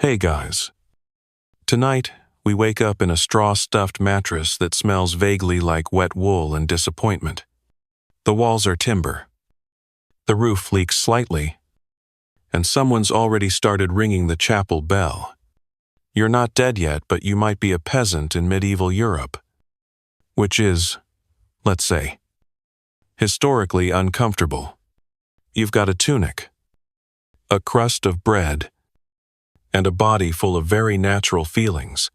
Hey guys. Tonight, we wake up in a straw-stuffed mattress that smells vaguely like wet wool and disappointment. The walls are timber. The roof leaks slightly, and someone's already started ringing the chapel bell. You're not dead yet, but you might be a peasant in medieval Europe, which is, let's say, historically uncomfortable. You've got a tunic, a crust of bread, and a body full of very natural feelings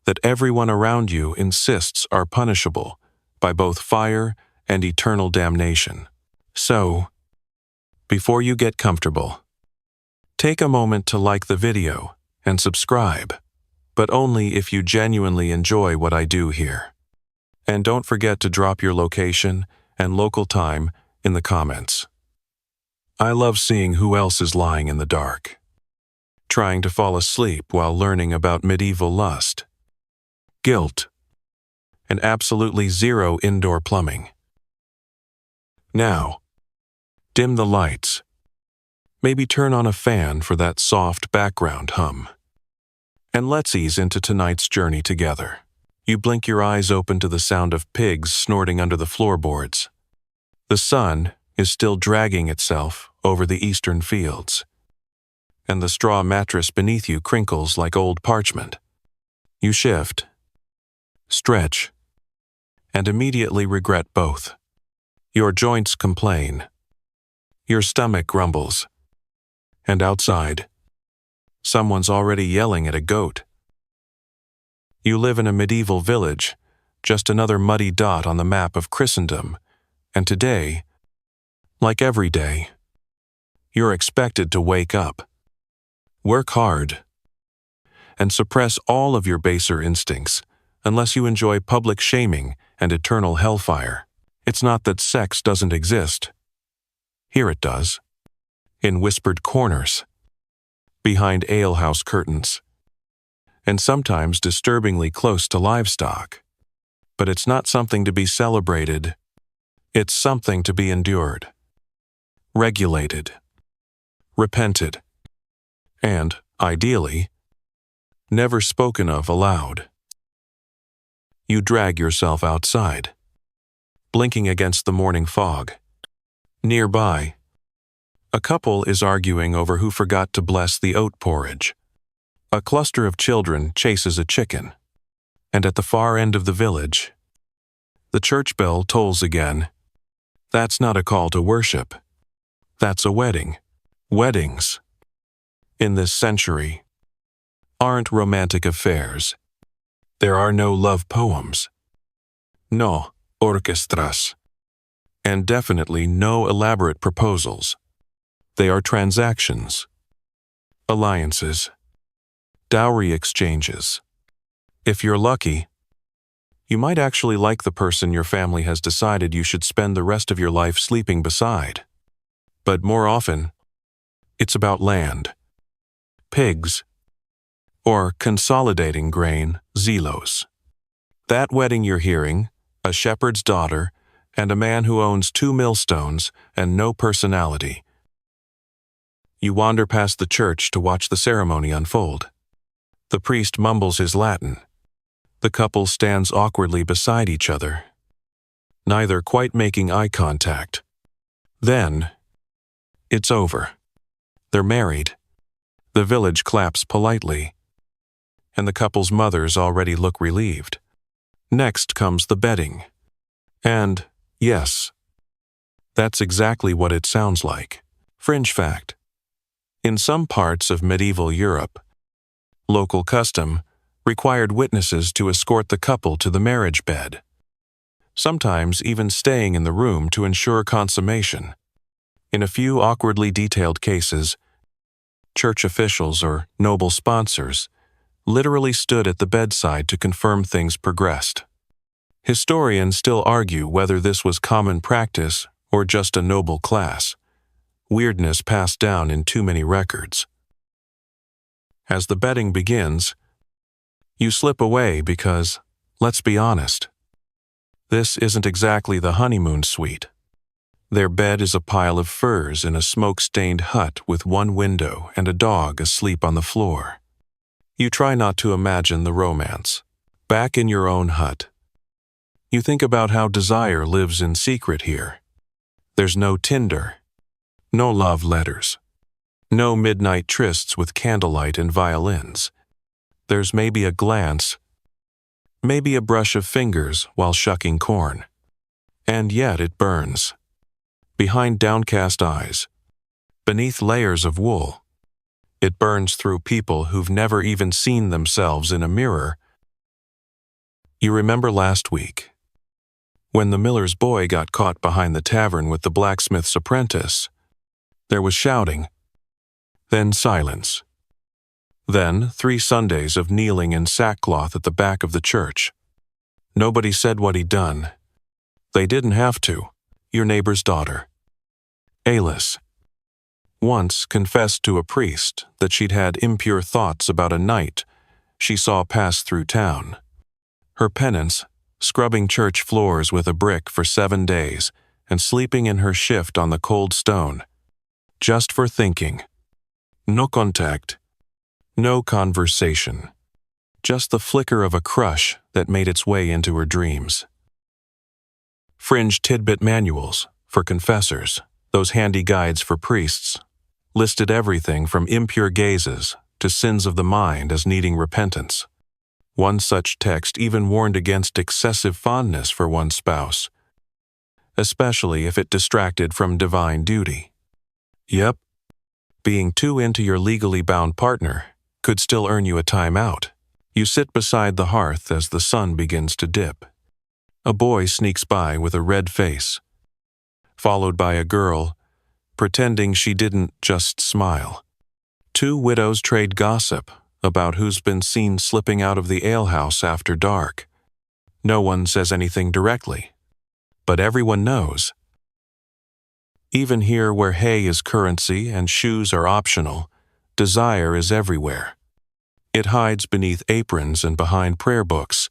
that everyone around you insists are punishable by both fire and eternal damnation. So, before you get comfortable, take a moment to like the video and subscribe, but only if you genuinely enjoy what I do here. And don't forget to drop your location and local time in the comments. I love seeing who else is lying in the dark, trying to fall asleep while learning about medieval lust, guilt, and absolutely zero indoor plumbing. Now, dim the lights. Maybe turn on a fan for that soft background hum. And let's ease into tonight's journey together. You blink your eyes open to the sound of pigs snorting under the floorboards. The sun is still dragging itself over the eastern fields, and the straw mattress beneath you crinkles like old parchment. You shift, stretch, and immediately regret both. Your joints complain. Your stomach grumbles. And outside, someone's already yelling at a goat. You live in a medieval village, just another muddy dot on the map of Christendom, and today, like every day, you're expected to wake up, work hard, and suppress all of your baser instincts unless you enjoy public shaming and eternal hellfire. It's not that sex doesn't exist. Here it does. In whispered corners, behind alehouse curtains, and sometimes disturbingly close to livestock. But it's not something to be celebrated. It's something to be endured, regulated, repented, and, ideally, never spoken of aloud. You drag yourself outside, blinking against the morning fog. Nearby, a couple is arguing over who forgot to bless the oat porridge. A cluster of children chases a chicken, and at the far end of the village, the church bell tolls again. That's not a call to worship. That's a wedding. Weddings, in this century, aren't romantic affairs. There are no love poems, no orchestras, and definitely no elaborate proposals. They are transactions, alliances, dowry exchanges. If you're lucky, you might actually like the person your family has decided you should spend the rest of your life sleeping beside. But more often, it's about land, pigs, or consolidating grain, zelos. That wedding you're hearing, a shepherd's daughter, and a man who owns 2 millstones and no personality. You wander past the church to watch the ceremony unfold. The priest mumbles his Latin. The couple stands awkwardly beside each other, neither quite making eye contact. Then, it's over. They're married. The village claps politely, and the couple's mothers already look relieved. Next comes the bedding. And, yes, that's exactly what it sounds like. Fringe fact. In some parts of medieval Europe, local custom required witnesses to escort the couple to the marriage bed, sometimes even staying in the room to ensure consummation. In a few awkwardly detailed cases, church officials or noble sponsors literally stood at the bedside to confirm things progressed. Historians still argue whether this was common practice or just a noble class, weirdness passed down in too many records. As the bedding begins, you slip away because, let's be honest, this isn't exactly the honeymoon suite. Their bed is a pile of furs in a smoke-stained hut with one window and a dog asleep on the floor. You try not to imagine the romance. Back in your own hut, you think about how desire lives in secret here. There's no Tinder, no love letters, no midnight trysts with candlelight and violins. There's maybe a glance, maybe a brush of fingers while shucking corn. And yet it burns. Behind downcast eyes, beneath layers of wool. It burns through people who've never even seen themselves in a mirror. You remember last week, when the miller's boy got caught behind the tavern with the blacksmith's apprentice. There was shouting, then silence. Then 3 Sundays of kneeling in sackcloth at the back of the church. Nobody said what he'd done. They didn't have to. Your neighbor's daughter, Alice, once confessed to a priest that she'd had impure thoughts about a knight she saw pass through town. Her penance, scrubbing church floors with a brick for 7 days and sleeping in her shift on the cold stone, just for thinking. No contact, no conversation, just the flicker of a crush that made its way into her dreams. Fringe tidbit manuals for confessors, those handy guides for priests, listed everything from impure gazes to sins of the mind as needing repentance. One such text even warned against excessive fondness for one's spouse, especially if it distracted from divine duty. Yep, being too into your legally bound partner could still earn you a time out. You sit beside the hearth as the sun begins to dip. A boy sneaks by with a red face, followed by a girl, pretending she didn't just smile. 2 widows trade gossip about who's been seen slipping out of the alehouse after dark. No one says anything directly, but everyone knows. Even here where hay is currency and shoes are optional, desire is everywhere. It hides beneath aprons and behind prayer books.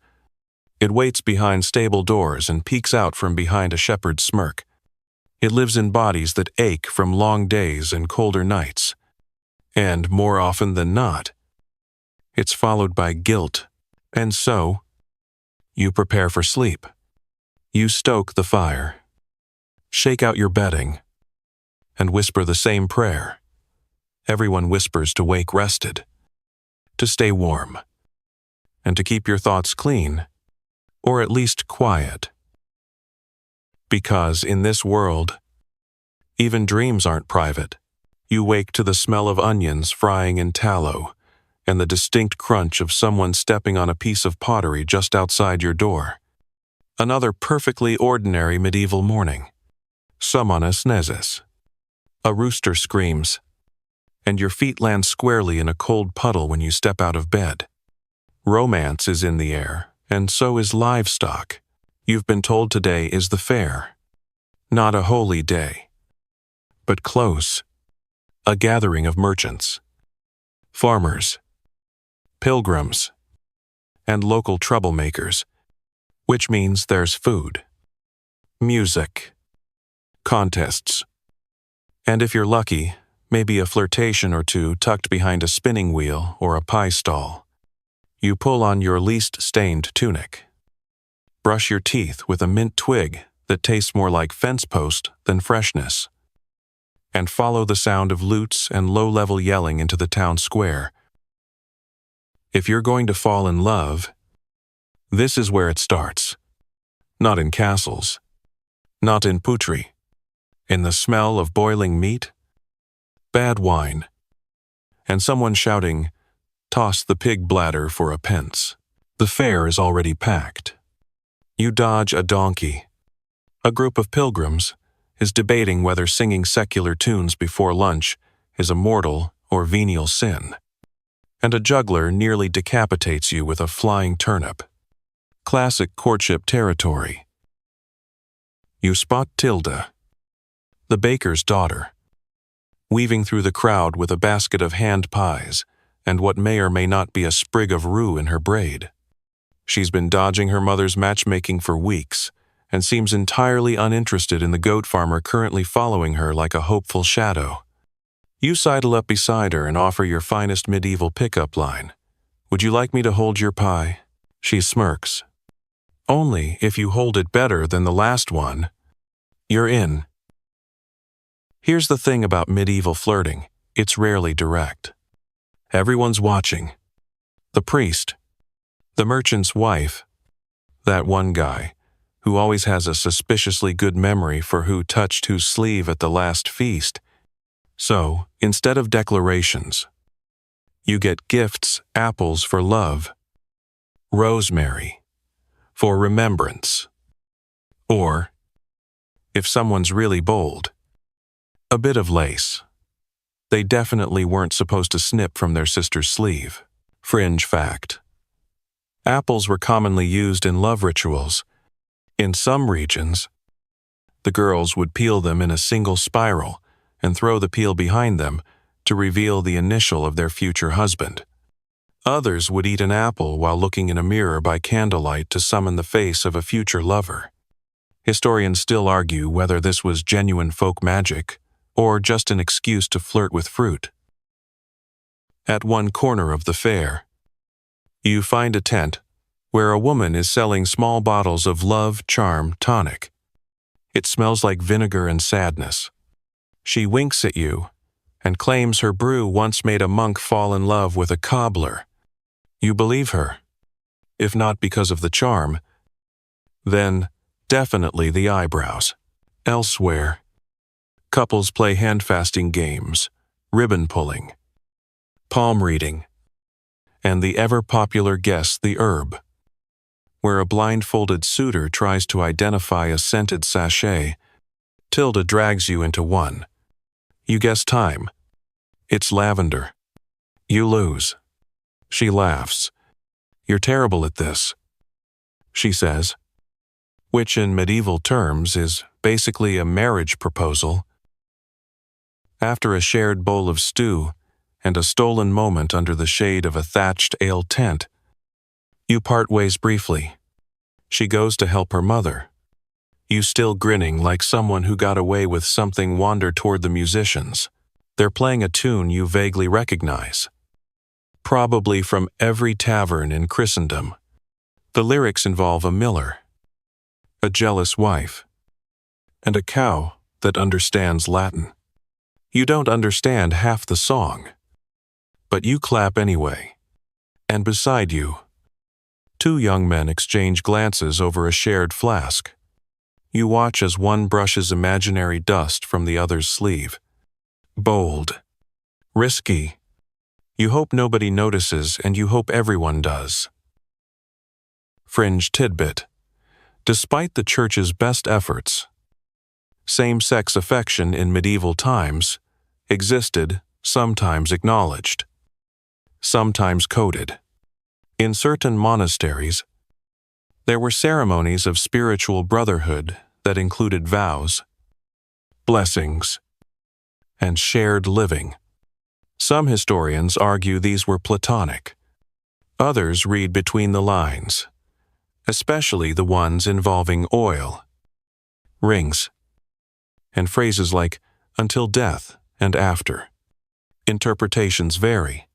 It waits behind stable doors and peeks out from behind a shepherd's smirk. It lives in bodies that ache from long days and colder nights. And more often than not, it's followed by guilt. And so, you prepare for sleep. You stoke the fire, shake out your bedding, and whisper the same prayer. Everyone whispers to wake rested, to stay warm, and to keep your thoughts clean, or at least quiet. Because in this world, even dreams aren't private. You wake to the smell of onions frying in tallow, and the distinct crunch of someone stepping on a piece of pottery just outside your door. Another perfectly ordinary medieval morning. Summonis nesis. A rooster screams, and your feet land squarely in a cold puddle when you step out of bed. Romance is in the air, and so is livestock. You've been told today is the fair. Not a holy day, but close. A gathering of merchants, farmers, pilgrims, and local troublemakers, which means there's food, music, contests, and if you're lucky, maybe a flirtation or two tucked behind a spinning wheel or a pie stall. You pull on your least stained tunic, brush your teeth with a mint twig that tastes more like fence post than freshness, and follow the sound of lutes and low-level yelling into the town square. If you're going to fall in love, this is where it starts. Not in castles, not in putri, in the smell of boiling meat, bad wine, and someone shouting, "Toss the pig bladder for a pence." The fare is already packed. You dodge a donkey. A group of pilgrims is debating whether singing secular tunes before lunch is a mortal or venial sin. And a juggler nearly decapitates you with a flying turnip. Classic courtship territory. You spot Tilda, the baker's daughter, weaving through the crowd with a basket of hand pies and what may or may not be a sprig of rue in her braid. She's been dodging her mother's matchmaking for weeks and seems entirely uninterested in the goat farmer currently following her like a hopeful shadow. You sidle up beside her and offer your finest medieval pickup line. Would you like me to hold your pie? She smirks. Only if you hold it better than the last one. You're in. Here's the thing about medieval flirting. It's rarely direct. Everyone's watching. The priest. The merchant's wife. That one guy, who always has a suspiciously good memory for who touched whose sleeve at the last feast. So, instead of declarations, you get gifts, apples for love, rosemary for remembrance, or, if someone's really bold, a bit of lace. They definitely weren't supposed to snip from their sister's sleeve. Fringe fact. Apples were commonly used in love rituals. In some regions, the girls would peel them in a single spiral and throw the peel behind them to reveal the initial of their future husband. Others would eat an apple while looking in a mirror by candlelight to summon the face of a future lover. Historians still argue whether this was genuine folk magic or just an excuse to flirt with fruit. At one corner of the fair, you find a tent where a woman is selling small bottles of Love Charm tonic. It smells like vinegar and sadness. She winks at you and claims her brew once made a monk fall in love with a cobbler. You believe her. If not because of the charm, then definitely the eyebrows. Elsewhere, couples play handfasting games, ribbon pulling, palm reading, and the ever-popular guess the herb, where a blindfolded suitor tries to identify a scented sachet. Tilda drags you into one. You guess time. It's lavender. You lose. She laughs. You're terrible at this, she says, which in medieval terms is basically a marriage proposal. After a shared bowl of stew and a stolen moment under the shade of a thatched ale tent, you part ways briefly. She goes to help her mother. You still grinning like someone who got away with something wander toward the musicians. They're playing a tune you vaguely recognize. Probably from every tavern in Christendom. The lyrics involve a miller, a jealous wife, and a cow that understands Latin. You don't understand half the song, but you clap anyway. And beside you, two young men exchange glances over a shared flask. You watch as one brushes imaginary dust from the other's sleeve. Bold. Risky. You hope nobody notices, and you hope everyone does. Fringe tidbit. Despite the Church's best efforts, same-sex affection in medieval times existed, sometimes acknowledged, sometimes coded. In certain monasteries, there were ceremonies of spiritual brotherhood that included vows, blessings, and shared living. Some historians argue these were platonic. Others read between the lines, especially the ones involving oil, rings, and phrases like until death and after. Interpretations vary.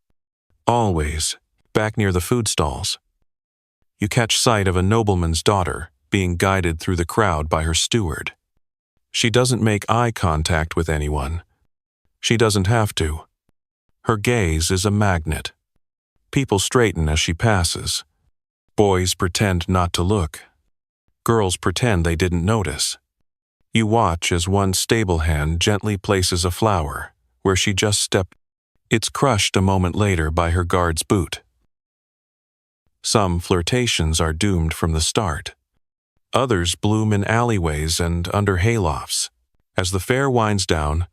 Always, back near the food stalls, you catch sight of a nobleman's daughter being guided through the crowd by her steward. She doesn't make eye contact with anyone. She doesn't have to. Her gaze is a magnet. People straighten as she passes. Boys pretend not to look. Girls pretend they didn't notice. You watch as one stable hand gently places a flower where she just stepped. It's crushed a moment later by her guard's boot. Some flirtations are doomed from the start. Others bloom in alleyways and under haylofts. As the fair winds down,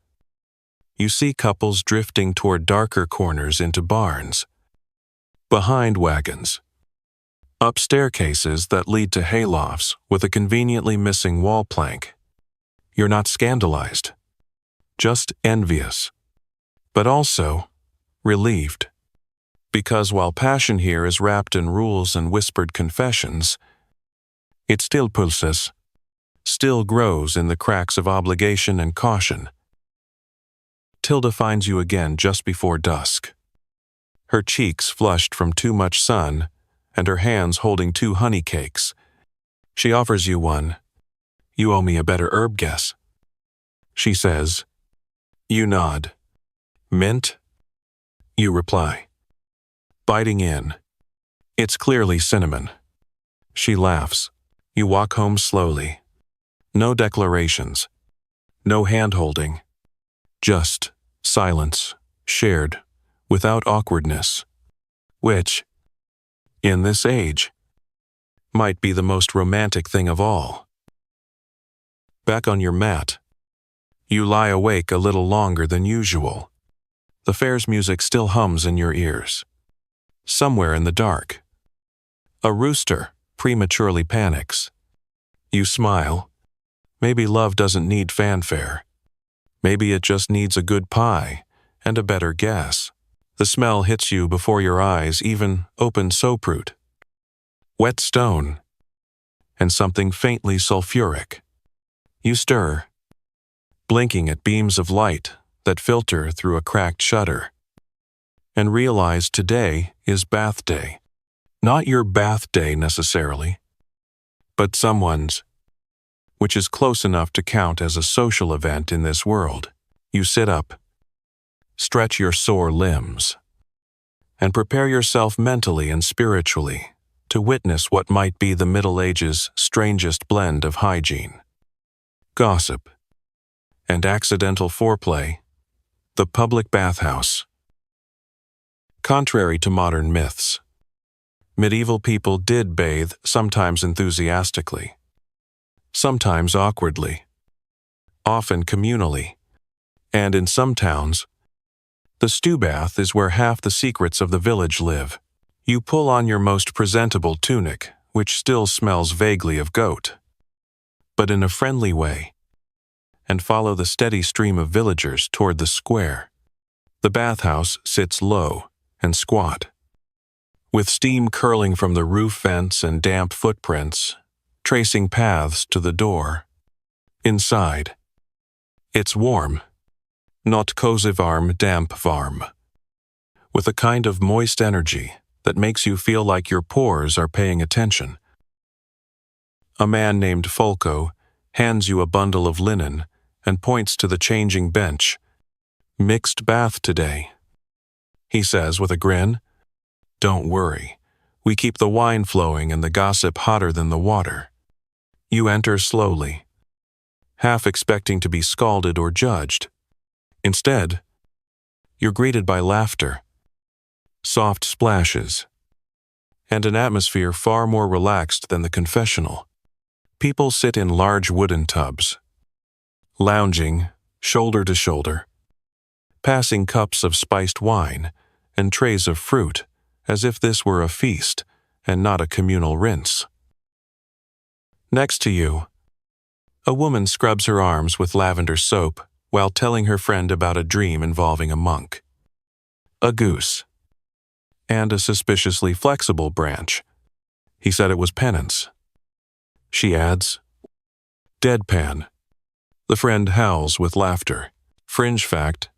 you see couples drifting toward darker corners into barns, behind wagons, up staircases that lead to haylofts with a conveniently missing wall plank. You're not scandalized, just envious, but also relieved. Because while passion here is wrapped in rules and whispered confessions, it still pulses, still grows in the cracks of obligation and caution. Tilda finds you again just before dusk. her cheeks flushed from too much sun, and her hands holding 2 honey cakes. She offers you one. You owe me a better herb guess. She says. You nod. Mint? You reply. Biting in. It's clearly cinnamon. She laughs. You walk home slowly. No declarations. No hand-holding. Just silence, shared, without awkwardness. Which, in this age, might be the most romantic thing of all. Back on your mat, you lie awake a little longer than usual. The fair's music still hums in your ears. Somewhere in the dark, a rooster prematurely panics. You smile. Maybe love doesn't need fanfare. Maybe it just needs a good pie and a better guess. The smell hits you before your eyes even open soaproot. Wet stone, and something faintly sulfuric. You stir, blinking at beams of light that filter through a cracked shutter, and realize today is bath day. Not your bath day necessarily, but someone's, which is close enough to count as a social event in this world. You sit up, stretch your sore limbs, and prepare yourself mentally and spiritually to witness what might be the Middle Ages' strangest blend of hygiene, gossip, and accidental foreplay, the public bathhouse. Contrary to modern myths, medieval people did bathe, sometimes enthusiastically, sometimes awkwardly, often communally, and in some towns, the stew bath is where half the secrets of the village live. You pull on your most presentable tunic, which still smells vaguely of goat, but in a friendly way, and follow the steady stream of villagers toward the square. The bathhouse sits low and squat, with steam curling from the roof vents and damp footprints, tracing paths to the door. Inside, it's warm, not cozy warm, damp warm, with a kind of moist energy that makes you feel like your pores are paying attention. A man named Folko hands you a bundle of linen and points to the changing bench. Mixed bath today, he says with a grin. Don't worry, we keep the wine flowing and the gossip hotter than the water. You enter slowly, half expecting to be scalded or judged. Instead, you're greeted by laughter, soft splashes, and an atmosphere far more relaxed than the confessional. People sit in large wooden tubs, lounging, shoulder to shoulder, passing cups of spiced wine and trays of fruit as if this were a feast and not a communal rinse. Next to you, a woman scrubs her arms with lavender soap while telling her friend about a dream involving a monk, a goose, and a suspiciously flexible branch. He said it was penance. She adds, deadpan. The friend howls with laughter. Fringe fact: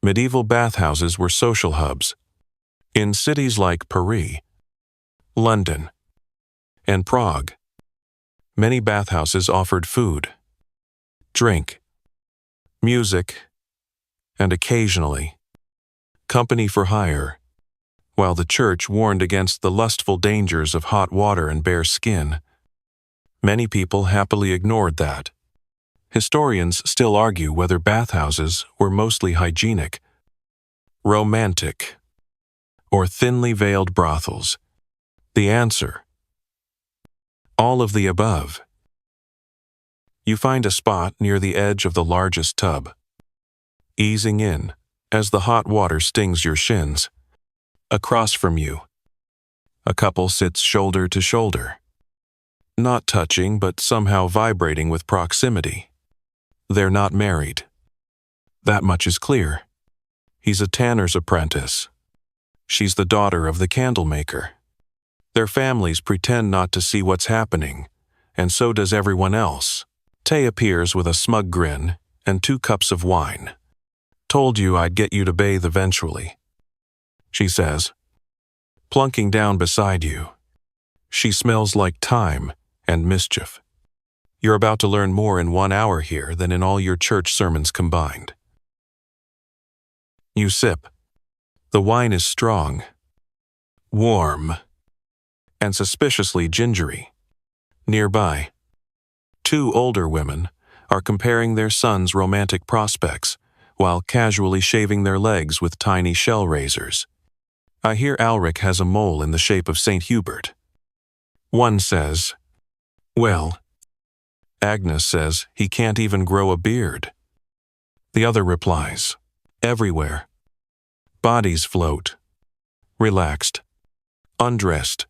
medieval bathhouses were social hubs. In cities like Paris, London, and Prague, many bathhouses offered food, drink, music, and occasionally, company for hire, while the church warned against the lustful dangers of hot water and bare skin. Many people happily ignored that. Historians still argue whether bathhouses were mostly hygienic, romantic, or thinly veiled brothels. The answer: all of the above. You find a spot near the edge of the largest tub, easing in as the hot water stings your shins. Across from you, a couple sits shoulder to shoulder, not touching but somehow vibrating with proximity. They're not married. That much is clear. He's a tanner's apprentice. She's the daughter of the candlemaker. Their families pretend not to see what's happening, and so does everyone else. Tay appears with a smug grin and 2 cups of wine. Told you I'd get you to bathe eventually. she says, plunking down beside you. She smells like thyme and mischief. You're about to learn more in 1 hour here than in all your church sermons combined. You sip. The wine is strong, warm, and suspiciously gingery. Nearby, 2 older women are comparing their sons' romantic prospects while casually shaving their legs with tiny shell razors. I hear Alric has a mole in the shape of St. Hubert. One says, well, Agnes says he can't even grow a beard. The other replies, everywhere. Bodies float. Relaxed. Undressed.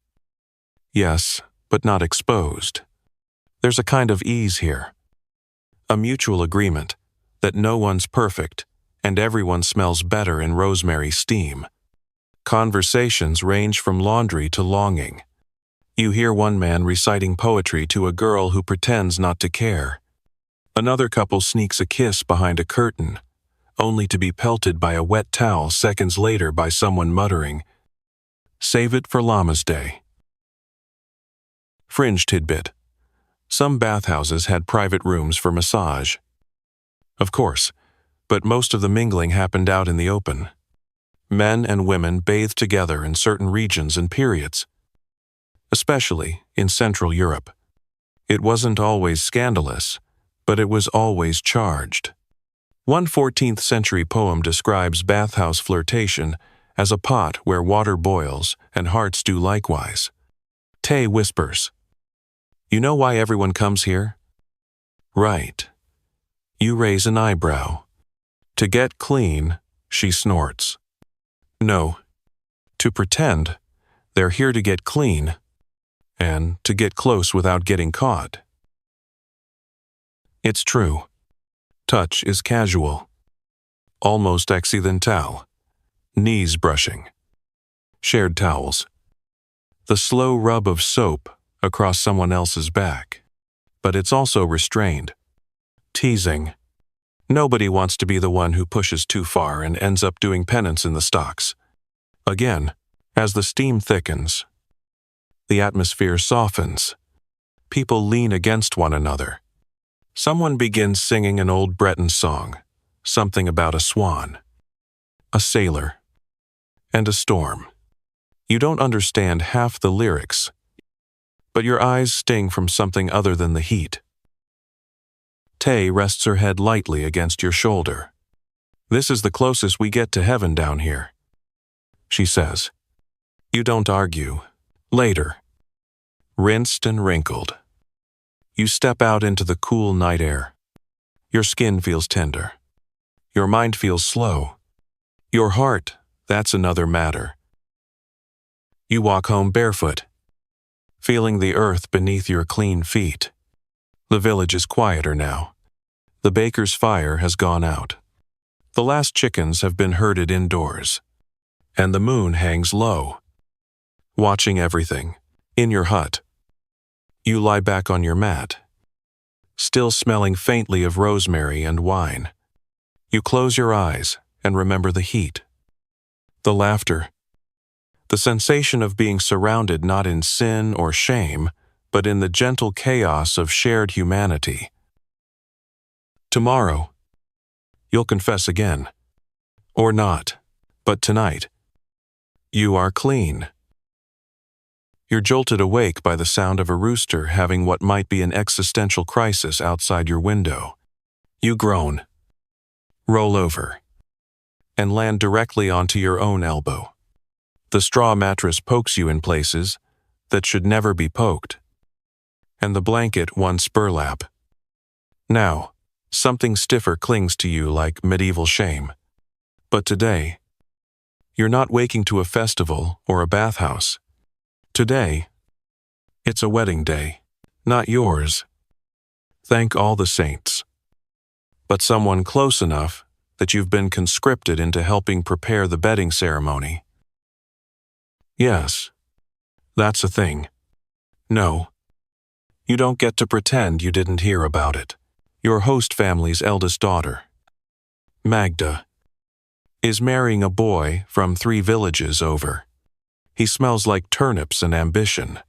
Yes, but not exposed. There's a kind of ease here. A mutual agreement that no one's perfect and everyone smells better in rosemary steam. Conversations range from laundry to longing. You hear one man reciting poetry to a girl who pretends not to care. Another couple sneaks a kiss behind a curtain, only to be pelted by a wet towel seconds later by someone muttering, "Save it for Llama's Day." Fringe tidbit. Some bathhouses had private rooms for massage. Of course, but most of the mingling happened out in the open. Men and women bathed together in certain regions and periods, especially in Central Europe. It wasn't always scandalous, but it was always charged. One 14th century poem describes bathhouse flirtation as a pot where water boils and hearts do likewise. Tay whispers, "You know why everyone comes here?" "Right." You raise an eyebrow. "To get clean," she snorts. "No. To pretend they're here to get clean and to get close without getting caught." It's true. Touch is casual, almost accidental. Knees brushing, shared towels, the slow rub of soap across someone else's back. But it's also restrained. Teasing. Nobody wants to be the one who pushes too far and ends up doing penance in the stocks. Again, as the steam thickens, the atmosphere softens. People lean against one another. Someone begins singing an old Breton song, something about a swan, a sailor, and a storm. You don't understand half the lyrics, but your eyes sting from something other than the heat. Tay rests her head lightly against your shoulder. "This is the closest we get to heaven down here," she says. You don't argue. Later, rinsed and wrinkled, you step out into the cool night air. Your skin feels tender. Your mind feels slow. Your heart, that's another matter. You walk home barefoot, feeling the earth beneath your clean feet. The village is quieter now. The baker's fire has gone out. The last chickens have been herded indoors, and the moon hangs low, watching everything. In your hut, you lie back on your mat, still smelling faintly of rosemary and wine. You close your eyes and remember the heat, the laughter, the sensation of being surrounded not in sin or shame, but in the gentle chaos of shared humanity. Tomorrow, you'll confess again. Or not, but tonight, you are clean. You're jolted awake by the sound of a rooster having what might be an existential crisis outside your window. You groan, roll over, and land directly onto your own elbow. The straw mattress pokes you in places that should never be poked, and the blanket once burlap. Now, something stiffer clings to you like medieval shame. But today, you're not waking to a festival or a bathhouse. Today, it's a wedding day, not yours. Thank all the saints. But someone close enough that you've been conscripted into helping prepare the bedding ceremony. Yes, that's a thing. No, you don't get to pretend you didn't hear about it. Your host family's eldest daughter, Magda, is marrying a boy from 3 villages over. He smells like turnips and ambition,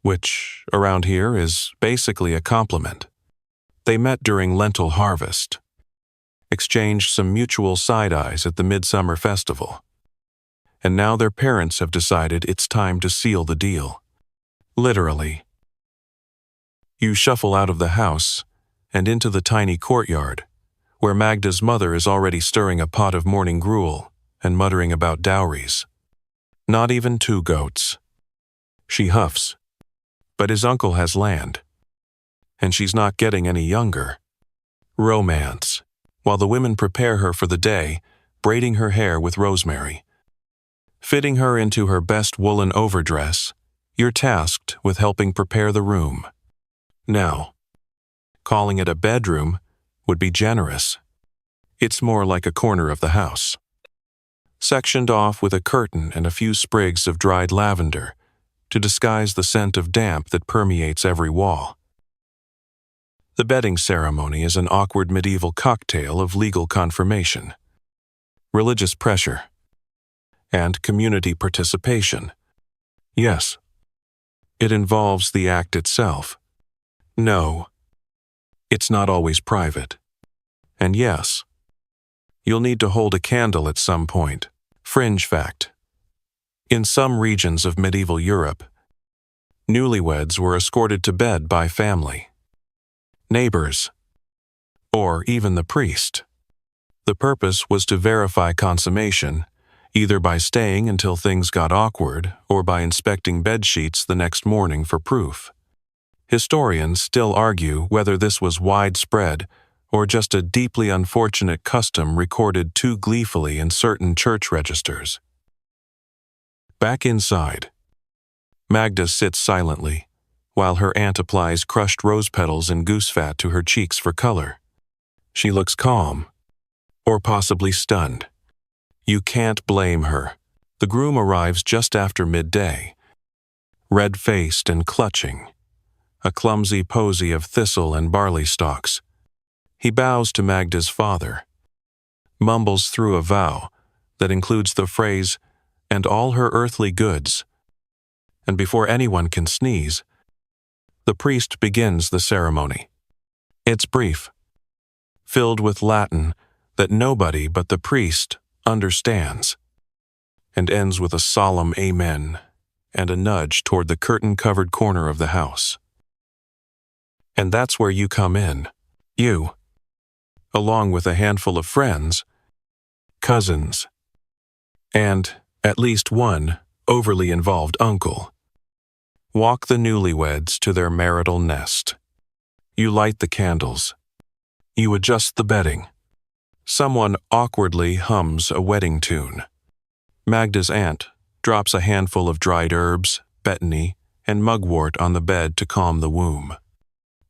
which, around here, is basically a compliment. They met during lentil harvest, exchanged some mutual side-eyes at the midsummer festival, and now their parents have decided it's time to seal the deal. Literally. You shuffle out of the house and into the tiny courtyard, where Magda's mother is already stirring a pot of morning gruel and muttering about dowries. Not even 2 goats. She huffs, but his uncle has land, and she's not getting any younger. Romance, while the women prepare her for the day, braiding her hair with rosemary. Fitting her into her best woolen overdress, you're tasked with helping prepare the room. Now, calling it a bedroom would be generous. It's more like a corner of the house, sectioned off with a curtain and a few sprigs of dried lavender to disguise the scent of damp that permeates every wall. The bedding ceremony is an awkward medieval cocktail of legal confirmation, religious pressure, and community participation. Yes, it involves the act itself. No, it's not always private. And yes, you'll need to hold a candle at some point. Fringe fact. In some regions of medieval Europe, newlyweds were escorted to bed by family, neighbors, or even the priest. The purpose was to verify consummation, either by staying until things got awkward or by inspecting bed sheets the next morning for proof. Historians still argue whether this was widespread or just a deeply unfortunate custom recorded too gleefully in certain church registers. Back inside, Magda sits silently, while her aunt applies crushed rose petals and goose fat to her cheeks for color. She looks calm, or possibly stunned. You can't blame her. The groom arrives just after midday, red-faced and clutching, a clumsy posy of thistle and barley stalks. He bows to Magda's father, mumbles through a vow that includes the phrase, "and all her earthly goods," and before anyone can sneeze, the priest begins the ceremony. It's brief, filled with Latin that nobody but the priest understands, and ends with a solemn amen and a nudge toward the curtain-covered corner of the house. And that's where you come in. You, along with a handful of friends, cousins, and at least one overly involved uncle, walk the newlyweds to their marital nest. You light the candles. You adjust the bedding. Someone awkwardly hums a wedding tune. Magda's aunt drops a handful of dried herbs, betony, and mugwort on the bed to calm the womb.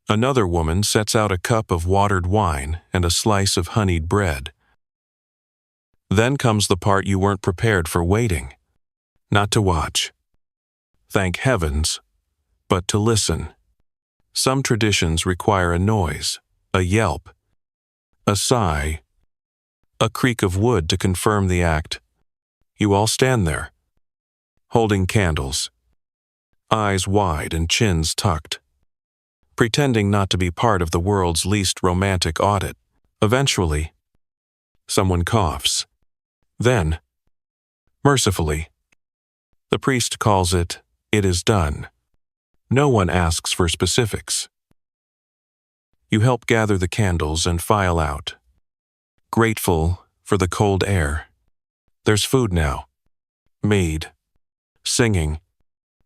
Another woman sets out a cup of watered wine and a slice of honeyed bread. Then comes the part you weren't prepared for waiting. Not to watch, thank heavens, but to listen. Some traditions require a noise, a yelp, a sigh, a creak of wood to confirm the act. You all stand there, holding candles, eyes wide and chins tucked, pretending not to be part of the world's least romantic audit. Eventually, someone coughs. Then, mercifully, the priest calls it, "It is done." No one asks for specifics. You help gather the candles and file out, grateful for the cold air. There's food now. Mead. Singing.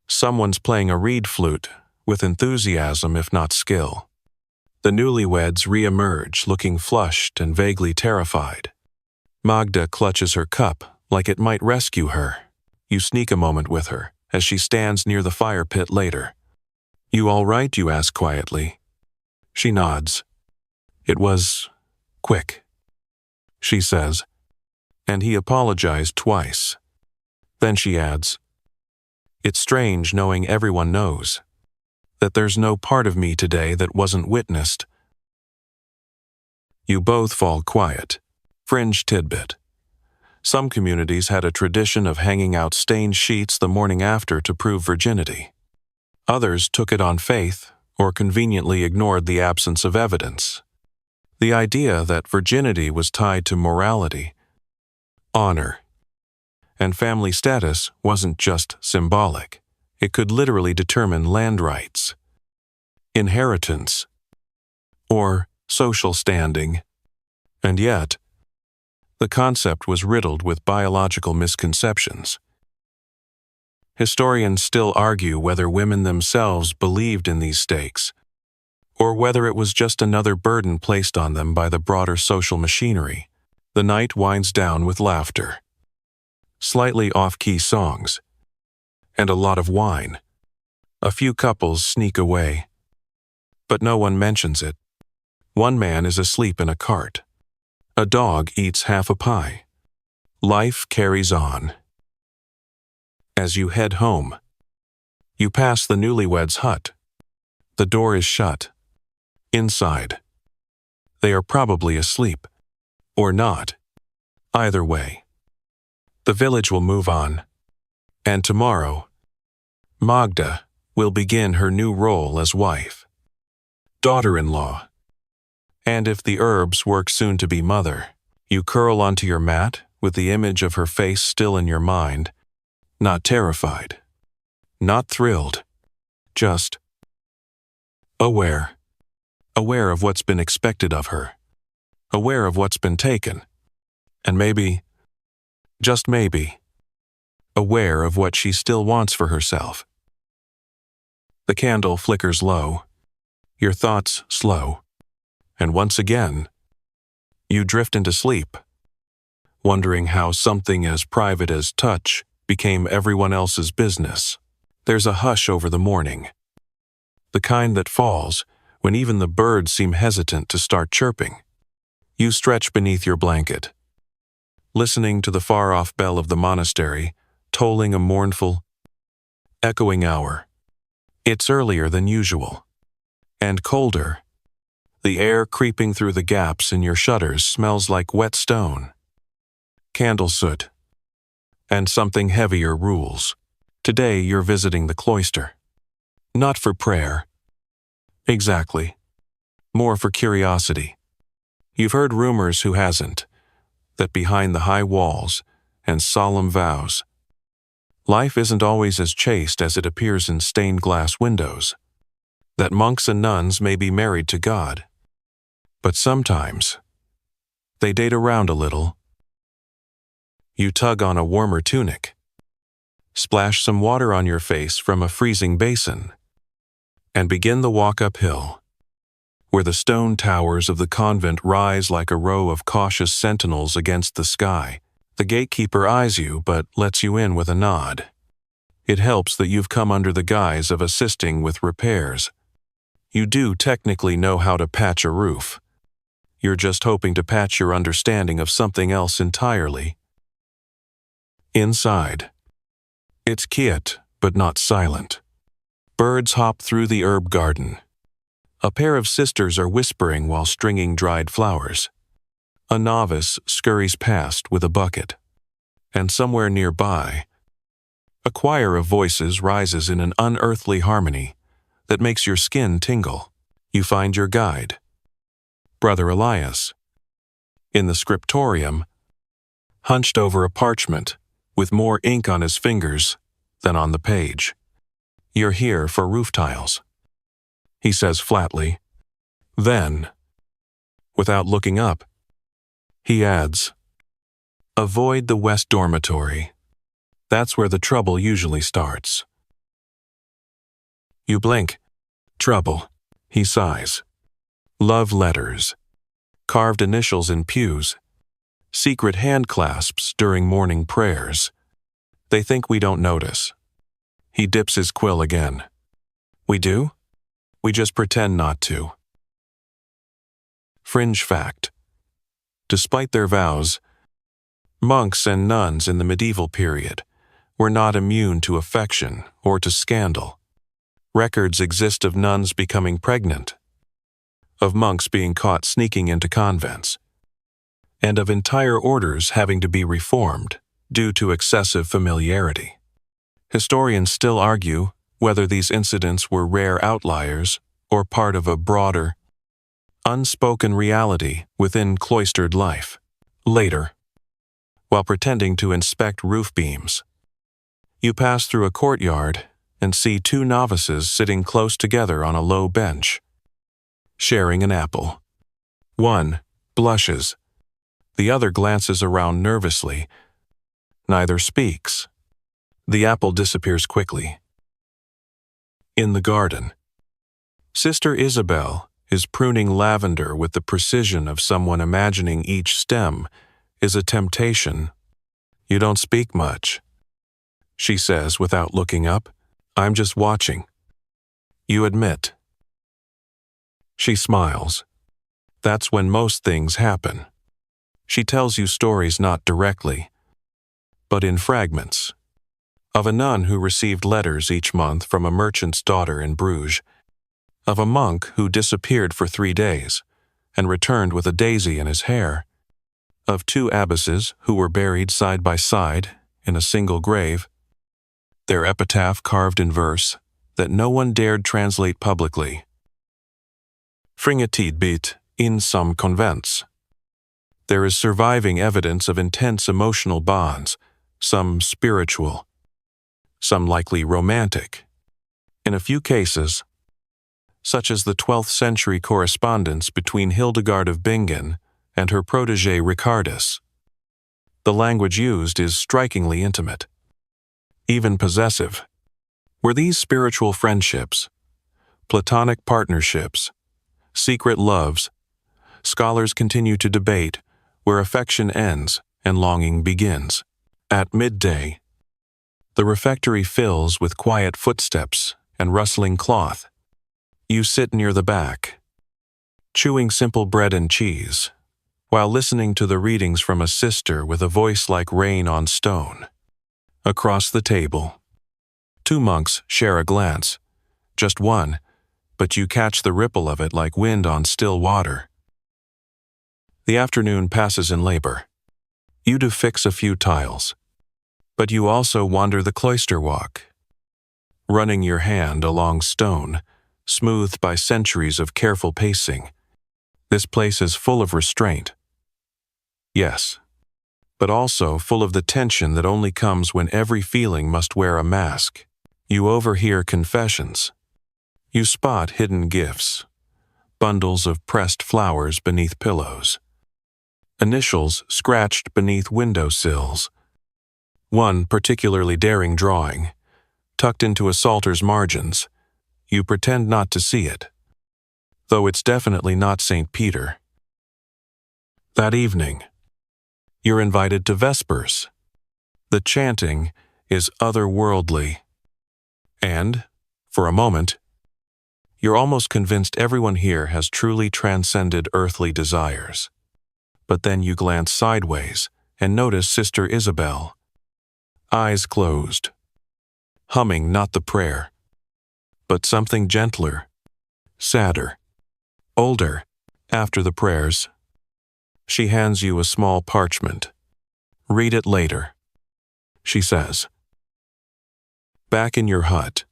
Someone's playing a reed flute, with enthusiasm if not skill. The newlyweds re-emerge looking flushed and vaguely terrified. Magda clutches her cup like it might rescue her. You sneak a moment with her as she stands near the fire pit later. "You all right?" you ask quietly. She nods. "It was quick," she says, and he apologized twice. Then she adds, "It's strange knowing everyone knows that there's no part of me today that wasn't witnessed." You both fall quiet. Fringe tidbit. Some communities had a tradition of hanging out stained sheets the morning after to prove virginity. Others took it on faith or conveniently ignored the absence of evidence. The idea that virginity was tied to morality, honor, and family status wasn't just symbolic. It could literally determine land rights, inheritance, or social standing. And yet, the concept was riddled with biological misconceptions. Historians still argue whether women themselves believed in these stakes, or whether it was just another burden placed on them by the broader social machinery. The night winds down with laughter, slightly off-key songs, and a lot of wine. A few couples sneak away, but no one mentions it. One man is asleep in a cart. A dog eats half a pie. Life carries on. As you head home, you pass the newlyweds' hut. The door is shut. Inside, they are probably asleep. Or not. Either way, the village will move on. And tomorrow, Magda will begin her new role as wife, daughter-in-law, and if the herbs work soon to be mother. You curl onto your mat with the image of her face still in your mind, not terrified, not thrilled, just aware. Aware of what's been expected of her, aware of what's been taken, and maybe, just maybe, aware of what she still wants for herself. The candle flickers low, your thoughts slow, and once again, you drift into sleep, wondering how something as private as touch became everyone else's business. There's a hush over the morning, the kind that falls when even the birds seem hesitant to start chirping. You stretch beneath your blanket, listening to the far-off bell of the monastery, tolling a mournful, echoing hour. It's earlier than usual, and colder. The air creeping through the gaps in your shutters smells like wet stone, candle soot, and something heavier rules. Today you're visiting the cloister. Not for prayer. Exactly. More for curiosity. You've heard rumors, who hasn't, that behind the high walls and solemn vows, life isn't always as chaste as it appears in stained glass windows. That monks and nuns may be married to God, but sometimes they date around a little. You tug on a warmer tunic, splash some water on your face from a freezing basin, and begin the walk uphill, where the stone towers of the convent rise like a row of cautious sentinels against the sky. The gatekeeper eyes you but lets you in with a nod. It helps that you've come under the guise of assisting with repairs. You do technically know how to patch a roof. You're just hoping to patch your understanding of something else entirely. Inside, it's quiet but not silent. Birds hop through the herb garden. A pair of sisters are whispering while stringing dried flowers. A novice scurries past with a bucket. And somewhere nearby, a choir of voices rises in an unearthly harmony that makes your skin tingle. You find your guide, Brother Elias, in the scriptorium, hunched over a parchment with more ink on his fingers than on the page. You're here for roof tiles, he says flatly. Then, without looking up, he adds, avoid the west dormitory. That's where the trouble usually starts. You blink. Trouble, he sighs. Love letters, carved initials in pews, secret hand clasps during morning prayers. They think we don't notice. He dips his quill again. We do? We just pretend not to. Fringe fact. Despite their vows, monks and nuns in the medieval period were not immune to affection or to scandal. Records exist of nuns becoming pregnant, of monks being caught sneaking into convents, and of entire orders having to be reformed due to excessive familiarity. Historians still argue whether these incidents were rare outliers or part of a broader, unspoken reality within cloistered life. Later, while pretending to inspect roof beams, you pass through a courtyard and see two novices sitting close together on a low bench, sharing an apple. One blushes. The other glances around nervously. Neither speaks. The apple disappears quickly. In the garden, Sister Isabel is pruning lavender with the precision of someone imagining each stem is a temptation. "You don't speak much," she says without looking up. "I'm just watching." You admit. She smiles. That's when most things happen. She tells you stories not directly, but in fragments. Of a nun who received letters each month from a merchant's daughter in Bruges. Of a monk who disappeared for 3 days and returned with a daisy in his hair. Of 2 abbesses who were buried side by side in a single grave, their epitaph carved in verse that no one dared translate publicly. Fringetid bit in some convents. There is surviving evidence of intense emotional bonds, some spiritual, some likely romantic. In a few cases, such as the 12th century correspondence between Hildegard of Bingen and her protégé Ricardus, the language used is strikingly intimate, even possessive. Were these spiritual friendships, platonic partnerships, secret loves? Scholars continue to debate where affection ends and longing begins. At midday, the refectory fills with quiet footsteps and rustling cloth. You sit near the back, chewing simple bread and cheese, while listening to the readings from a sister with a voice like rain on stone. Across the table, 2 monks share a glance, just one, but you catch the ripple of it like wind on still water. The afternoon passes in labor. You do fix a few tiles, but you also wander the cloister walk, running your hand along stone, smoothed by centuries of careful pacing. This place is full of restraint. Yes, but also full of the tension that only comes when every feeling must wear a mask. You overhear confessions. You spot hidden gifts, bundles of pressed flowers beneath pillows, initials scratched beneath window sills. One particularly daring drawing, tucked into a psalter's margins. You pretend not to see it, though it's definitely not St. Peter. That evening, you're invited to Vespers. The chanting is otherworldly, and, for a moment, you're almost convinced everyone here has truly transcended earthly desires. But then you glance sideways and notice Sister Isabel, eyes closed, humming not the prayer, but something gentler, sadder, older. After the prayers, she hands you a small parchment. "Read it later," she says. Back in your hut,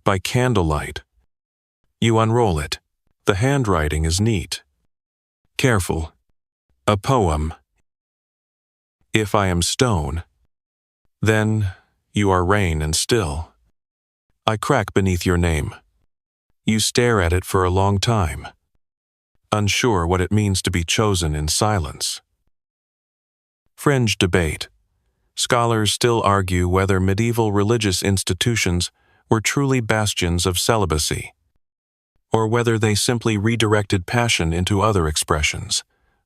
by candlelight, you unroll it. The handwriting is neat, careful. A poem. "If I am stone, then you are rain and still. I crack beneath your name." You stare at it for a long time, unsure what it means to be chosen in silence. Fringe debate. Scholars still argue whether medieval religious institutions were truly bastions of celibacy, or whether they simply redirected passion into other expressions: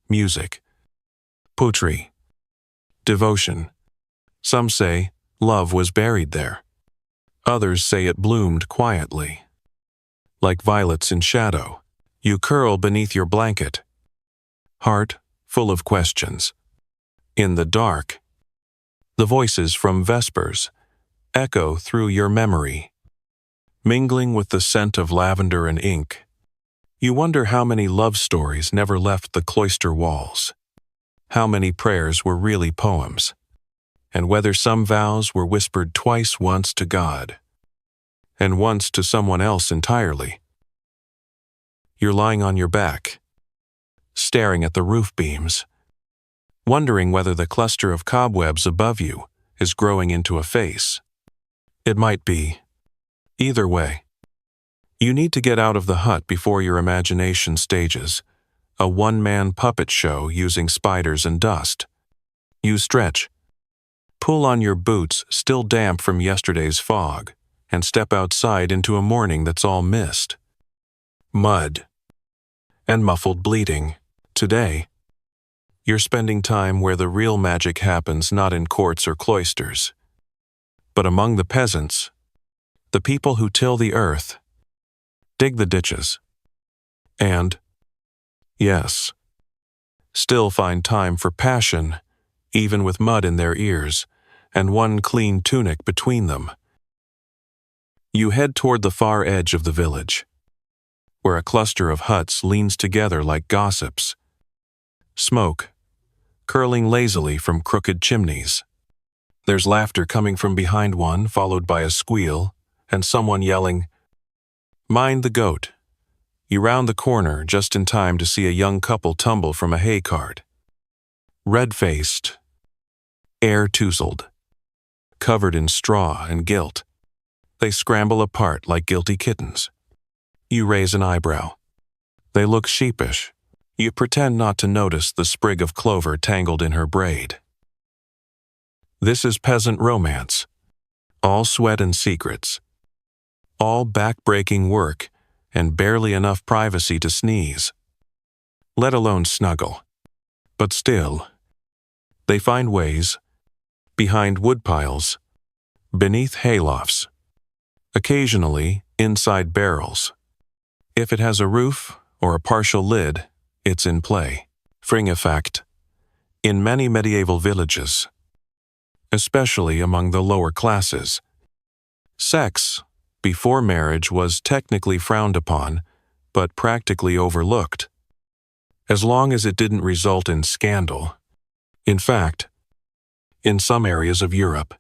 music, poetry, devotion. Some say love was buried there. Others say it bloomed quietly. Like violets in shadow, you curl beneath your blanket, heart full of questions. In the dark, the voices from Vespers echo through your memory, mingling with the scent of lavender and ink. You wonder how many love stories never left the cloister walls. how many prayers were really poems, and whether some vows were whispered twice, once to God, and once to someone else entirely. You're lying on your back, staring at the roof beams, wondering whether the cluster of cobwebs above you is growing into a face. It might be. Either way, you need to get out of the hut before your imagination stages a one-man puppet show using spiders and dust. You stretch, pull on your boots still damp from yesterday's fog, and step outside into a morning that's all mist, mud, and muffled bleating. Today, you're spending time where the real magic happens, not in courts or cloisters, but among the peasants, the people who till the earth, dig the ditches, and, yes, still find time for passion, even with mud in their ears and one clean tunic between them. You head toward the far edge of the village, where a cluster of huts leans together like gossips, smoke curling lazily from crooked chimneys. There's laughter coming from behind one, followed by a squeal, and someone yelling, "Mind the goat." You round the corner just in time to see a young couple tumble from a hay cart. Red-faced, air-tousled, covered in straw and gilt, they scramble apart like guilty kittens. You raise an eyebrow. They look sheepish. You pretend not to notice the sprig of clover tangled in her braid. This is peasant romance, all sweat and secrets, all back-breaking work and barely enough privacy to sneeze, let alone snuggle. But still, they find ways, behind woodpiles, beneath haylofts, occasionally inside barrels. If it has a roof or a partial lid, it's in play. Fring effect. In many medieval villages, especially among the lower classes, sex before marriage was technically frowned upon, but practically overlooked, as long as it didn't result in scandal. In fact, in some areas of Europe,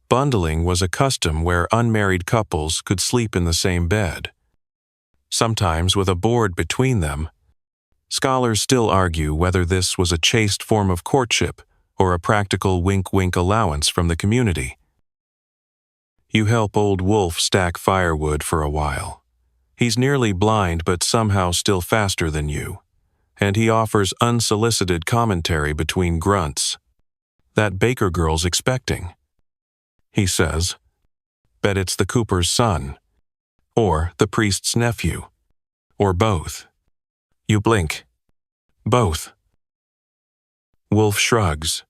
bundling was a custom where unmarried couples could sleep in the same bed, sometimes with a board between them. Scholars still argue whether this was a chaste form of courtship or a practical wink-wink allowance from the community. You help old Wolf stack firewood for a while. He's nearly blind but somehow still faster than you, and he offers unsolicited commentary between grunts. "That baker girl's expecting," he says. "Bet it's the cooper's son, or the priest's nephew, or both." You blink. "Both." Wolf shrugs.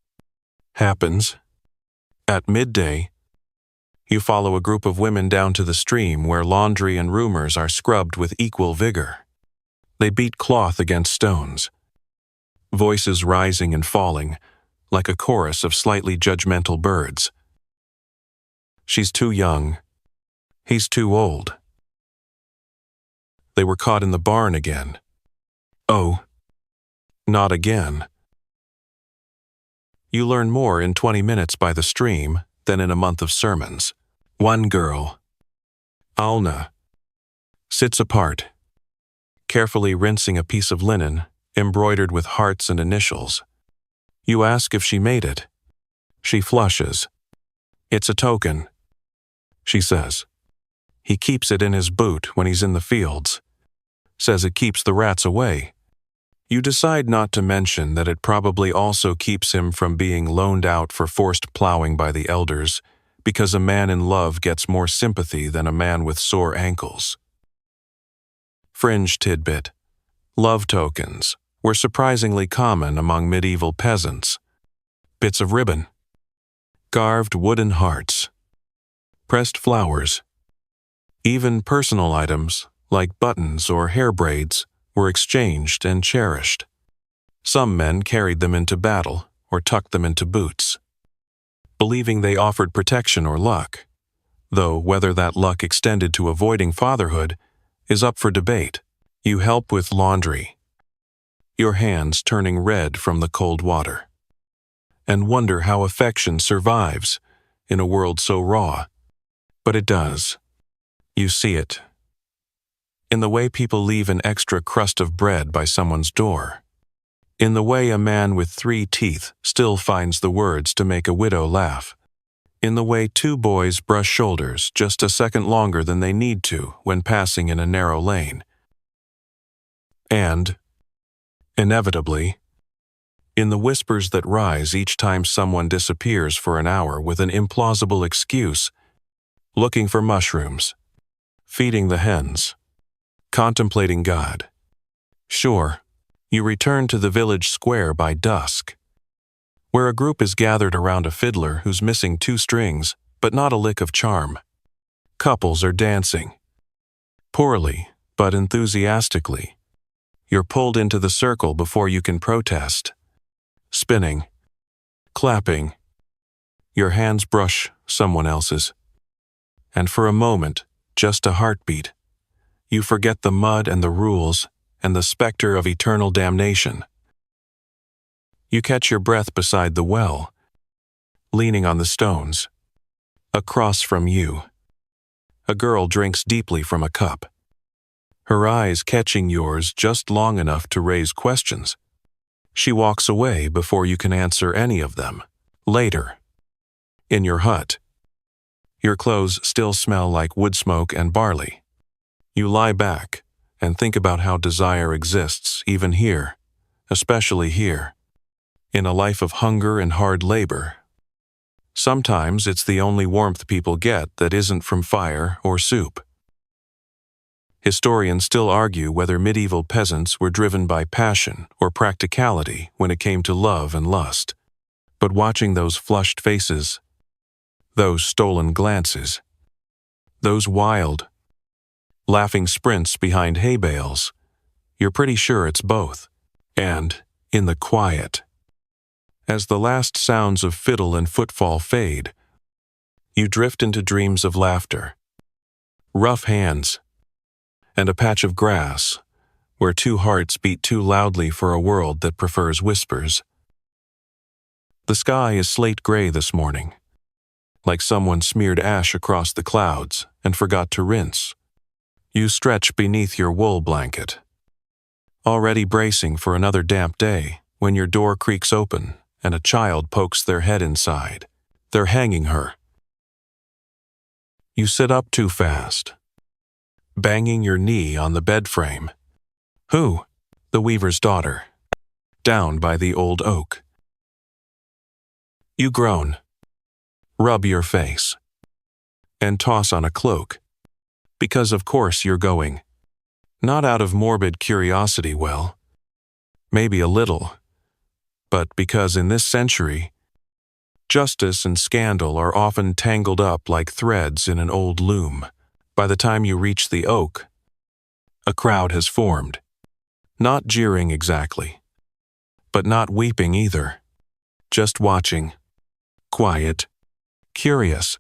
Happens. At midday, you follow a group of women down to the stream where laundry and rumors are scrubbed with equal vigor. They beat cloth against stones, voices rising and falling like a chorus of slightly judgmental birds. She's too young. He's too old. They were caught in the barn again. Oh, not again. You learn more in 20 minutes by the stream than in a month of sermons. One girl, Alna, sits apart, carefully rinsing a piece of linen embroidered with hearts and initials. You ask if she made it. She flushes. "It's a token," she says. "He keeps it in his boot when he's in the fields. Says it keeps the rats away." You decide not to mention that it probably also keeps him from being loaned out for forced plowing by the elders, because a man in love gets more sympathy than a man with sore ankles. Fringe tidbit. Love tokens were surprisingly common among medieval peasants. Bits of ribbon, carved wooden hearts, pressed flowers, even personal items like buttons or hair braids were exchanged and cherished. Some men carried them into battle or tucked them into boots, believing they offered protection or luck, though whether that luck extended to avoiding fatherhood is up for debate. You help with laundry. your hands turning red from the cold water, and wonder how affection survives in a world so raw. But it does. You see it in the way people leave an extra crust of bread by someone's door, in the way a man with 3 teeth still finds the words to make a widow laugh, in the way 2 boys brush shoulders just a second longer than they need to when passing in a narrow lane. And, inevitably, in the whispers that rise each time someone disappears for an hour with an implausible excuse, looking for mushrooms, feeding the hens, contemplating God. Sure, you return to the village square by dusk, where a group is gathered around a fiddler who's missing 2 strings, but not a lick of charm. Couples are dancing. Poorly, but enthusiastically. You're pulled into the circle before you can protest. Spinning. Clapping. Your hands brush someone else's. And for a moment, just a heartbeat, you forget the mud and the rules and the specter of eternal damnation. You catch your breath beside the well, leaning on the stones. Across from you, a girl drinks deeply from a cup, her eyes catching yours just long enough to raise questions. She walks away before you can answer any of them. Later, in your hut, your clothes still smell like wood smoke and barley. You lie back and think about how desire exists even here, especially here, in a life of hunger and hard labor. Sometimes it's the only warmth people get that isn't from fire or soup. Historians still argue whether medieval peasants were driven by passion or practicality when it came to love and lust. But watching those flushed faces, those stolen glances, those wild, laughing sprints behind hay bales, you're pretty sure it's both. And, in the quiet, as the last sounds of fiddle and footfall fade, you drift into dreams of laughter, rough hands, and a patch of grass where 2 hearts beat too loudly for a world that prefers whispers. The sky is slate gray this morning, like someone smeared ash across the clouds and forgot to rinse. You stretch beneath your wool blanket, already bracing for another damp day when your door creaks open and a child pokes their head inside. They're hanging her. You sit up too fast, banging your knee on the bed frame. Who? The weaver's daughter, down by the old oak. You groan, rub your face, and toss on a cloak. Because of course you're going. Not out of morbid curiosity, well, maybe a little, but because in this century, justice and scandal are often tangled up like threads in an old loom. By the time you reach the oak, a crowd has formed. Not jeering exactly, but not weeping either. Just watching. Quiet. Curious.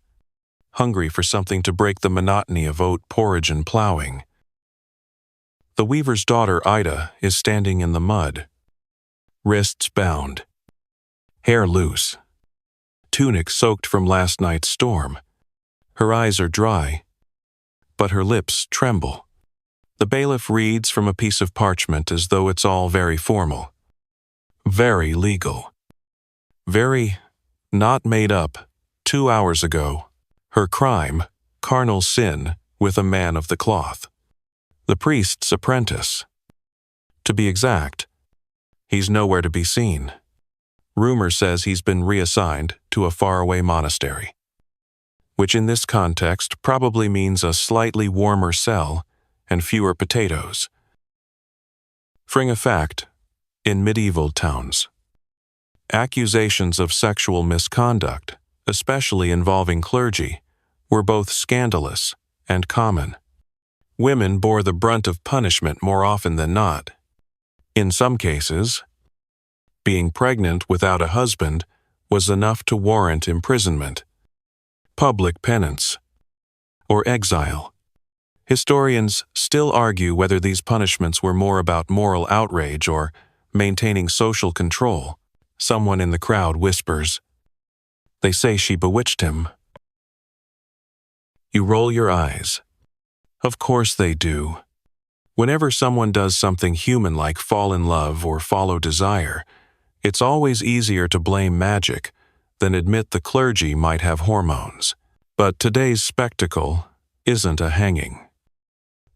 Hungry for something to break the monotony of oat porridge and plowing. The weaver's daughter, Ida, is standing in the mud, wrists bound, hair loose, tunic soaked from last night's storm. Her eyes are dry, but her lips tremble. The bailiff reads from a piece of parchment as though it's all very formal, very legal, very not made up. 2 hours ago, her crime, carnal sin with a man of the cloth. The priest's apprentice. To be exact, he's nowhere to be seen. Rumor says he's been reassigned to a faraway monastery, which in this context probably means a slightly warmer cell and fewer potatoes. Fring a fact, in medieval towns, accusations of sexual misconduct, especially involving clergy, were both scandalous and common. Women bore the brunt of punishment more often than not. In some cases, being pregnant without a husband was enough to warrant imprisonment, public penance, or exile. Historians still argue whether these punishments were more about moral outrage or maintaining social control. Someone in the crowd whispers, "They say she bewitched him." You roll your eyes. Of course they do. Whenever someone does something human like fall in love or follow desire, it's always easier to blame magic than admit the clergy might have hormones. But today's spectacle isn't a hanging.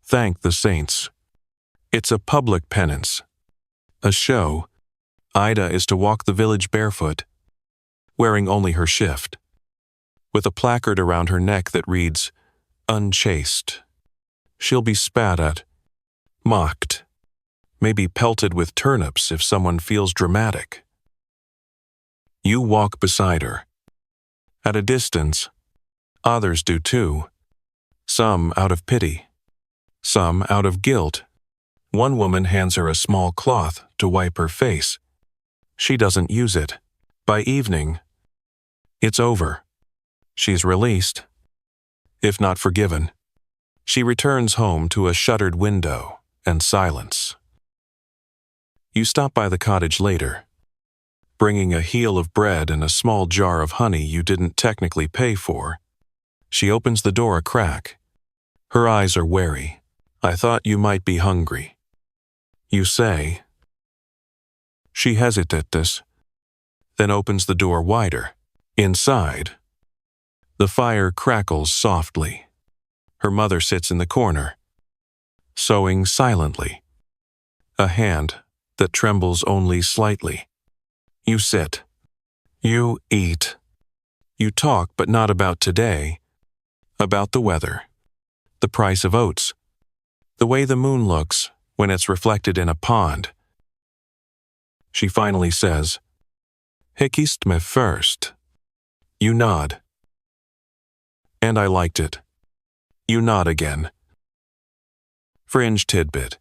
Thank the saints. It's a public penance. A show. Ida is to walk the village barefoot, wearing only her shift, with a placard around her neck that reads, "Unchaste." She'll be spat at, mocked, maybe pelted with turnips if someone feels dramatic. You walk beside her. At a distance, others do too. Some out of pity, some out of guilt. One woman hands her a small cloth to wipe her face. She doesn't use it. By evening, it's over. She's released, if not forgiven. She returns home to a shuttered window and silence. You stop by the cottage later, bringing a heel of bread and a small jar of honey you didn't technically pay for. She opens the door a crack. Her eyes are wary. "I thought you might be hungry," you say. She hesitates, then opens the door wider. Inside, the fire crackles softly. Her mother sits in the corner, sewing silently, a hand that trembles only slightly. You sit. You eat. You talk, but not about today, about the weather, the price of oats, the way the moon looks when it's reflected in a pond. She finally says, "He kissed me first." You nod. "And I liked it." You nod again. Fringe tidbit.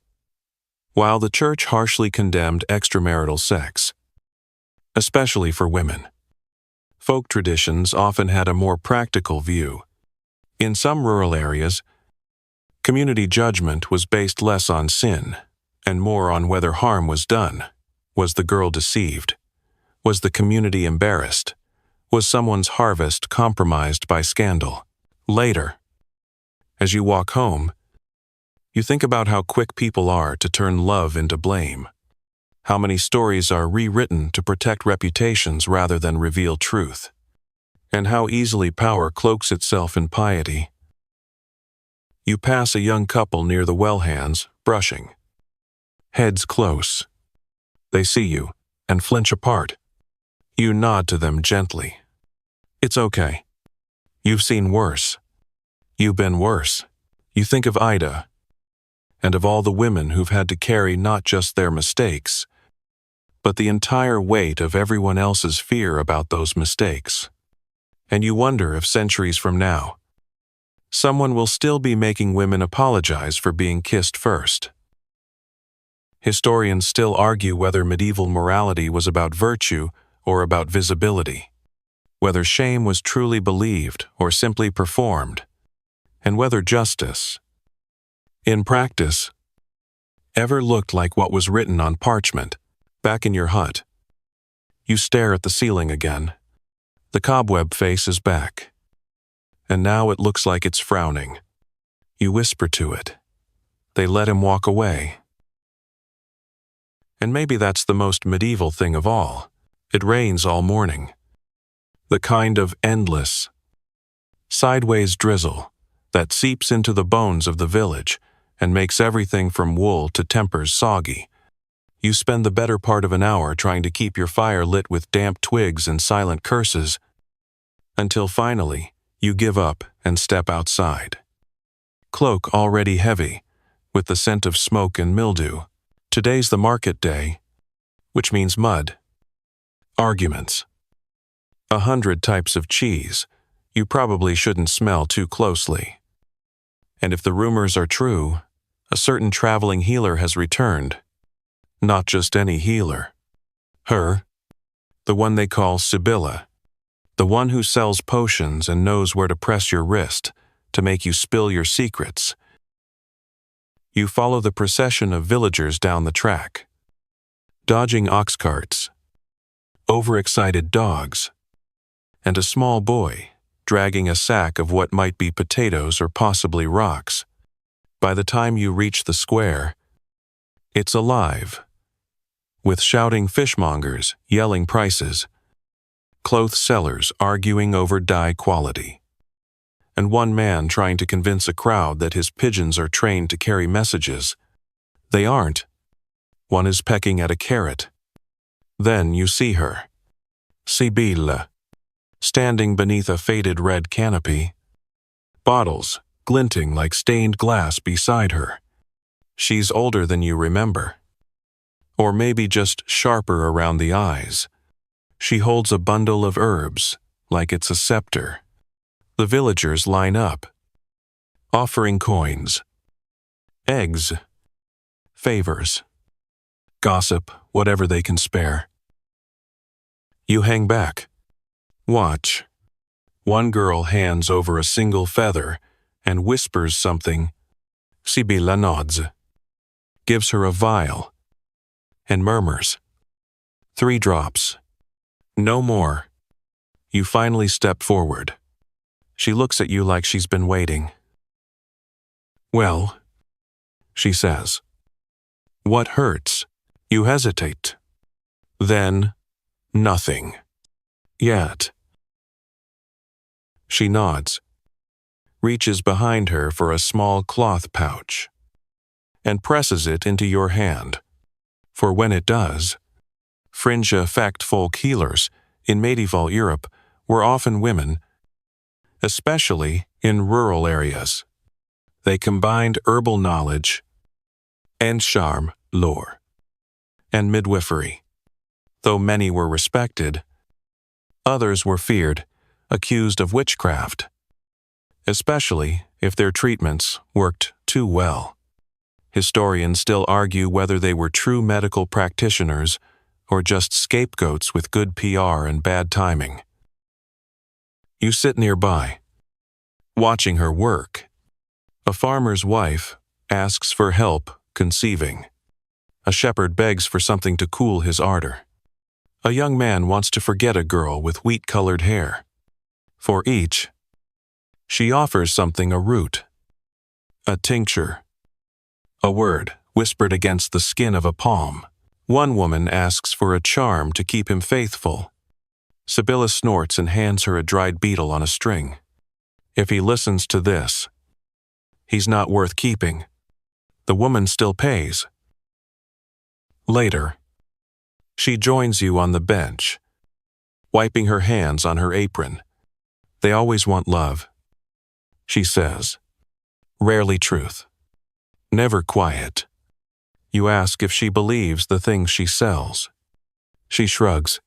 While the church harshly condemned extramarital sex, especially for women, folk traditions often had a more practical view. In some rural areas, community judgment was based less on sin and more on whether harm was done. Was the girl deceived? Was the community embarrassed? Was someone's harvest compromised by scandal? Later, as you walk home, you think about how quick people are to turn love into blame. How many stories are rewritten to protect reputations rather than reveal truth? And how easily power cloaks itself in piety. You pass a young couple near the well hands, brushing. Heads close. They see you and flinch apart. You nod to them gently. It's okay. You've seen worse. You've been worse. You think of Ida, and of all the women who've had to carry not just their mistakes, but the entire weight of everyone else's fear about those mistakes. And you wonder if centuries from now, someone will still be making women apologize for being kissed first. Historians still argue whether medieval morality was about virtue or about visibility, whether shame was truly believed or simply performed, and whether justice, in practice, ever looked like what was written on parchment. Back in your hut, you stare at the ceiling again. The cobweb face is back, and now it looks like it's frowning. You whisper to it. They let him walk away. And maybe that's the most medieval thing of all. It rains all morning. The kind of endless, sideways drizzle that seeps into the bones of the village and makes everything from wool to tempers soggy. You spend the better part of an hour trying to keep your fire lit with damp twigs and silent curses, until finally you give up and step outside. Cloak already heavy, with the scent of smoke and mildew. Today's the market day, which means mud. Arguments. 100 types of cheese you probably shouldn't smell too closely. And if the rumors are true, a certain traveling healer has returned. Not just any healer. Her, the one they call Sibylla, the one who sells potions and knows where to press your wrist to make you spill your secrets. You follow the procession of villagers down the track. dodging ox carts, overexcited dogs, and a small boy dragging a sack of what might be potatoes or possibly rocks. By the time you reach the square, it's alive, with shouting fishmongers yelling prices, clothes sellers arguing over dye quality, and one man trying to convince a crowd that his pigeons are trained to carry messages. They aren't. One is pecking at a carrot. Then you see her, Sibylla, standing beneath a faded red canopy, bottles glinting like stained glass beside her. She's older than you remember, or maybe just sharper around the eyes. She holds a bundle of herbs like it's a scepter. The villagers line up, offering coins, eggs, favors, gossip, whatever they can spare. You hang back. Watch. One girl hands over a single feather and whispers something. Sibylla nods, gives her a vial, and murmurs. 3 drops. No more. You finally step forward. She looks at you like she's been waiting. Well, she says. What hurts? You hesitate. Then, nothing. Yet. She nods, reaches behind her for a small cloth pouch, and presses it into your hand. For when it does, fringe effect folk healers in medieval Europe were often women, especially in rural areas. They combined herbal knowledge and charm, lore, and midwifery. Though many were respected, others were feared, accused of witchcraft, especially if their treatments worked too well. Historians still argue whether they were true medical practitioners or just scapegoats with good PR and bad timing. You sit nearby, watching her work. A farmer's wife asks for help conceiving. A shepherd begs for something to cool his ardor. A young man wants to forget a girl with wheat-colored hair. For each, she offers something: a root, a tincture, a word whispered against the skin of a palm. One woman asks for a charm to keep him faithful. Sibylla snorts and hands her a dried beetle on a string. If he listens to this, he's not worth keeping. The woman still pays. Later, she joins you on the bench, wiping her hands on her apron. They always want love, she says. Rarely truth. Never quiet. You ask if she believes the things she sells. She shrugs.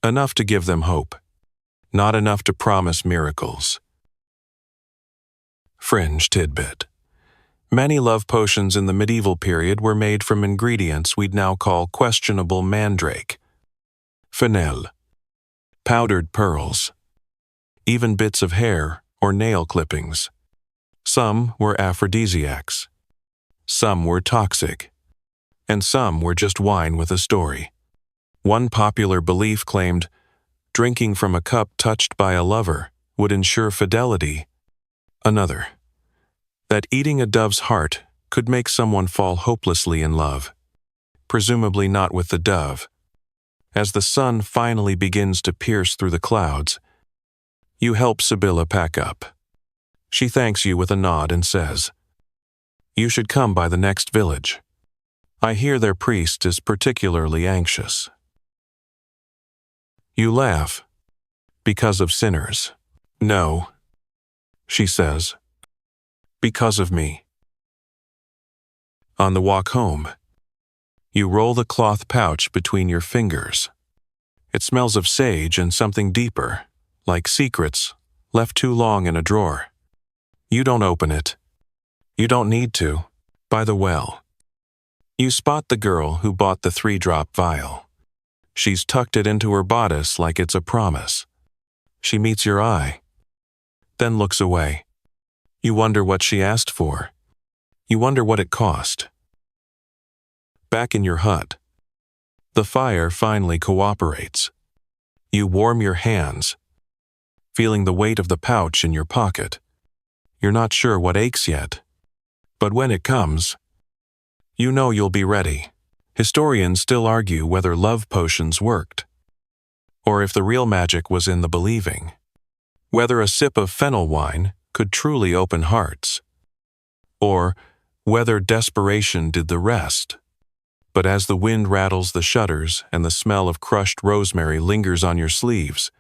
Enough to give them hope, not enough to promise miracles. Fringe tidbit. Many love potions in the medieval period were made from ingredients we'd now call questionable mandrake, fennel, powdered pearls, even bits of hair or nail clippings. Some were aphrodisiacs, some were toxic, and some were just wine with a story. One popular belief claimed drinking from a cup touched by a lover would ensure fidelity. Another, that eating a dove's heart could make someone fall hopelessly in love, presumably not with the dove. As the sun finally begins to pierce through the clouds, you help Sibylla pack up. She thanks you with a nod and says, "You should come by the next village. I hear their priest is particularly anxious." You laugh. Because of sinners. No, she says. Because of me. On the walk home, you roll the cloth pouch between your fingers. It smells of sage and something deeper, like secrets left too long in a drawer. You don't open it. You don't need to. By the well, you spot the girl who bought the 3-drop vial. She's tucked it into her bodice like it's a promise. She meets your eye, then looks away. You wonder what she asked for. You wonder what it cost. Back in your hut, The fire finally cooperates. You warm your hands, feeling the weight of the pouch in your pocket. You're not sure what aches yet, but when it comes, you know you'll be ready. Historians still argue whether love potions worked, or if the real magic was in the believing. Whether a sip of fennel wine could truly open hearts, or whether desperation did the rest. But as the wind rattles the shutters and the smell of crushed rosemary lingers on your sleeves,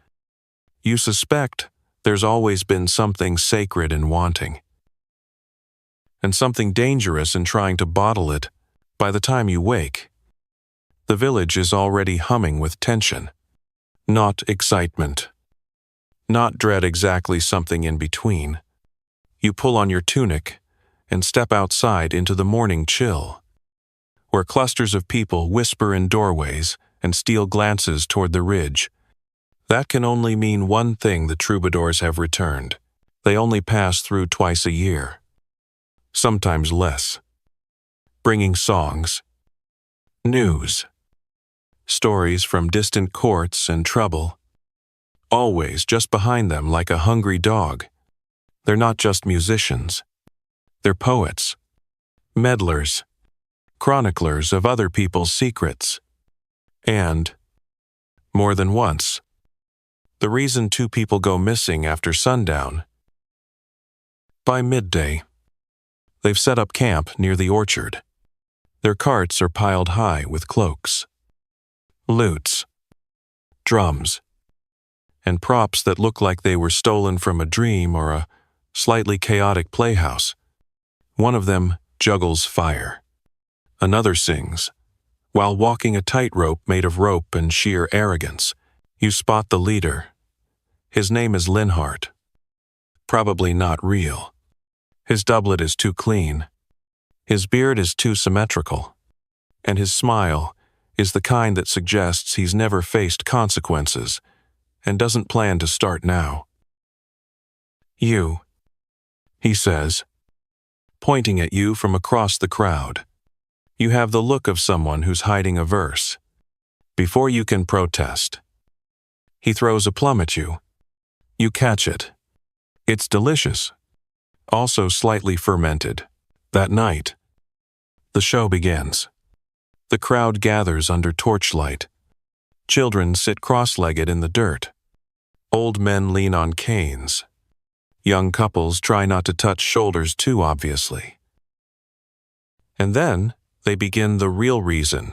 you suspect there's always been something sacred in wanting, and something dangerous in trying to bottle it. By the time you wake, the village is already humming with tension. Not excitement. Not dread, exactly something in between. You pull on your tunic and step outside into the morning chill, where clusters of people whisper in doorways and steal glances toward the ridge. That can only mean one thing: the troubadours have returned. They only pass through twice a year, sometimes less, bringing songs, news, stories from distant courts and trouble, always just behind them like a hungry dog. They're not just musicians. They're poets, meddlers, chroniclers of other people's secrets. And, more than once, the reason two people go missing after sundown. By midday, they've set up camp near the orchard. Their carts are piled high with cloaks, lutes, drums, and props that look like they were stolen from a dream or a slightly chaotic playhouse. One of them juggles fire. Another sings, while walking a tightrope made of rope and sheer arrogance. You spot the leader. His name is Linhart. Probably not real. His doublet is too clean. His beard is too symmetrical. And his smile is the kind that suggests he's never faced consequences and doesn't plan to start now. "You," he says, pointing at you from across the crowd. You have the look of someone who's hiding a verse. Before you can protest, he throws a plum at you. You catch it. It's delicious, also slightly fermented. That night, the show begins. The crowd gathers under torchlight. Children sit cross-legged in the dirt. Old men lean on canes. Young couples try not to touch shoulders too obviously. And then they begin the real reason.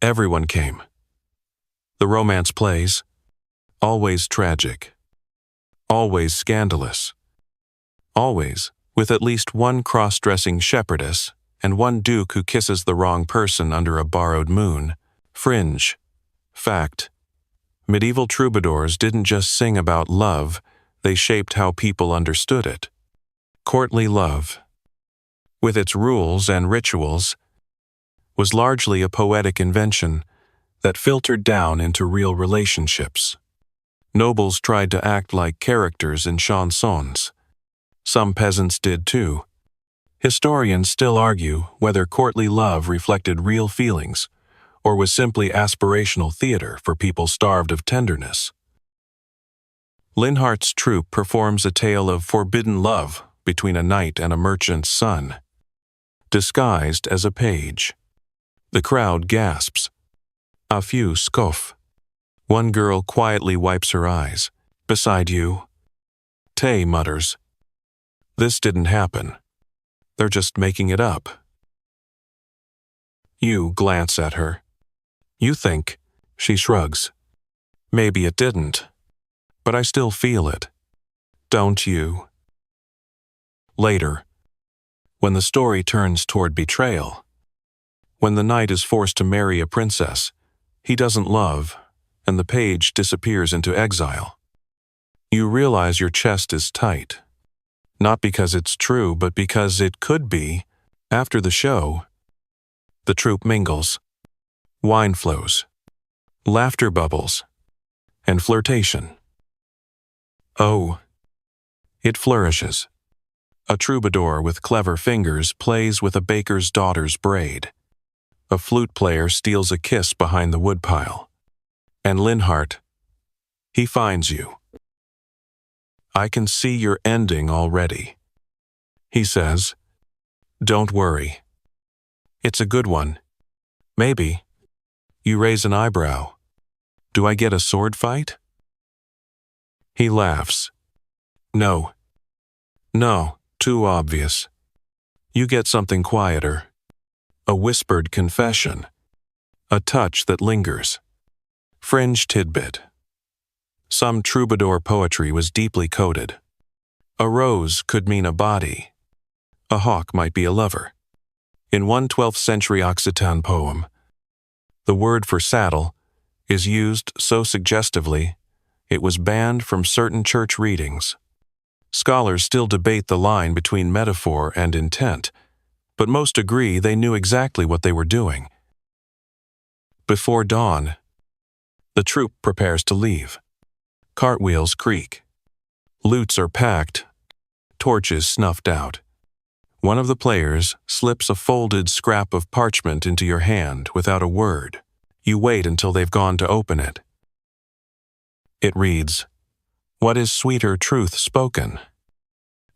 Everyone came. The romance plays, always tragic, always scandalous, always with at least one cross-dressing shepherdess and one duke who kisses the wrong person under a borrowed moon. Fringe. Fact. Medieval troubadours didn't just sing about love, they shaped how people understood it. Courtly love, with its rules and rituals, was largely a poetic invention that filtered down into real relationships. Nobles tried to act like characters in chansons. Some peasants did too. Historians still argue whether courtly love reflected real feelings or was simply aspirational theater for people starved of tenderness. Linhart's troupe performs a tale of forbidden love between a knight and a merchant's son, disguised as a page. The crowd gasps. A few scoff. One girl quietly wipes her eyes. Beside you, Tay mutters, "This didn't happen. They're just making it up." You glance at her. You think. She shrugs. "Maybe it didn't, but I still feel it. Don't you?" Later, when the story turns toward betrayal, when the knight is forced to marry a princess he doesn't love, and the page disappears into exile, you realize your chest is tight. Not because it's true, but because it could be. After the show, the troupe mingles. Wine flows, laughter bubbles, and flirtation. Oh, it flourishes. A troubadour with clever fingers plays with a baker's daughter's braid. A flute player steals a kiss behind the woodpile. And Linhart, he finds you. I can see your ending already. He says, don't worry. It's a good one. Maybe. You raise an eyebrow. Do I get a sword fight? He laughs. No. No, too obvious. You get something quieter. A whispered confession. A touch that lingers. Fringe tidbit. Some troubadour poetry was deeply coded. A rose could mean a body. A hawk might be a lover. In one 12th century Occitan poem, the word for saddle is used so suggestively it was banned from certain church readings. Scholars still debate the line between metaphor and intent, but most agree they knew exactly what they were doing. Before dawn, the troupe prepares to leave. Cartwheels creak. Lutes are packed, torches snuffed out. One of the players slips a folded scrap of parchment into your hand without a word. You wait until they've gone to open it. It reads, "What is sweeter truth spoken?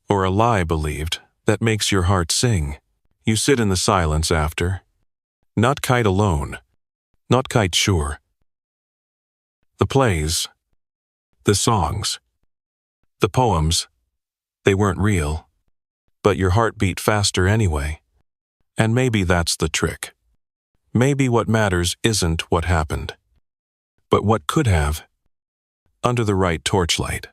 Or a lie believed that makes your heart sing?" You sit in the silence after. Not kite alone, not kite sure. The plays, the songs, the poems, they weren't real, but your heart beat faster anyway. And maybe that's the trick. Maybe what matters isn't what happened, but what could have, under the right torchlight.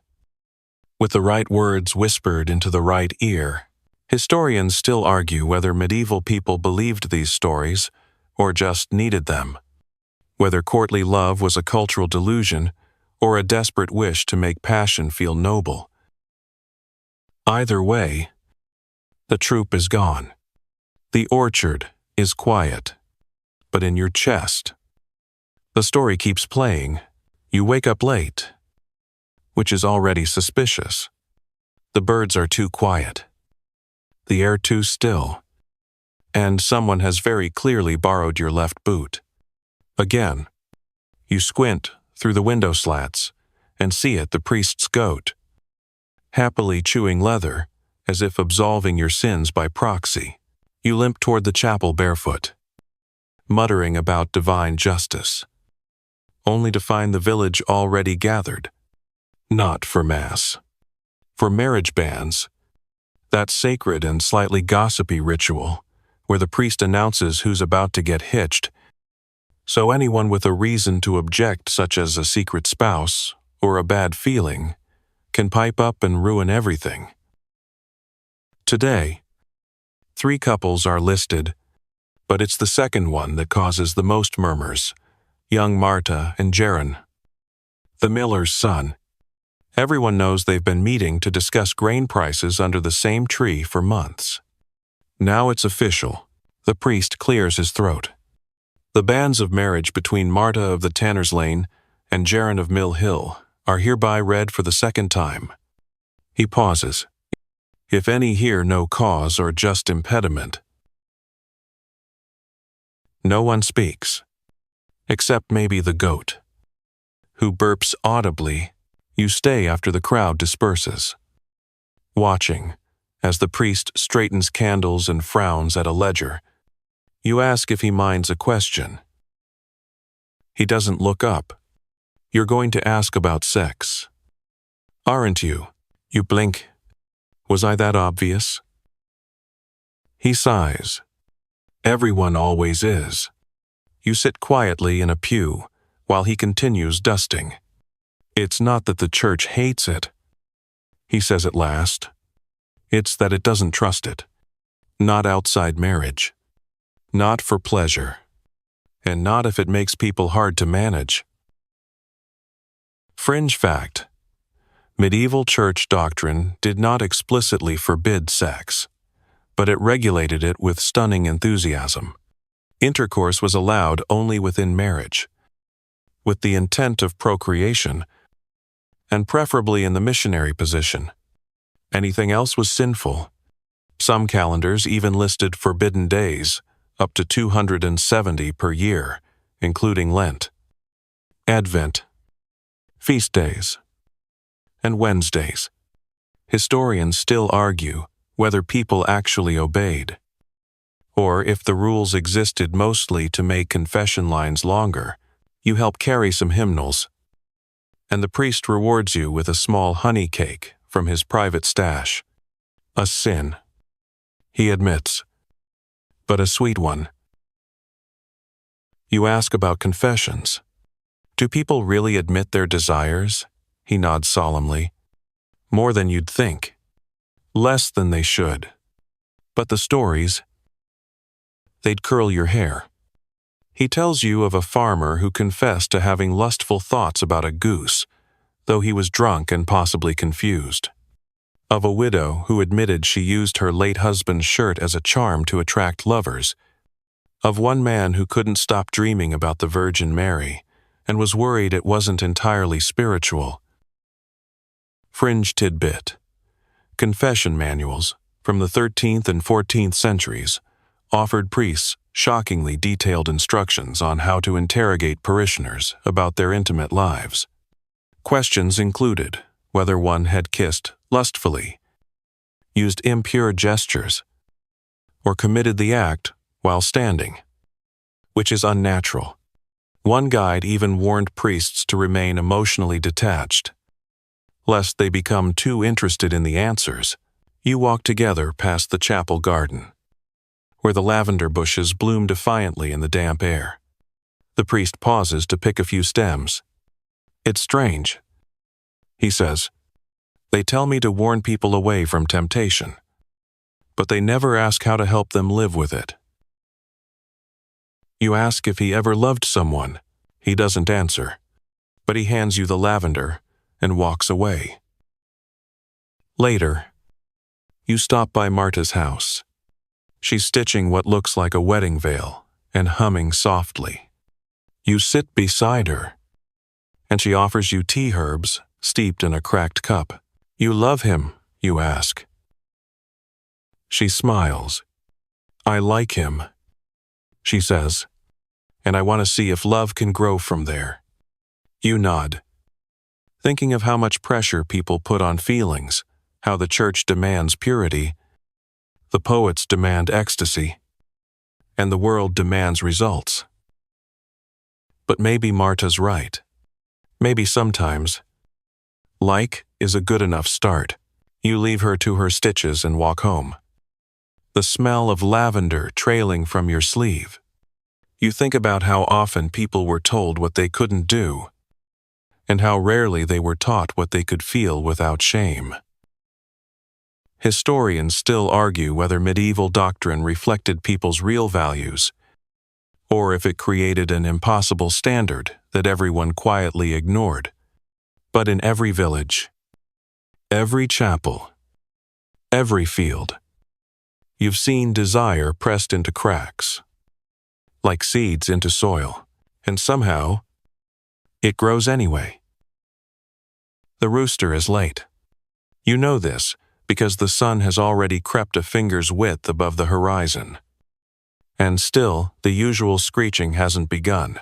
With the right words whispered into the right ear. Historians still argue whether medieval people believed these stories or just needed them, whether courtly love was a cultural delusion or a desperate wish to make passion feel noble. Either way, the troupe is gone. The orchard is quiet, but in your chest. The story keeps playing. You wake up late, which is already suspicious. The birds are too quiet. The air too still. And someone has very clearly borrowed your left boot. Again, you squint through the window slats and see it, the priest's goat, happily chewing leather as if absolving your sins by proxy. You limp toward the chapel barefoot, muttering about divine justice, only to find the village already gathered. Not for mass. For marriage banns. That sacred and slightly gossipy ritual where the priest announces who's about to get hitched, so anyone with a reason to object, such as a secret spouse or a bad feeling, can pipe up and ruin everything. Today, 3 couples are listed, but it's the second one that causes the most murmurs, young Marta and Jaron, the miller's son. Everyone knows they've been meeting to discuss grain prices under the same tree for months. Now it's official. The priest clears his throat. The banns of marriage between Marta of the Tanner's Lane and Jaron of Mill Hill are hereby read for the second time. He pauses. If any here no cause or just impediment. No one speaks, except maybe the goat, who burps audibly. You stay after the crowd disperses, watching as the priest straightens candles and frowns at a ledger. You ask if he minds a question. He doesn't look up. You're going to ask about sex. Aren't you? You blink. Was I that obvious? He sighs. Everyone always is. You sit quietly in a pew while he continues dusting. It's not that the church hates it, he says at last. It's that it doesn't trust it. Not outside marriage. Not for pleasure. And not if it makes people hard to manage. Fringe fact. Medieval church doctrine did not explicitly forbid sex, but it regulated it with stunning enthusiasm. Intercourse was allowed only within marriage, with the intent of procreation, and preferably in the missionary position. Anything else was sinful. Some calendars even listed forbidden days, up to 270 per year, including Lent, Advent, feast days, and Wednesdays. Historians still argue whether people actually obeyed, or if the rules existed mostly to make confession lines longer. You help carry some hymnals, and the priest rewards you with a small honey cake from his private stash. A sin, he admits, but a sweet one. You ask about confessions. Do people really admit their desires? He nods solemnly. More than you'd think. Less than they should. But the stories, they'd curl your hair. He tells you of a farmer who confessed to having lustful thoughts about a goose, though he was drunk and possibly confused. Of a widow who admitted she used her late husband's shirt as a charm to attract lovers. Of one man who couldn't stop dreaming about the Virgin Mary and was worried it wasn't entirely spiritual. Fringe tidbit. Confession manuals from the 13th and 14th centuries offered priests shockingly detailed instructions on how to interrogate parishioners about their intimate lives. Questions included whether one had kissed lustfully, used impure gestures, or committed the act while standing, which is unnatural. One guide even warned priests to remain emotionally detached, lest they become too interested in the answers. You walk together past the chapel garden, where the lavender bushes bloom defiantly in the damp air. The priest pauses to pick a few stems. It's strange, he says. They tell me to warn people away from temptation, but they never ask how to help them live with it. You ask if he ever loved someone. He doesn't answer, but he hands you the lavender and walks away. Later, you stop by Marta's house. She's stitching what looks like a wedding veil and humming softly. You sit beside her, and she offers you tea herbs steeped in a cracked cup. You love him, you ask. She smiles. I like him, she says, and I want to see if love can grow from there. You nod, thinking of how much pressure people put on feelings, how the church demands purity, the poets demand ecstasy, and the world demands results. But maybe Marta's right. Maybe sometimes, like is a good enough start. You leave her to her stitches and walk home. The smell of lavender trailing from your sleeve. You think about how often people were told what they couldn't do, and how rarely they were taught what they could feel without shame. Historians still argue whether medieval doctrine reflected people's real values, or if it created an impossible standard that everyone quietly ignored. But in every village, every chapel, every field, you've seen desire pressed into cracks, like seeds into soil, and somehow, it grows anyway. The rooster is late. You know this because the sun has already crept a finger's width above the horizon. And still, the usual screeching hasn't begun.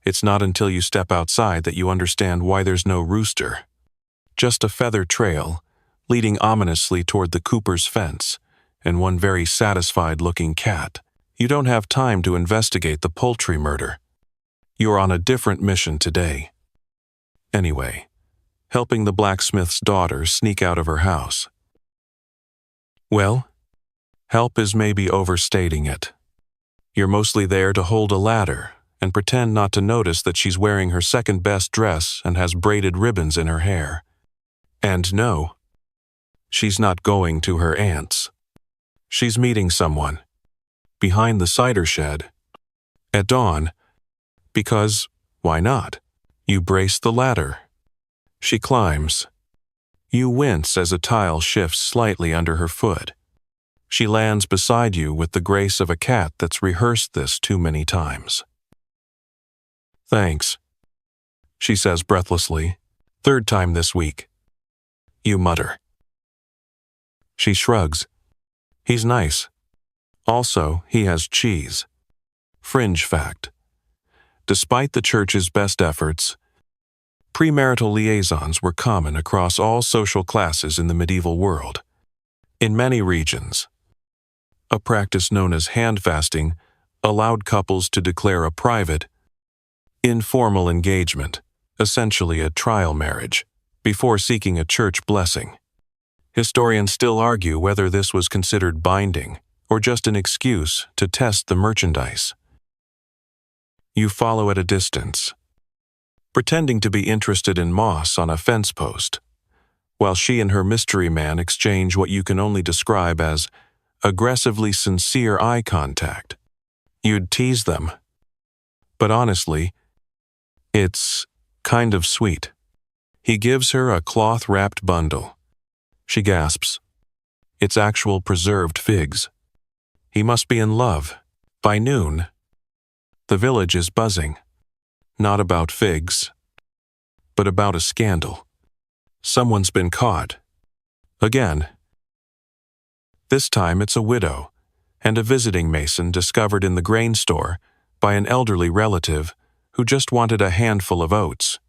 It's not until you step outside that you understand why there's no rooster. Just a feather trail, leading ominously toward the cooper's fence, and one very satisfied-looking cat. You don't have time to investigate the poultry murder. You're on a different mission today. Anyway, helping the blacksmith's daughter sneak out of her house. Well, help is maybe overstating it. You're mostly there to hold a ladder and pretend not to notice that she's wearing her second-best dress and has braided ribbons in her hair. And no, she's not going to her aunt's. She's meeting someone, behind the cider shed, at dawn, because, why not? You brace the ladder. She climbs. You wince as a tile shifts slightly under her foot. She lands beside you with the grace of a cat that's rehearsed this too many times. Thanks, she says breathlessly. Third time this week. You mutter. She shrugs. He's nice. Also, he has cheese. Fringe fact. Despite the church's best efforts, premarital liaisons were common across all social classes in the medieval world. In many regions, a practice known as hand fasting allowed couples to declare a private, informal engagement, essentially a trial marriage, before seeking a church blessing. Historians still argue whether this was considered binding or just an excuse to test the merchandise. You follow at a distance, pretending to be interested in moss on a fence post, while she and her mystery man exchange what you can only describe as aggressively sincere eye contact. You'd tease them. But honestly, it's kind of sweet. He gives her a cloth-wrapped bundle. She gasps. It's actual preserved figs. He must be in love. By noon, the village is buzzing. Not about figs, but about a scandal. Someone's been caught. Again. This time it's a widow and a visiting mason discovered in the grain store by an elderly relative who just wanted a handful of oats.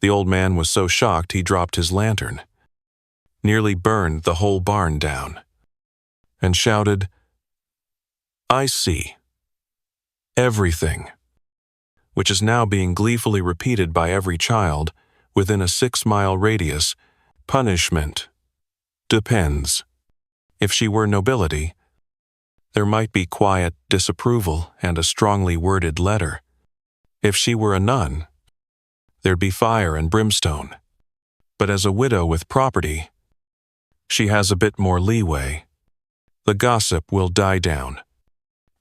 The old man was so shocked he dropped his lantern, nearly burned the whole barn down, and shouted, "I see. Everything," which is now being gleefully repeated by every child within a 6-mile radius. Punishment depends. If she were nobility, there might be quiet disapproval and a strongly worded letter. If she were a nun, there'd be fire and brimstone. But as a widow with property, she has a bit more leeway. The gossip will die down.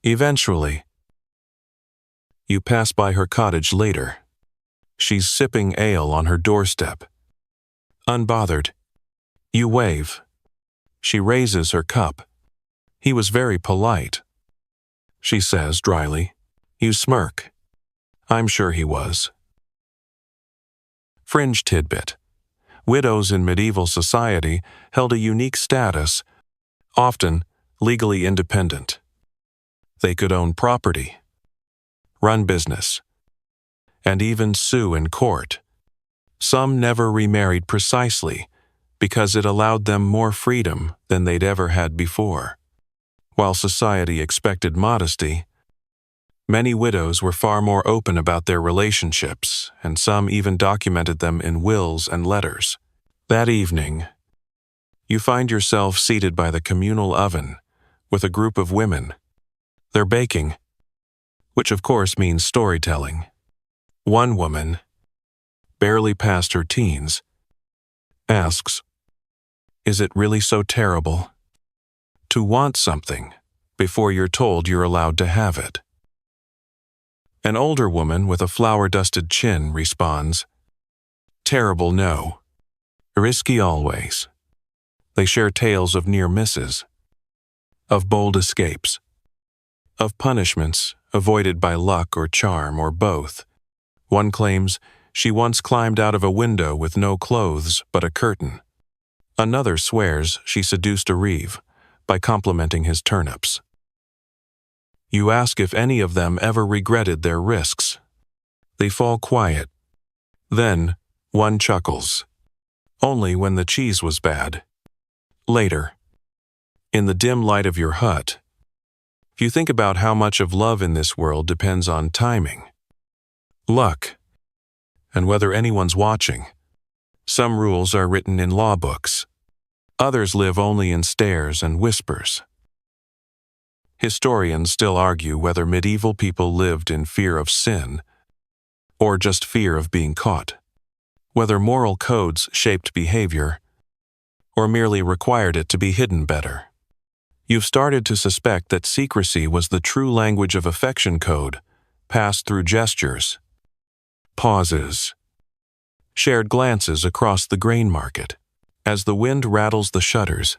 Eventually, you pass by her cottage later. She's sipping ale on her doorstep. Unbothered, you wave. She raises her cup. "He was very polite," she says dryly. You smirk. "I'm sure he was." Fringe tidbit. Widows in medieval society held a unique status, often legally independent. They could own property, run business, and even sue in court. Some never remarried precisely because it allowed them more freedom than they'd ever had before. While society expected modesty, many widows were far more open about their relationships, and some even documented them in wills and letters. That evening, you find yourself seated by the communal oven with a group of women. They're baking, which of course means storytelling. One woman, barely past her teens, asks, "Is it really so terrible to want something before you're told you're allowed to have it?" An older woman with a flour-dusted chin responds, "Terrible, no. Risky always." They share tales of near misses, of bold escapes, of punishments avoided by luck or charm or both. One claims she once climbed out of a window with no clothes but a curtain. Another swears she seduced a reeve by complimenting his turnips. You ask if any of them ever regretted their risks. They fall quiet. Then, one chuckles. Only when the cheese was bad. Later, in the dim light of your hut, you think about how much of love in this world depends on timing, luck, and whether anyone's watching. Some rules are written in law books. Others live only in stares and whispers. Historians still argue whether medieval people lived in fear of sin or just fear of being caught, whether moral codes shaped behavior or merely required it to be hidden better. You've started to suspect that secrecy was the true language of affection code, passed through gestures, pauses, shared glances across the grain market. As the wind rattles the shutters,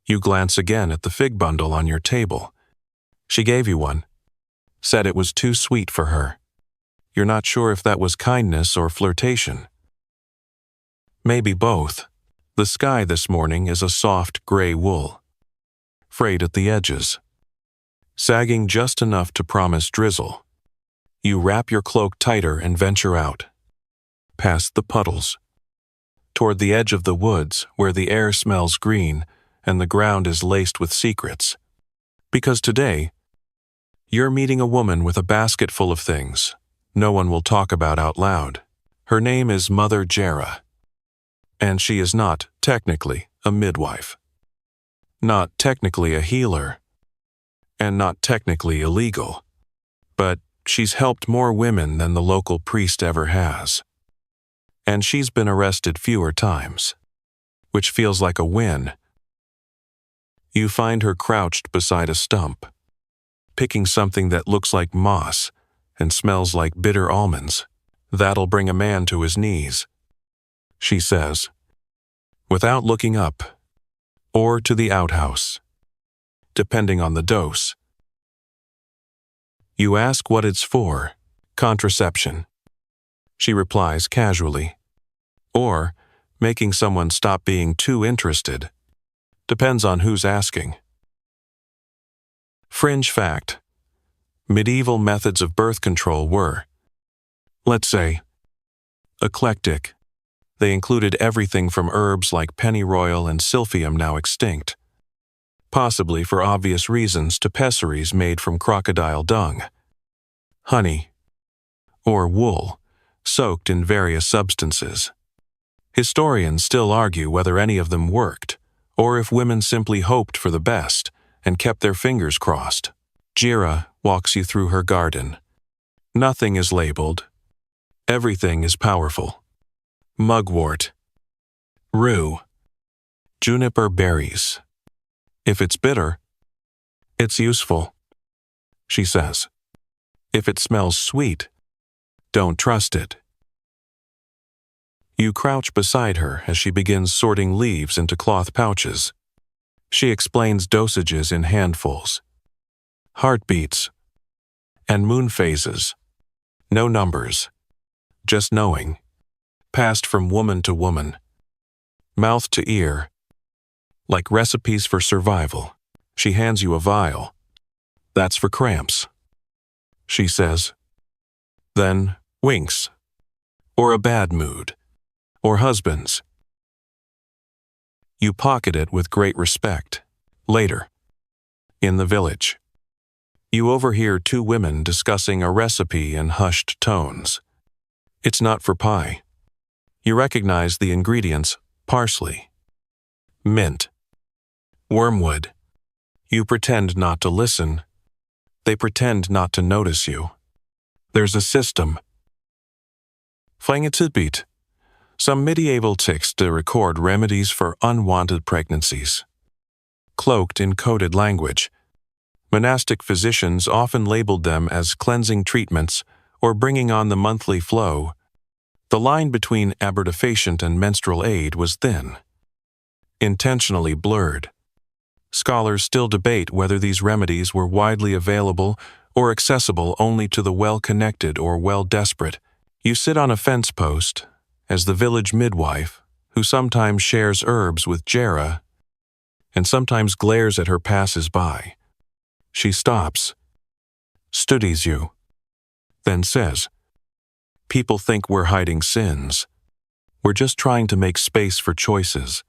you glance again at the fig bundle on your table. She gave you one, said it was too sweet for her. You're not sure if that was kindness or flirtation. Maybe both. The sky this morning is a soft gray wool, frayed at the edges. sagging just enough to promise drizzle. You wrap your cloak tighter and venture out, past the puddles, toward the edge of the woods where the air smells green and the ground is laced with secrets. Because today, you're meeting a woman with a basket full of things no one will talk about out loud. Her name is Mother Jera, and she is not technically a midwife, not technically a healer, and not technically illegal, but she's helped more women than the local priest ever has. And she's been arrested fewer times, which feels like a win. You find her crouched beside a stump, picking something that looks like moss and smells like bitter almonds. That'll bring a man to his knees, she says, without looking up, or to the outhouse, depending on the dose. You ask what it's for. Contraception, she replies casually, or making someone stop being too interested. Depends on who's asking. Fringe fact: medieval methods of birth control were, let's say, eclectic. They included everything from herbs like pennyroyal and silphium now extinct, possibly for obvious reasons, to pessaries made from crocodile dung, honey, or wool, soaked in various substances. Historians still argue whether any of them worked, or if women simply hoped for the best and kept their fingers crossed. Jera walks you through her garden. Nothing is labeled. Everything is powerful. Mugwort, rue, juniper berries. If it's bitter, it's useful, she says. If it smells sweet, don't trust it. You crouch beside her as she begins sorting leaves into cloth pouches. She explains dosages in handfuls, heartbeats, and moon phases. No numbers, just knowing, passed from woman to woman, mouth to ear, like recipes for survival. She hands you a vial. That's for cramps, she says. Then winks, or a bad mood, or husbands. You pocket it with great respect. Later, in the village, you overhear two women discussing a recipe in hushed tones. It's not for pie. You recognize the ingredients: parsley, mint, wormwood. You pretend not to listen. They pretend not to notice you. There's a system. Flangetidbeat, some medieval texts to record remedies for unwanted pregnancies. Cloaked in coded language, monastic physicians often labeled them as cleansing treatments or bringing on the monthly flow. The line between abortifacient and menstrual aid was thin, intentionally blurred. Scholars still debate whether these remedies were widely available or accessible only to the well-connected or well-desperate. You sit on a fence post as the village midwife, who sometimes shares herbs with Jera and sometimes glares at her, passes by. She stops, studies you, then says, "People think we're hiding sins. We're just trying to make space for choices."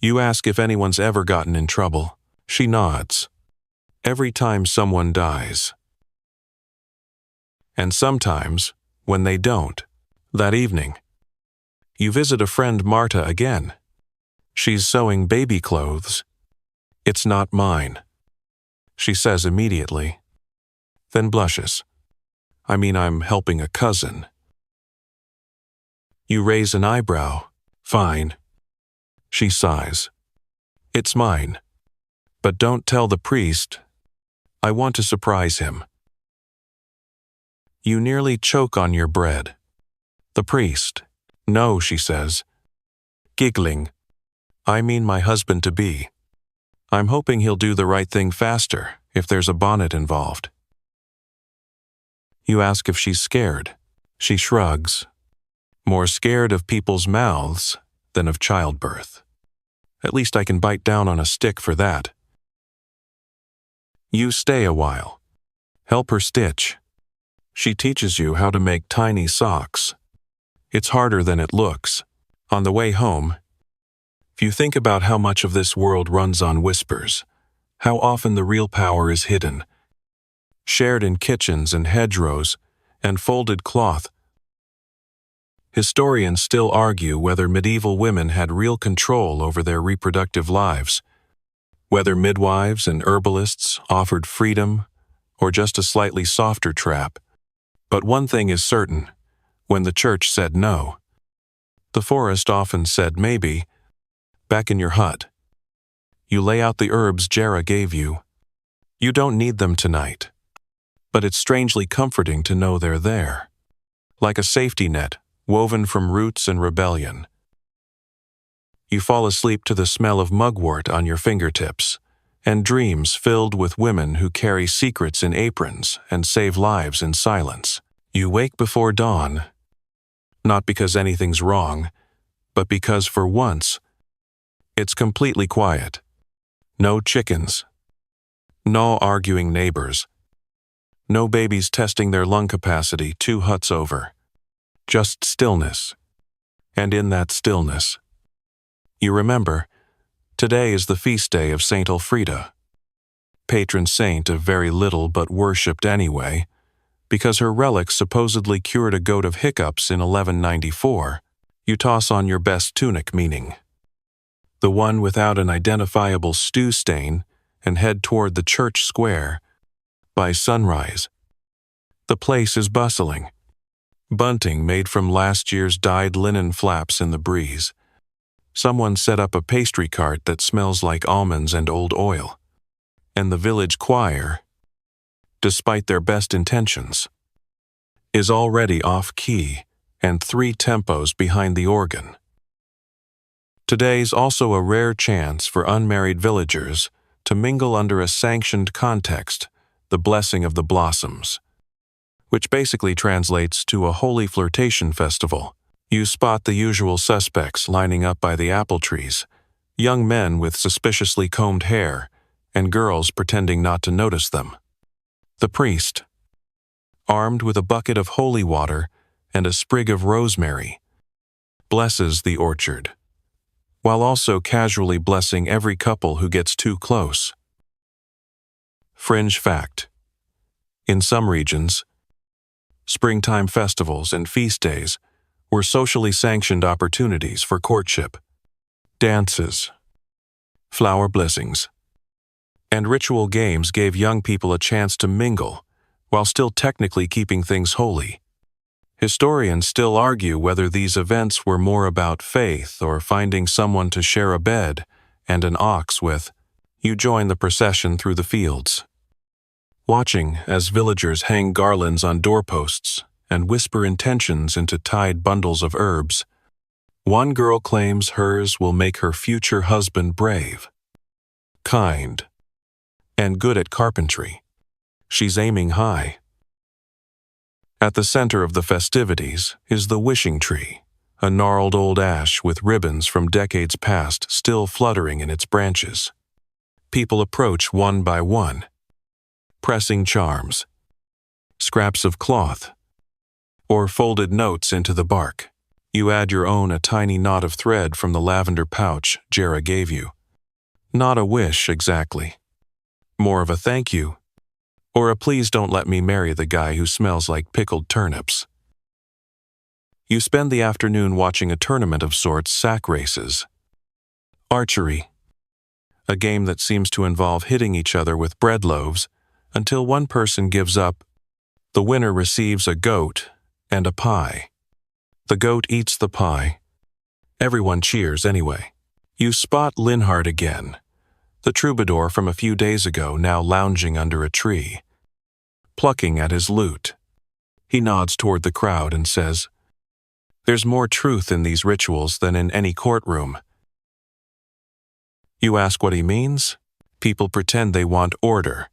You ask if anyone's ever gotten in trouble. She nods. Every time someone dies. And sometimes, when they don't. That evening, you visit a friend, Marta, again. She's sewing baby clothes. "It's not mine," she says immediately, then blushes. I'm helping a cousin." You raise an eyebrow. "Fine." She sighs. "It's mine. But don't tell the priest. I want to surprise him." You nearly choke on your bread. "The priest." "No," she says, giggling. My husband-to-be. I'm hoping he'll do the right thing faster if there's a bonnet involved." You ask if she's scared. She shrugs. More scared of people's mouths than of childbirth. At least I can bite down on a stick for that. You stay a while. Help her stitch. She teaches you how to make tiny socks. It's harder than it looks. On the way home, if you think about how much of this world runs on whispers, how often the real power is hidden, shared in kitchens and hedgerows and folded cloth. Historians still argue whether medieval women had real control over their reproductive lives, whether midwives and herbalists offered freedom or just a slightly softer trap. But one thing is certain: when the church said no, the forest often said maybe. Back in your hut, you lay out the herbs Jera gave you. You don't need them tonight, but it's strangely comforting to know they're there, like a safety net woven from roots and rebellion. You fall asleep to the smell of mugwort on your fingertips, and dreams filled with women who carry secrets in aprons and save lives in silence. You wake before dawn, not because anything's wrong, but because for once, it's completely quiet. No chickens. No arguing neighbors. No babies testing their lung capacity 2 huts over. Just stillness. And in that stillness, you remember, today is the feast day of Saint Elfrida, patron saint of very little but worshipped anyway, because her relics supposedly cured a goat of hiccups in 1194. You toss on your best tunic, meaning the one without an identifiable stew stain, and head toward the church square. By sunrise, the place is bustling. Bunting made from last year's dyed linen flaps in the breeze. Someone set up a pastry cart that smells like almonds and old oil. And the village choir, despite their best intentions, is already off-key and 3 tempos behind the organ. Today's also a rare chance for unmarried villagers to mingle under a sanctioned context, the blessing of the blossoms, which basically translates to a holy flirtation festival. You spot the usual suspects lining up by the apple trees, young men with suspiciously combed hair, and girls pretending not to notice them. The priest, armed with a bucket of holy water and a sprig of rosemary, blesses the orchard, while also casually blessing every couple who gets too close. Fringe fact: in some regions, springtime festivals and feast days were socially sanctioned opportunities for courtship. Dances, flower blessings, and ritual games gave young people a chance to mingle while still technically keeping things holy. Historians still argue whether these events were more about faith or finding someone to share a bed and an ox with. You join the procession through the fields, watching as villagers hang garlands on doorposts and whisper intentions into tied bundles of herbs. One girl claims hers will make her future husband brave, kind, and good at carpentry. She's aiming high. At the center of the festivities is the wishing tree, a gnarled old ash with ribbons from decades past still fluttering in its branches. People approach one by one, pressing charms, scraps of cloth, or folded notes into the bark. You add your own a tiny knot of thread from the lavender pouch Jera gave you. Not a wish, exactly. More of a thank you, or a please don't let me marry the guy who smells like pickled turnips. You spend the afternoon watching a tournament of sorts, sack races. Archery, a game that seems to involve hitting each other with bread loaves until one person gives up. The winner receives a goat and a pie. The goat eats the pie. Everyone cheers anyway. You spot Linhart again, the troubadour from a few days ago, now lounging under a tree, plucking at his lute. He nods toward the crowd and says, "There's more truth in these rituals than in any courtroom." You ask what he means? People pretend they want order,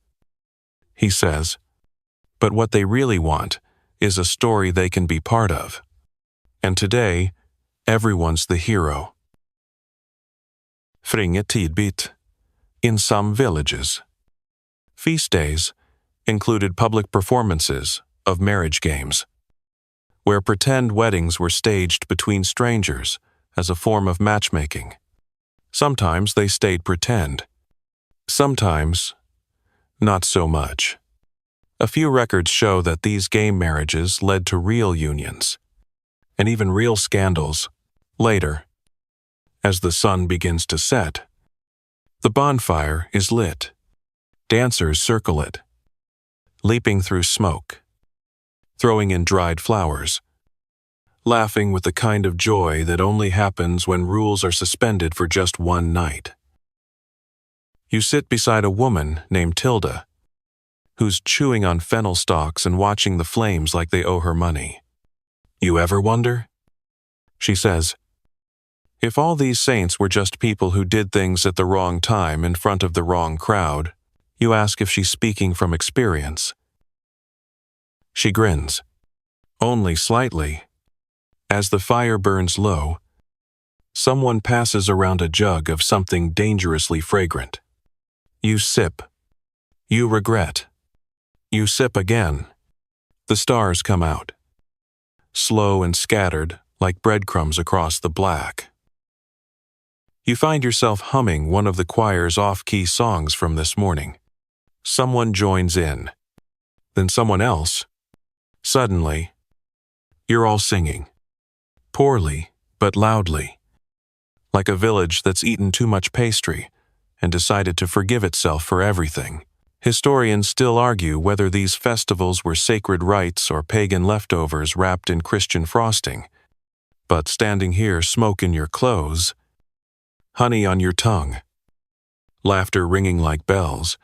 he says, but what they really want is a story they can be part of. And today, everyone's the hero. Fringe tidbit. In some villages, Feast days included public performances of marriage games, where pretend weddings were staged between strangers as a form of matchmaking. Sometimes they stayed pretend. Sometimes, not so much. A few records show that these game marriages led to real unions, and even real scandals. Later, as the sun begins to set, the bonfire is lit. Dancers circle it, leaping through smoke, throwing in dried flowers, laughing with the kind of joy that only happens when rules are suspended for just one night. You sit beside a woman named Tilda, who's chewing on fennel stalks and watching the flames like they owe her money. You ever wonder? She says, if all these saints were just people who did things at the wrong time in front of the wrong crowd, you ask if she's speaking from experience. She grins, only slightly. As the fire burns low, someone passes around a jug of something dangerously fragrant. You sip. You regret. You sip again. The stars come out, slow and scattered like breadcrumbs across the black. You find yourself humming one of the choir's off-key songs from this morning. Someone joins in. Then someone else. Suddenly, you're all singing. Poorly, but loudly. Like a village that's eaten too much pastry and decided to forgive itself for everything. Historians still argue whether these festivals were sacred rites or pagan leftovers wrapped in Christian frosting. But standing here, smoke in your clothes, honey on your tongue, laughter ringing like bells,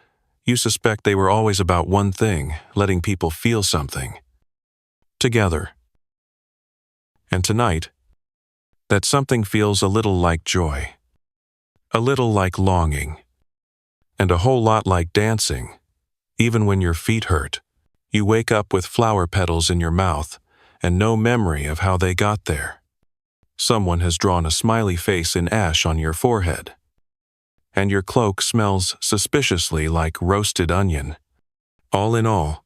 you suspect they were always about one thing, letting people feel something. Together. And tonight, that something feels a little like joy, a little like longing, and a whole lot like dancing. Even when your feet hurt, you wake up with flower petals in your mouth and no memory of how they got there. Someone has drawn a smiley face in ash on your forehead, and your cloak smells suspiciously like roasted onion. All in all,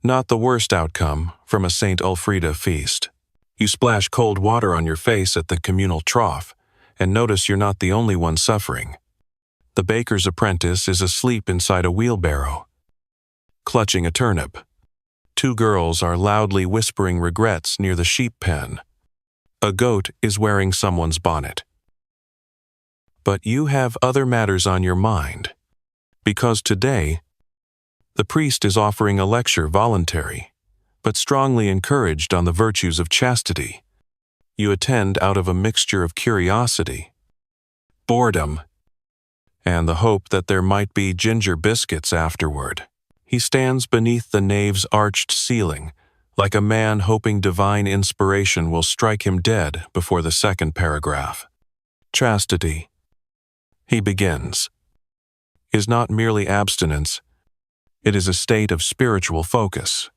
not the worst outcome from a St. Ulfrida feast. You splash cold water on your face at the communal trough and notice you're not the only one suffering. The baker's apprentice is asleep inside a wheelbarrow, clutching a turnip. Two girls are loudly whispering regrets near the sheep pen. A goat is wearing someone's bonnet. But you have other matters on your mind, because today, the priest is offering a lecture voluntary, but strongly encouraged on the virtues of chastity. You attend out of a mixture of curiosity, boredom, and the hope that there might be ginger biscuits afterward. He stands beneath the nave's arched ceiling, like a man hoping divine inspiration will strike him dead before the second paragraph. Chastity, he begins, is not merely abstinence, it is a state of spiritual focus,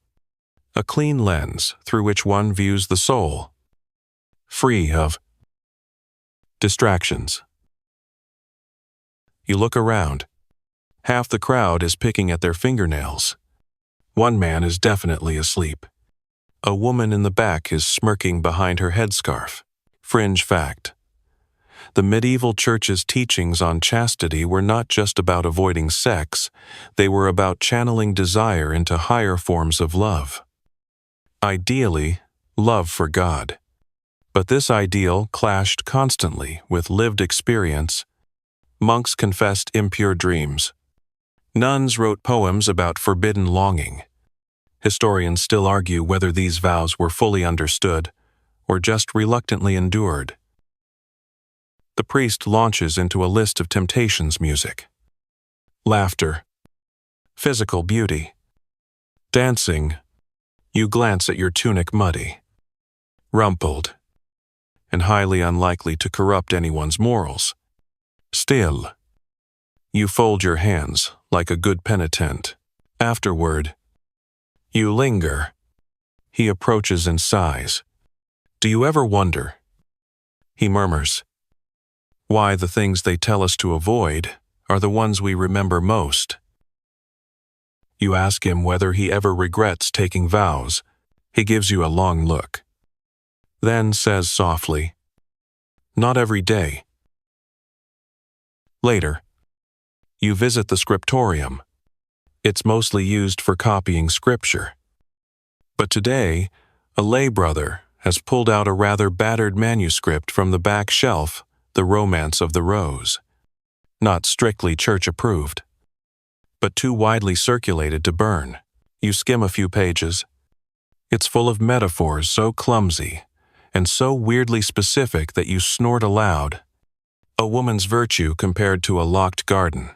a clean lens through which one views the soul, free of distractions. You look around. Half the crowd is picking at their fingernails. One man is definitely asleep. A woman in the back is smirking behind her headscarf. Fringe fact: the medieval church's teachings on chastity were not just about avoiding sex, they were about channeling desire into higher forms of love. Ideally, love for God. But this ideal clashed constantly with lived experience. Monks confessed impure dreams. Nuns wrote poems about forbidden longing. Historians still argue whether these vows were fully understood or just reluctantly endured. The priest launches into a list of temptations music. Laughter, physical beauty, dancing. You glance at your tunic muddy, rumpled, and highly unlikely to corrupt anyone's morals. Still, you fold your hands like a good penitent. Afterward, you linger. He approaches and sighs. Do you ever wonder, he murmurs, why the things they tell us to avoid are the ones we remember most? You ask him whether he ever regrets taking vows. He gives you a long look. Then says softly, "Not every day." Later, you visit the scriptorium. It's mostly used for copying scripture. But today, a lay brother has pulled out a rather battered manuscript from the back shelf, The Romance of the Rose. Not strictly church-approved, but too widely circulated to burn. You skim a few pages. It's full of metaphors so clumsy and so weirdly specific that you snort aloud. A woman's virtue compared to a locked garden.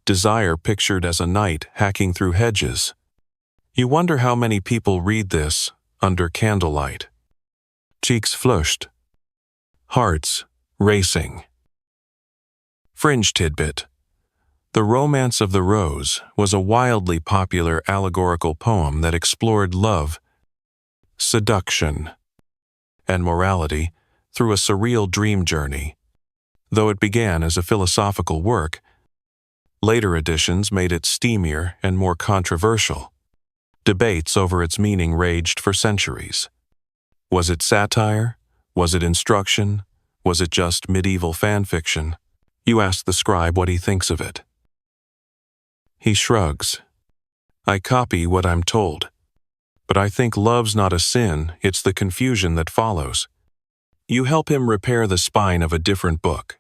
Desire pictured as a knight hacking through hedges. You wonder how many people read this under candlelight. Cheeks flushed. Hearts racing. Fringe tidbit. The Romance of the Rose was a wildly popular allegorical poem that explored love, seduction, and morality through a surreal dream journey. Though it began as a philosophical work, later editions made it steamier and more controversial. Debates over its meaning raged for centuries. Was it satire? Was it instruction? Was it just medieval fan fiction? You ask the scribe what he thinks of it. He shrugs. I copy what I'm told. But I think love's not a sin, it's the confusion that follows. You help him repair the spine of a different book.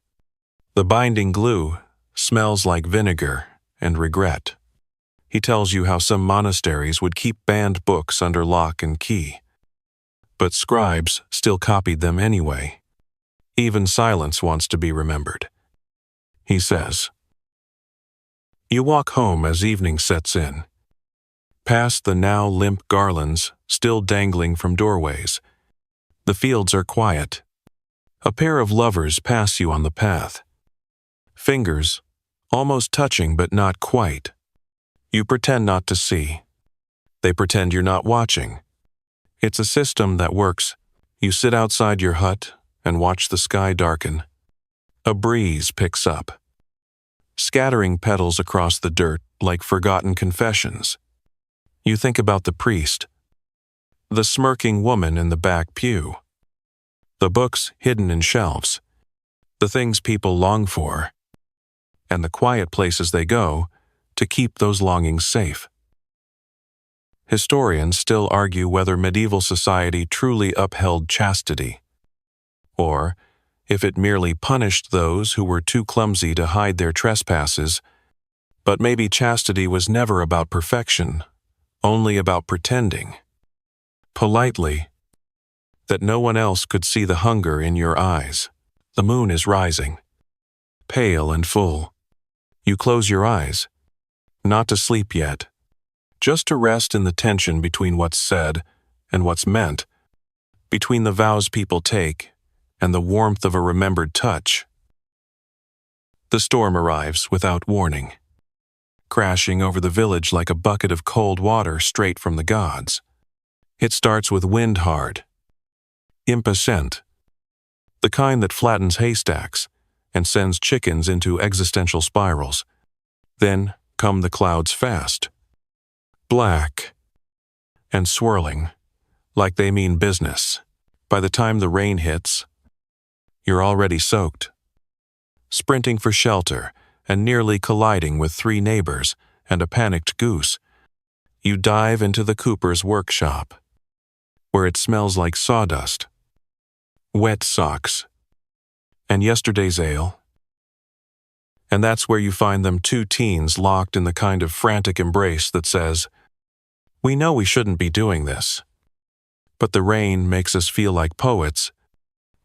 The binding glue smells like vinegar and regret. He tells you how some monasteries would keep banned books under lock and key. But scribes still copied them anyway. Even silence wants to be remembered. He says. You walk home as evening sets in. Past the now limp garlands still dangling from doorways. The fields are quiet. A pair of lovers pass you on the path. Fingers, almost touching but not quite. You pretend not to see. They pretend you're not watching. It's a system that works. You sit outside your hut and watch the sky darken. A breeze picks up, scattering petals across the dirt like forgotten confessions. You think about the priest, the smirking woman in the back pew, the books hidden in shelves, the things people long for, and the quiet places they go to keep those longings safe. Historians still argue whether medieval society truly upheld chastity, or if it merely punished those who were too clumsy to hide their trespasses. But maybe chastity was never about perfection, only about pretending, politely, that no one else could see the hunger in your eyes. The moon is rising, pale and full. You close your eyes, not to sleep yet, just to rest in the tension between what's said and what's meant, between the vows people take and the warmth of a remembered touch. The storm arrives without warning, crashing over the village like a bucket of cold water straight from the gods. It starts with wind hard, impatient, the kind that flattens haystacks and sends chickens into existential spirals. Then come the clouds fast, black and swirling, like they mean business. By the time the rain hits, you're already soaked, sprinting for shelter and nearly colliding with 3 neighbors and a panicked goose. You dive into the cooper's workshop, where it smells like sawdust, wet socks, and yesterday's ale. And that's where you find them 2 teens locked in the kind of frantic embrace that says, "We know we shouldn't be doing this, but the rain makes us feel like poets."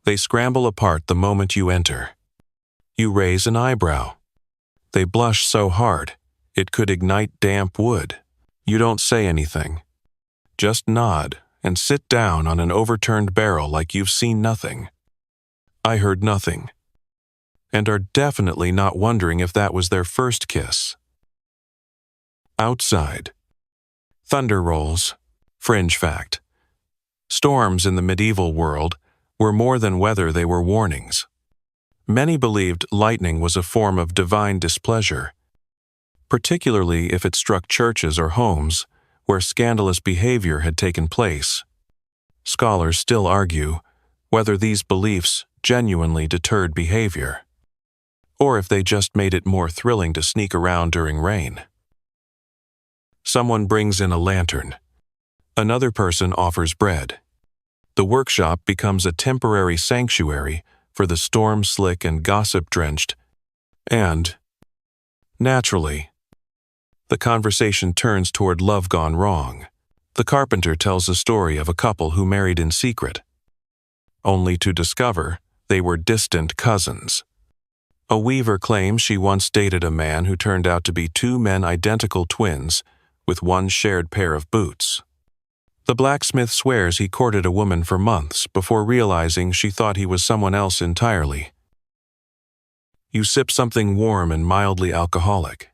They scramble apart the moment you enter. You raise an eyebrow. They blush so hard, it could ignite damp wood. You don't say anything. Just nod and sit down on an overturned barrel like you've seen nothing. I heard nothing, and are definitely not wondering if that was their first kiss. Outside, thunder rolls. Fringe fact. Storms in the medieval world were more than weather, they were warnings. Many believed lightning was a form of divine displeasure. particularly if it struck churches or homes where scandalous behavior had taken place. Scholars still argue whether these beliefs genuinely deterred behavior, or if they just made it more thrilling to sneak around during rain. Someone brings in a lantern. Another person offers bread. The workshop becomes a temporary sanctuary for the storm-slick and gossip-drenched, and, naturally, the conversation turns toward love gone wrong. The carpenter tells the story of a couple who married in secret, only to discover they were distant cousins. A weaver claims she once dated a man who turned out to be two men identical twins with one shared pair of boots. The blacksmith swears he courted a woman for months before realizing she thought he was someone else entirely. You sip something warm and mildly alcoholic.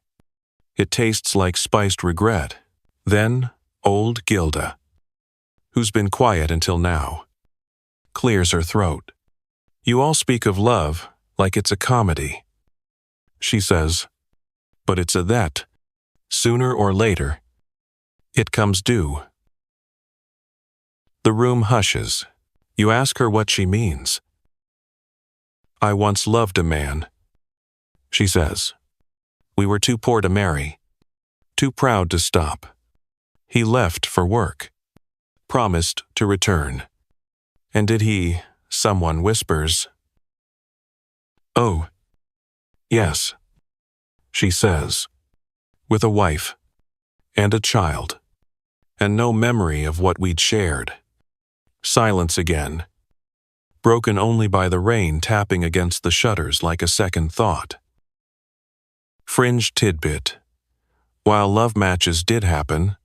It tastes like spiced regret. Then, old Gilda, who's been quiet until now, clears her throat. You all speak of love like it's a comedy. She says, but it's a that. Sooner or later, it comes due. The room hushes. You ask her what she means. I once loved a man, she says. We were too poor to marry, too proud to stop. He left for work, promised to return. And did he, someone whispers. Oh, yes, she says, with a wife and a child, and no memory of what we'd shared. Silence again, broken only by the rain tapping against the shutters like a second thought. Fringe tidbit. While love matches did happen,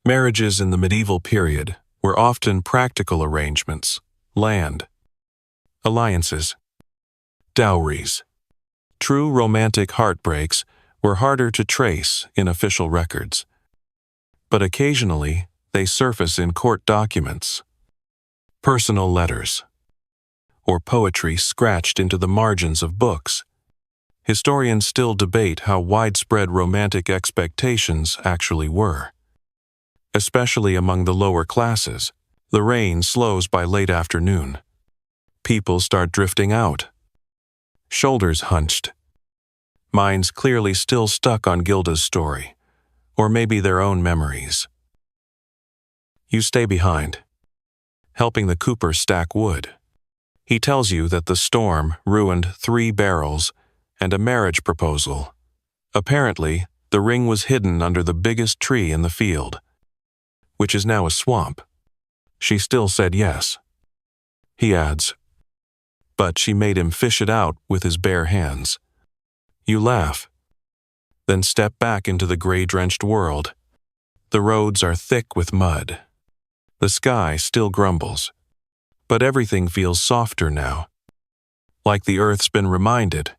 marriages in the medieval period were often practical arrangements, land, alliances, dowries. True romantic heartbreaks were harder to trace in official records, but occasionally they surface in court documents, personal letters, or poetry scratched into the margins of books. Historians still debate how widespread romantic expectations actually were. Especially among the lower classes, the rain slows by late afternoon. People start drifting out, shoulders hunched, minds clearly still stuck on Gilda's story, or maybe their own memories. You stay behind, helping the cooper stack wood. He tells you that the storm ruined 3 barrels and a marriage proposal. Apparently, the ring was hidden under the biggest tree in the field, which is now a swamp. She still said yes. He adds, but she made him fish it out with his bare hands. You laugh, then step back into the gray-drenched world. The roads are thick with mud. The sky still grumbles, but everything feels softer now, like the earth's been reminded.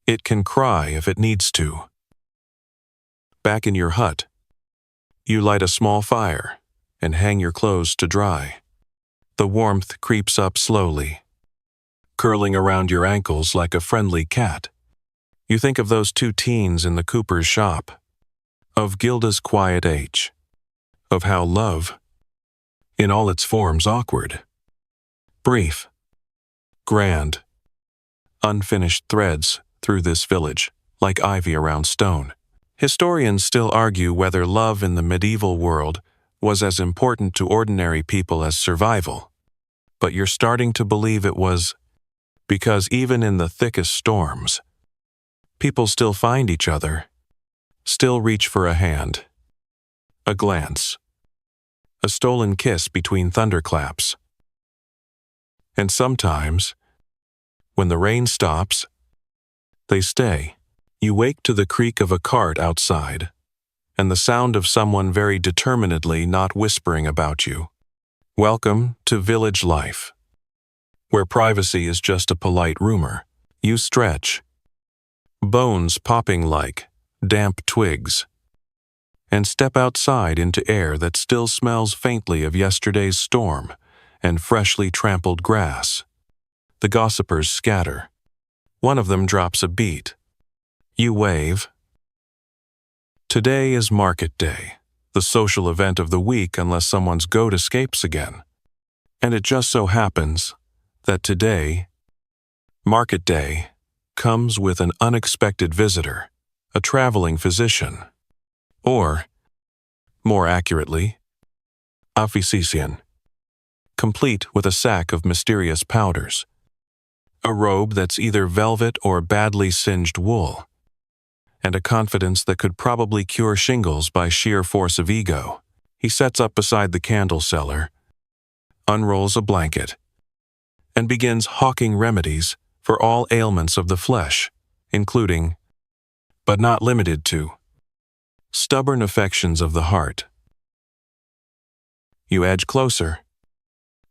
It can cry if it needs to. Back in your hut, you light a small fire and hang your clothes to dry. The warmth creeps up slowly, curling around your ankles like a friendly cat. You think of those 2 teens in the cooper's shop, of Gilda's quiet age, of how love, in all its forms, awkward, brief, grand, unfinished threads through this village, like ivy around stone. Historians still argue whether love in the medieval world was as important to ordinary people as survival, but you're starting to believe it was, because even in the thickest storms, people still find each other, still reach for a hand, a glance, a stolen kiss between thunderclaps. And sometimes, when the rain stops, they stay. You wake to the creak of a cart outside, and the sound of someone very determinedly not whispering about you. Welcome to village life, where privacy is just a polite rumor. You stretch, bones popping like damp twigs, and step outside into air that still smells faintly of yesterday's storm and freshly trampled grass. The gossipers scatter. One of them drops a beat. You wave, Today is market day, the social event of the week unless someone's goat escapes again. And it just so happens that today, market day, comes with an unexpected visitor, a traveling physician. Or, more accurately, a physician, complete with a sack of mysterious powders. A robe that's either velvet or badly singed wool, and a confidence that could probably cure shingles by sheer force of ego. He sets up beside the candle cellar, unrolls a blanket, and begins hawking remedies for all ailments of the flesh, including, but not limited to, stubborn affections of the heart. You edge closer,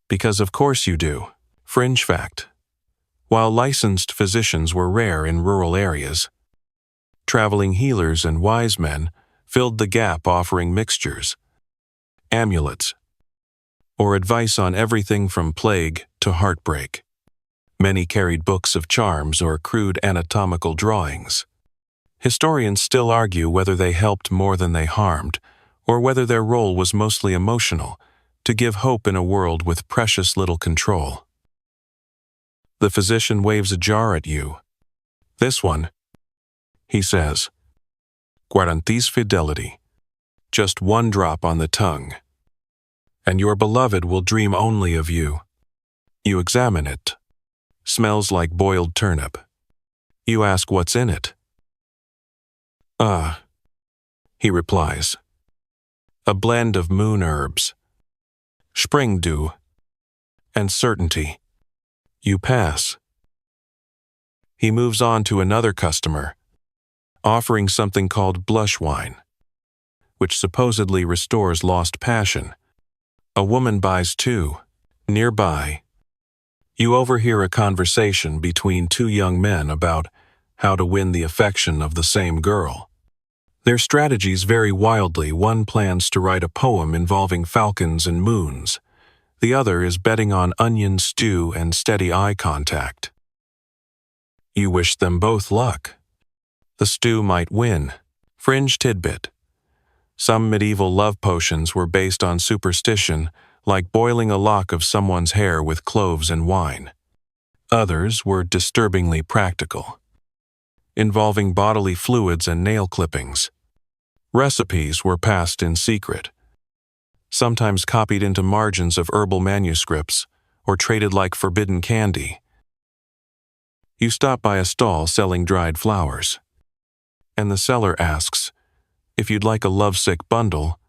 because of course you do. Fringe fact: while licensed physicians were rare in rural areas, traveling healers and wise men filled the gap, offering mixtures, amulets, or advice on everything from plague to heartbreak. Many carried books of charms or crude anatomical drawings. Historians still argue whether they helped more than they harmed, or whether their role was mostly emotional, to give hope in a world with precious little control. The physician waves a jar at you. This one, he says, guarantees fidelity. Just one drop on the tongue, and your beloved will dream only of you. You examine it. Smells like boiled turnip. You ask what's in it. He replies. A blend of moon herbs, spring dew, and certainty. You pass. He moves on to another customer, offering something called blush wine, which supposedly restores lost passion. A woman buys two. Nearby, you overhear a conversation between two young men about how to win the affection of the same girl. Their strategies vary wildly. One plans to write a poem involving falcons and moons. The other is betting on onion stew and steady eye contact. You wish them both luck. The stew might win. Fringe tidbit: some medieval love potions were based on superstition, like boiling a lock of someone's hair with cloves and wine. Others were disturbingly practical, involving bodily fluids and nail clippings. Recipes were passed in secret, sometimes copied into margins of herbal manuscripts or traded like forbidden candy. You stop by a stall selling dried flowers, and the seller asks if you'd like a lovesick bundle.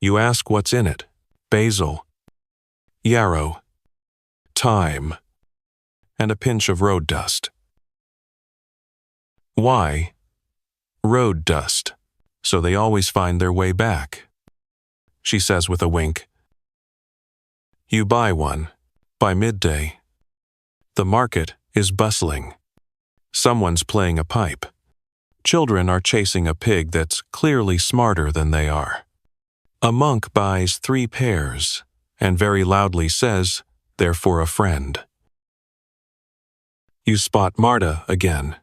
You ask what's in it. Basil, yarrow, thyme, and a pinch of road dust. Why? Road dust, so they always find their way back, she says with a wink. You buy one. By midday, the market is bustling. Someone's playing a pipe. Children are chasing a pig that's clearly smarter than they are. A monk buys 3 pears and very loudly says they're for a friend. You spot Marta again.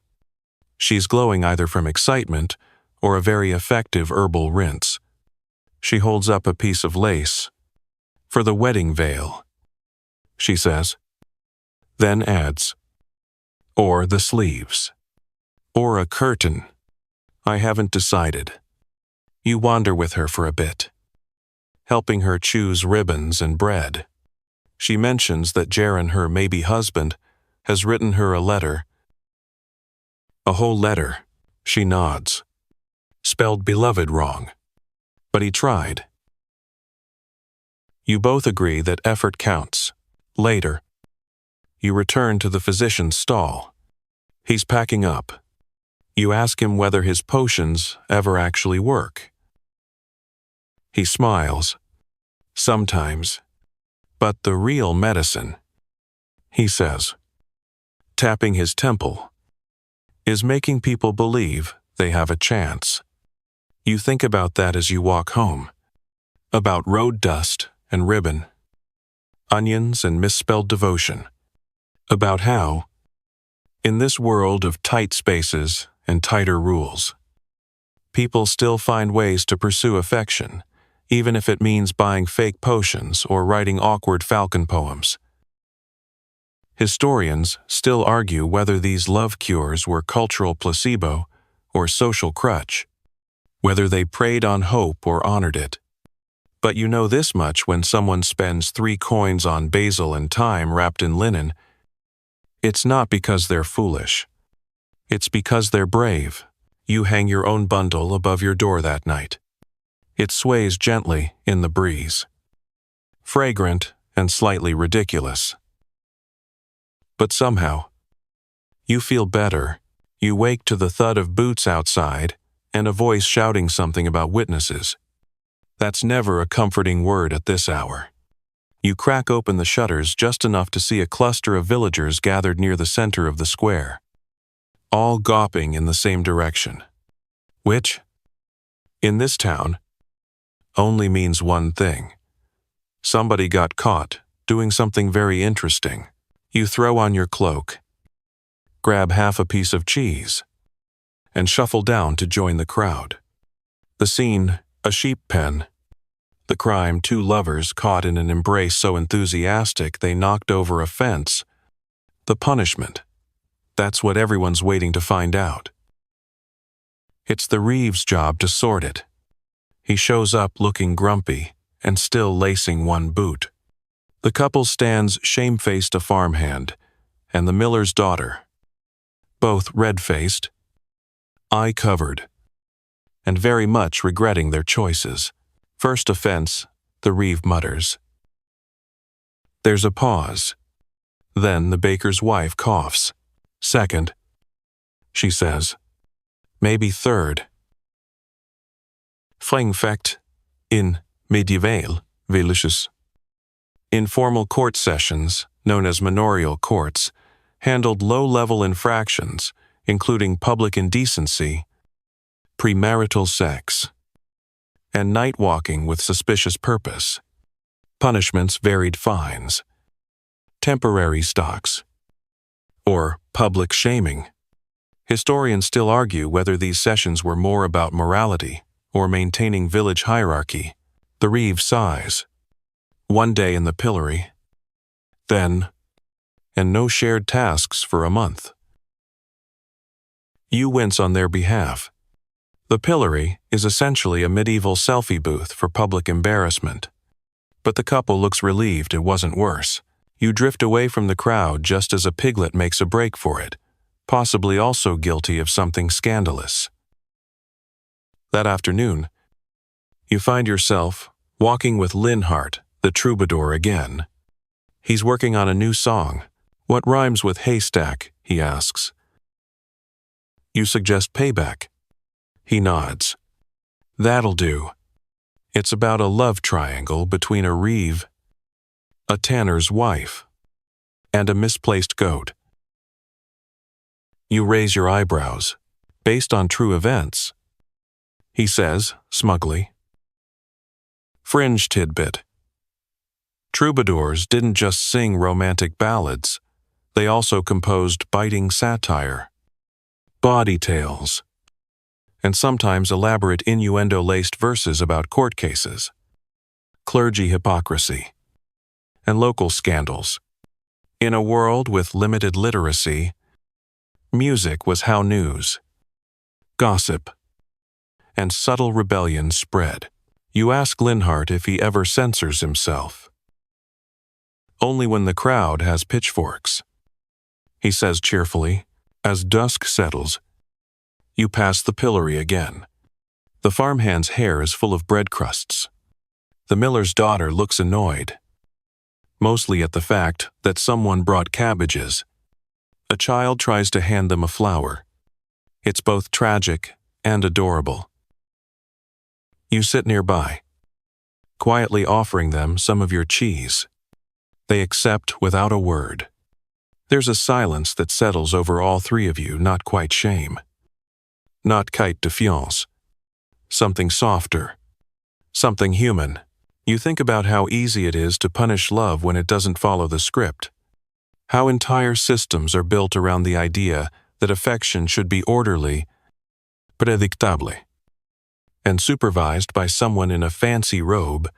She's glowing either from excitement or a very effective herbal rinse. She holds up a piece of lace. For the wedding veil, she says, then adds, or the sleeves, or a curtain. I haven't decided. You wander with her for a bit, helping her choose ribbons and bread. She mentions that Jaron, her maybe husband, has written her a letter. A whole letter, she nods. Spelled beloved wrong, but he tried. You both agree that effort counts. Later, you return to the physician's stall. He's packing up. You ask him whether his potions ever actually work. He smiles. Sometimes. But the real medicine, he says, tapping his temple, is making people believe they have a chance. You think about that as you walk home. About road dust and ribbon, onions and misspelled devotion. About how, in this world of tight spaces and tighter rules, People still find ways to pursue affection, even if it means buying fake potions or writing awkward falcon poems. Historians still argue whether these love cures were cultural placebo or social crutch, whether they preyed on hope or honored it. But you know this much: when someone spends 3 coins on basil and thyme wrapped in linen, it's not because they're foolish. It's because they're brave. You hang your own bundle above your door that night. It sways gently in the breeze, fragrant and slightly ridiculous. But somehow, you feel better. You wake to the thud of boots outside and a voice shouting something about witnesses. That's never a comforting word at this hour. You crack open the shutters just enough to see a cluster of villagers gathered near the center of the square, all gawping in the same direction, which, in this town, only means one thing. Somebody got caught doing something very interesting. You throw on your cloak, grab half a piece of cheese, and shuffle down to join the crowd. The scene, a sheep pen. The crime, 2 lovers caught in an embrace so enthusiastic they knocked over a fence. The punishment, that's what everyone's waiting to find out. It's the Reeves' job to sort it. He shows up looking grumpy and still lacing one boot. The couple stands shamefaced, a farmhand and the miller's daughter, both red-faced, eye-covered, and very much regretting their choices. First offense, the Reeve mutters. There's a pause. Then the baker's wife coughs. Second, she says. Maybe third. Fringfect, in medieval villages. Informal court sessions, known as manorial courts, handled low-level infractions, including public indecency, premarital sex, and night walking with suspicious purpose. Punishments varied: fines, temporary stocks, or public shaming. Historians still argue whether these sessions were more about morality or maintaining village hierarchy. The Reeve sighs. One day in the pillory, then, and no shared tasks for a month. You wince on their behalf. The pillory is essentially a medieval selfie booth for public embarrassment. But the couple looks relieved it wasn't worse. You drift away from the crowd just as a piglet makes a break for it, possibly also guilty of something scandalous. That afternoon, you find yourself walking with Linhart, the troubadour, again. He's working on a new song. What rhymes with haystack? He asks. You suggest payback. He nods. That'll do. It's about a love triangle between a Reeve, a tanner's wife, and a misplaced goat. You raise your eyebrows. Based on true events, he says, smugly. Fringe tidbit. Troubadours didn't just sing romantic ballads, they also composed biting satire, bawdy tales, and sometimes elaborate innuendo-laced verses about court cases, clergy hypocrisy, and local scandals. In a world with limited literacy, music was how news, gossip, and subtle rebellion spread. You ask Linhart if he ever censors himself. Only when the crowd has pitchforks, he says cheerfully. As dusk settles, you pass the pillory again. The farmhand's hair is full of bread crusts. The miller's daughter looks annoyed, mostly at the fact that someone brought cabbages. A child tries to hand them a flower. It's both tragic and adorable. You sit nearby, quietly offering them some of your cheese. They accept without a word. There's a silence that settles over all 3 of you, not quite shame, not quite defiance. Something softer, something human. You think about how easy it is to punish love when it doesn't follow the script. How entire systems are built around the idea that affection should be orderly, predictable. and supervised by someone in a fancy robe.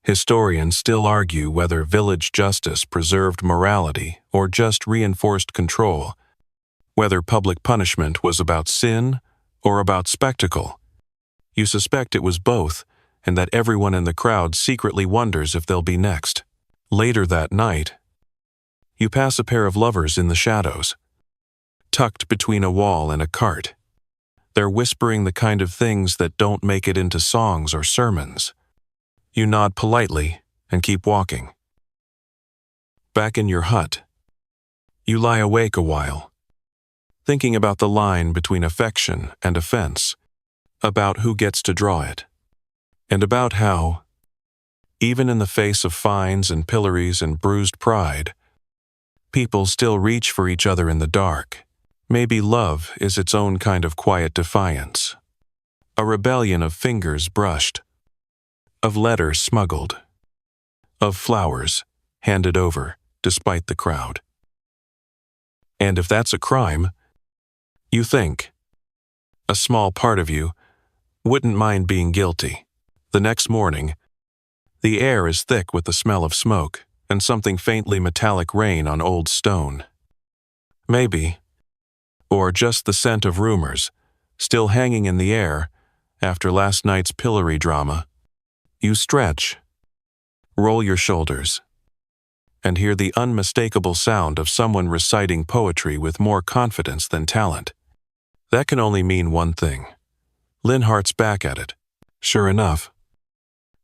Historians still argue whether village justice preserved morality or just reinforced control, whether public punishment was about sin or about spectacle. You suspect it was both, and that everyone in the crowd secretly wonders if they'll be next. Later that night, you pass a pair of lovers in the shadows, tucked between a wall and a cart. They're whispering the kind of things that don't make it into songs or sermons. You nod politely and keep walking. Back in your hut, you lie awake a while, thinking about the line between affection and offense, about who gets to draw it, and about how, even in the face of fines and pillories and bruised pride, people still reach for each other in the dark. Maybe love is its own kind of quiet defiance, a rebellion of fingers brushed, of letters smuggled, of flowers handed over despite the crowd. And if that's a crime, you think, a small part of you wouldn't mind being guilty. The next morning, the air is thick with the smell of smoke and something faintly metallic rain on old stone. Maybe, or just the scent of rumors, still hanging in the air after last night's pillory drama. You stretch, roll your shoulders, and hear the unmistakable sound of someone reciting poetry with more confidence than talent. That can only mean one thing. Linhart's back at it. Sure enough,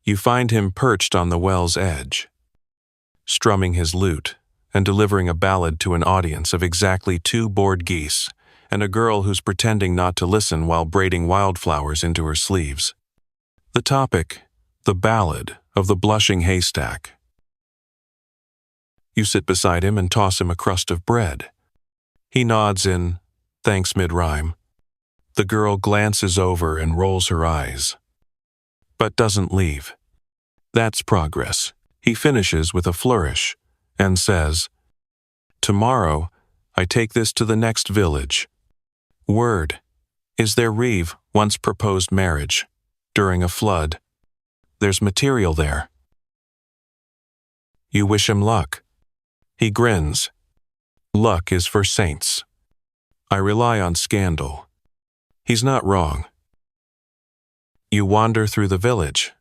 you find him perched on the well's edge, strumming his lute and delivering a ballad to an audience of exactly 2 bored geese and a girl who's pretending not to listen while braiding wildflowers into her sleeves. The topic, the ballad of the blushing haystack. You sit beside him and toss him a crust of bread. He nods in thanks mid-rhyme. The girl glances over and rolls her eyes, but doesn't leave. That's progress. He finishes with a flourish and says, "Tomorrow, I take this to the next village. Word is their Reeve once proposed marriage during a flood. There's material there." You wish him luck. He grins. Luck is for saints. I rely on scandal. He's not wrong. You wander through the village,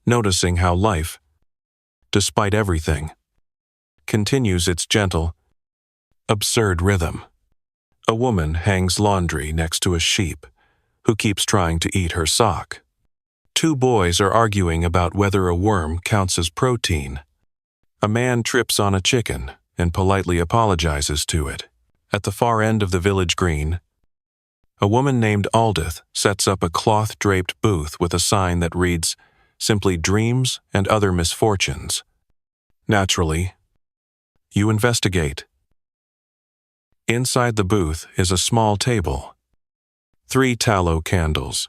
noticing how life, despite everything, continues its gentle, absurd rhythm. A woman hangs laundry next to a sheep who keeps trying to eat her sock. 2 boys are arguing about whether a worm counts as protein. A man trips on a chicken and politely apologizes to it. At the far end of the village green, a woman named Aldith sets up a cloth-draped booth with a sign that reads, simply "Dreams and Other Misfortunes." Naturally, you investigate. Inside the booth is a small table, 3 tallow candles,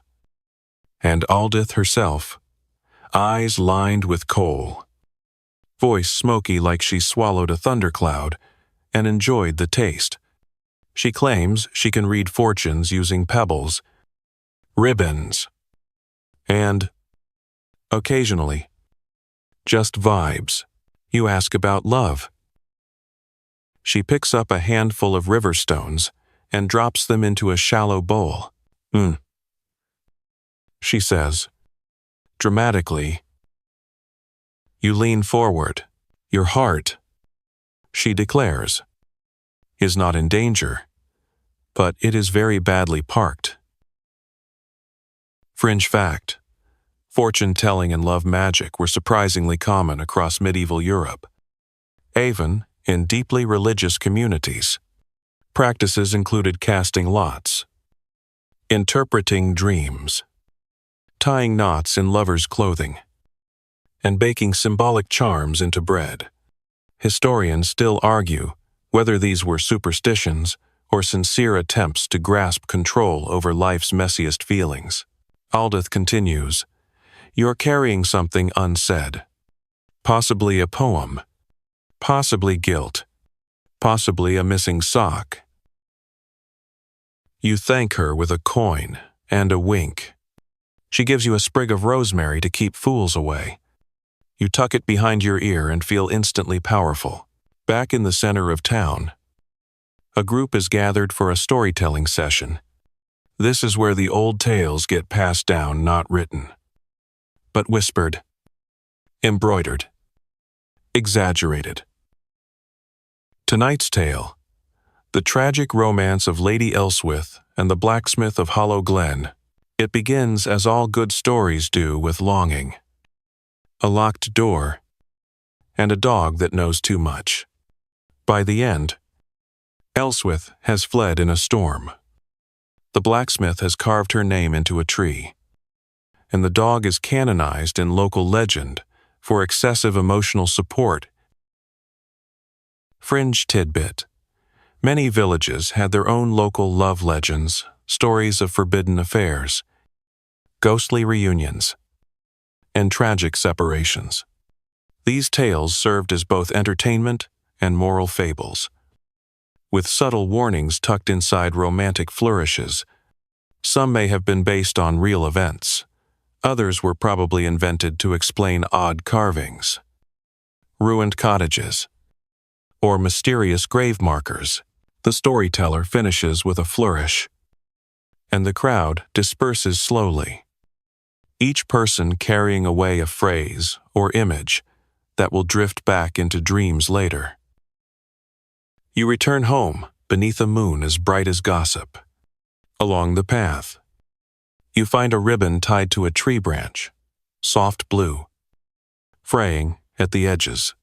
and Aldith herself, eyes lined with coal, voice smoky like she swallowed a thundercloud and enjoyed the taste. She claims she can read fortunes using pebbles, ribbons, and, occasionally, just vibes. You ask about love. She picks up a handful of river stones and drops them into a shallow bowl. She says, dramatically. You lean forward. Your heart, she declares, is not in danger, but it is very badly parked. Fringe fact: fortune-telling and love magic were surprisingly common across medieval Europe, even in deeply religious communities. Practices included casting lots, interpreting dreams, tying knots in lovers' clothing, and baking symbolic charms into bread. Historians still argue whether these were superstitions or sincere attempts to grasp control over life's messiest feelings. Aldith continues, "You're carrying something unsaid. Possibly a poem, possibly guilt, possibly a missing sock." You thank her with a coin and a wink. She gives you a sprig of rosemary to keep fools away. You tuck it behind your ear and feel instantly powerful. Back in the center of town, a group is gathered for a storytelling session. This is where the old tales get passed down, not written, but whispered, embroidered, exaggerated. Tonight's tale, the tragic romance of Lady Elswith and the blacksmith of Hollow Glen. It begins as all good stories do, with longing, a locked door, and a dog that knows too much. By the end, Elswith has fled in a storm. The blacksmith has carved her name into a tree, and the dog is canonized in local legend for excessive emotional support. Fringe tidbit. Many villages had their own local love legends, stories of forbidden affairs, ghostly reunions, and tragic separations. These tales served as both entertainment and moral fables, with subtle warnings tucked inside romantic flourishes. Some may have been based on real events. Others were probably invented to explain odd carvings, ruined cottages, or mysterious grave markers. The storyteller finishes with a flourish, and the crowd disperses slowly, each person carrying away a phrase or image that will drift back into dreams later. You return home beneath a moon as bright as gossip. Along the path, you find a ribbon tied to a tree branch, soft blue, fraying at the edges,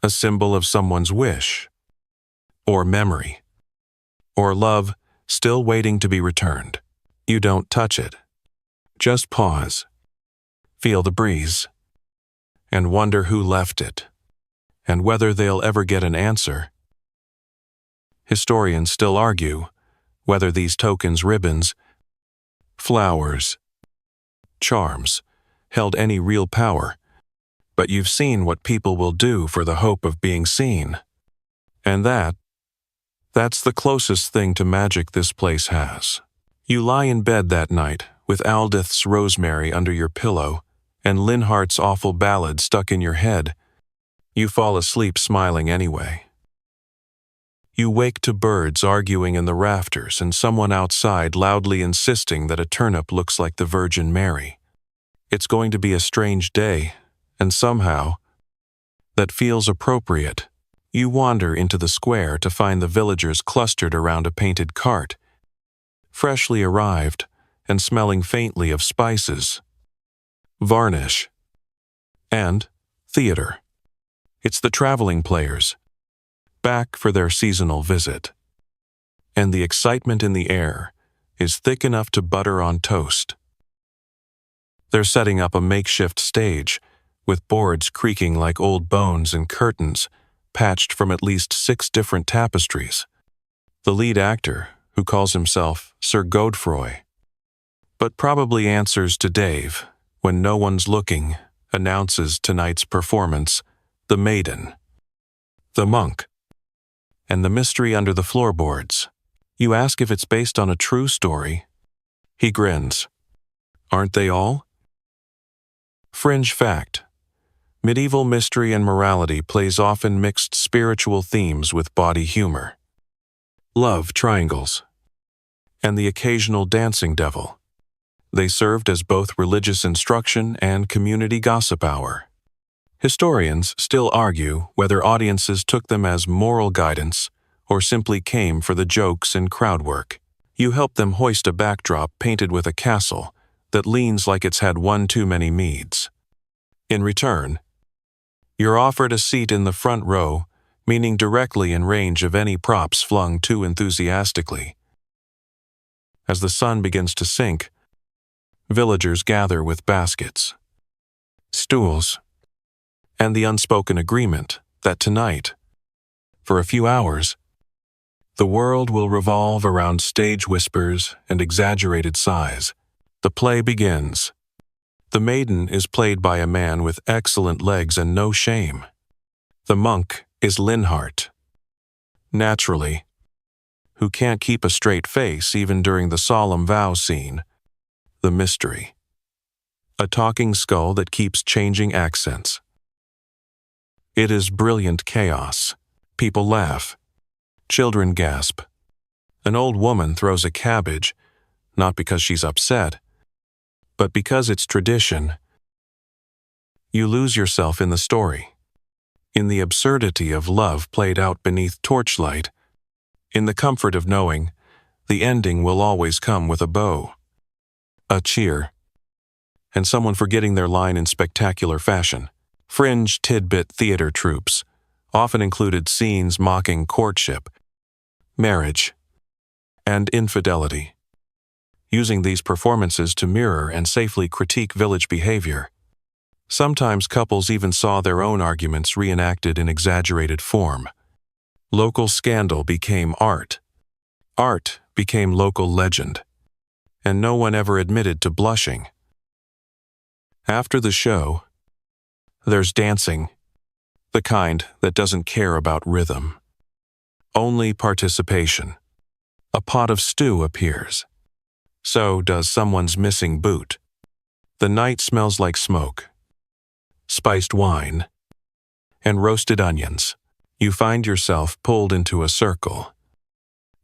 a symbol of someone's wish, or memory, or love still waiting to be returned. You don't touch it. Just pause, feel the breeze, and wonder who left it, and whether they'll ever get an answer. Historians still argue whether these tokens, ribbons, flowers, charms, held any real power, but you've seen what people will do for the hope of being seen. And that's the closest thing to magic this place has. You lie in bed that night with Aldith's rosemary under your pillow and Linhart's awful ballad stuck in your head. You fall asleep smiling anyway. You wake to birds arguing in the rafters and someone outside loudly insisting that a turnip looks like the Virgin Mary. It's going to be a strange day, and somehow, that feels appropriate. You wander into the square to find the villagers clustered around a painted cart, freshly arrived and smelling faintly of spices, varnish, and theater. It's the traveling players, back for their seasonal visit. And the excitement in the air is thick enough to butter on toast. They're setting up a makeshift stage, with boards creaking like old bones and curtains patched from at least 6 different tapestries. The lead actor, who calls himself Sir Godefroy, but probably answers to Dave when no one's looking, announces tonight's performance, The Maiden, The Monk, and the mystery under the floorboards. You ask if it's based on a true story. He grins. Aren't they all? Fringe fact. Medieval mystery and morality plays often mixed spiritual themes with bawdy humor. Love triangles, and the occasional dancing devil. They served as both religious instruction and community gossip hour. Historians still argue whether audiences took them as moral guidance or simply came for the jokes and crowd work. You help them hoist a backdrop painted with a castle that leans like it's had one too many meads. In return, you're offered a seat in the front row, meaning directly in range of any props flung too enthusiastically. As the sun begins to sink, villagers gather with baskets, stools, and the unspoken agreement that tonight, for a few hours, the world will revolve around stage whispers and exaggerated sighs. The play begins. The maiden is played by a man with excellent legs and no shame. The monk is Linhart, naturally, who can't keep a straight face even during the solemn vow scene. the mystery. A talking skull that keeps changing accents. It is brilliant chaos. People laugh. Children gasp. An old woman throws a cabbage, not because she's upset, but because it's tradition. You lose yourself in the story, in the absurdity of love played out beneath torchlight, in the comfort of knowing the ending will always come with a bow, a cheer, and someone forgetting their line in spectacular fashion. Fringe tidbit theater troupes often included scenes mocking courtship, marriage, and infidelity, using these performances to mirror and safely critique village behavior. Sometimes couples even saw their own arguments reenacted in exaggerated form. Local scandal became art. Art became local legend. And no one ever admitted to blushing. After the show, there's dancing, the kind that doesn't care about rhythm. Only participation. A pot of stew appears. So does someone's missing boot. The night smells like smoke, spiced wine, and roasted onions. You find yourself pulled into a circle.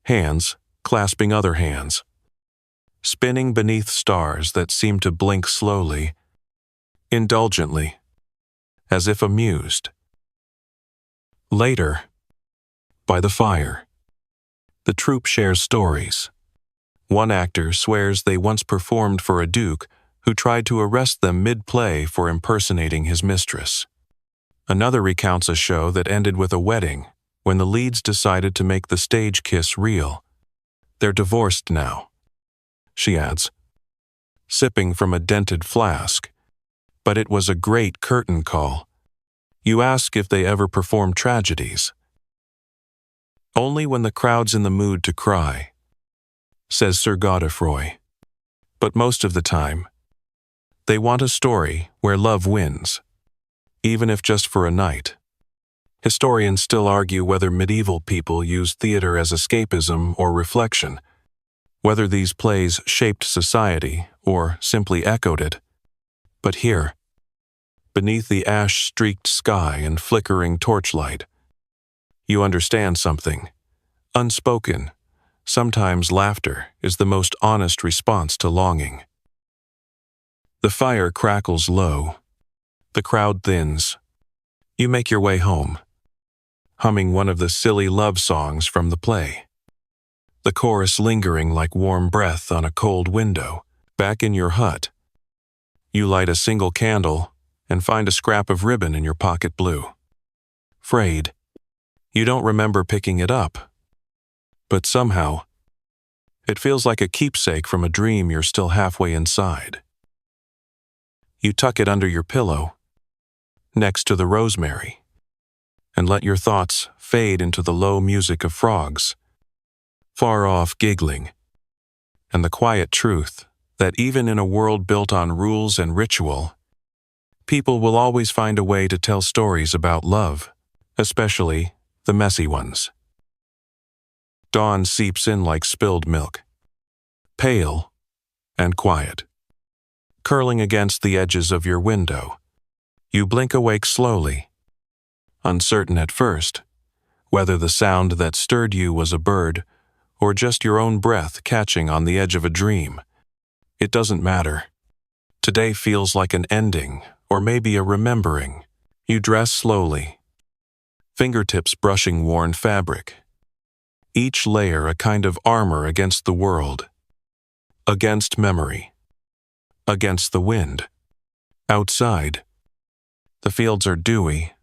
Hands clasping other hands. Spinning beneath stars that seem to blink slowly, indulgently, as if amused. Later, by the fire, the troupe shares stories. One actor swears they once performed for a duke who tried to arrest them mid-play for impersonating his mistress. Another recounts a show that ended with a wedding when the leads decided to make the stage kiss real. They're divorced now, she adds, sipping from a dented flask. But it was a great curtain call. You ask if they ever perform tragedies. Only when the crowd's in the mood to cry, says Sir Godefroy. But most of the time, they want a story where love wins, even if just for a night. Historians still argue whether medieval people used theater as escapism or reflection, whether these plays shaped society or simply echoed it. But here, beneath the ash-streaked sky and flickering torchlight, you understand something. Unspoken, sometimes laughter is the most honest response to longing. The fire crackles low. The crowd thins. You make your way home, humming one of the silly love songs from the play. The chorus lingering like warm breath on a cold window. Back in your hut, you light a single candle and find a scrap of ribbon in your pocket blue. Frayed, you don't remember picking it up. But somehow, it feels like a keepsake from a dream you're still halfway inside. You tuck it under your pillow, next to the rosemary, and let your thoughts fade into the low music of frogs, far off giggling, and the quiet truth that even in a world built on rules and ritual, people will always find a way to tell stories about love, especially the messy ones. Dawn seeps in like spilled milk, pale and quiet, curling against the edges of your window. You blink awake slowly, uncertain at first whether the sound that stirred you was a bird or just your own breath catching on the edge of a dream. It doesn't matter. Today feels like an ending, or maybe a remembering. You dress slowly, fingertips brushing worn fabric, each layer a kind of armor against the world, against memory, against the wind. Outside, the fields are dewy,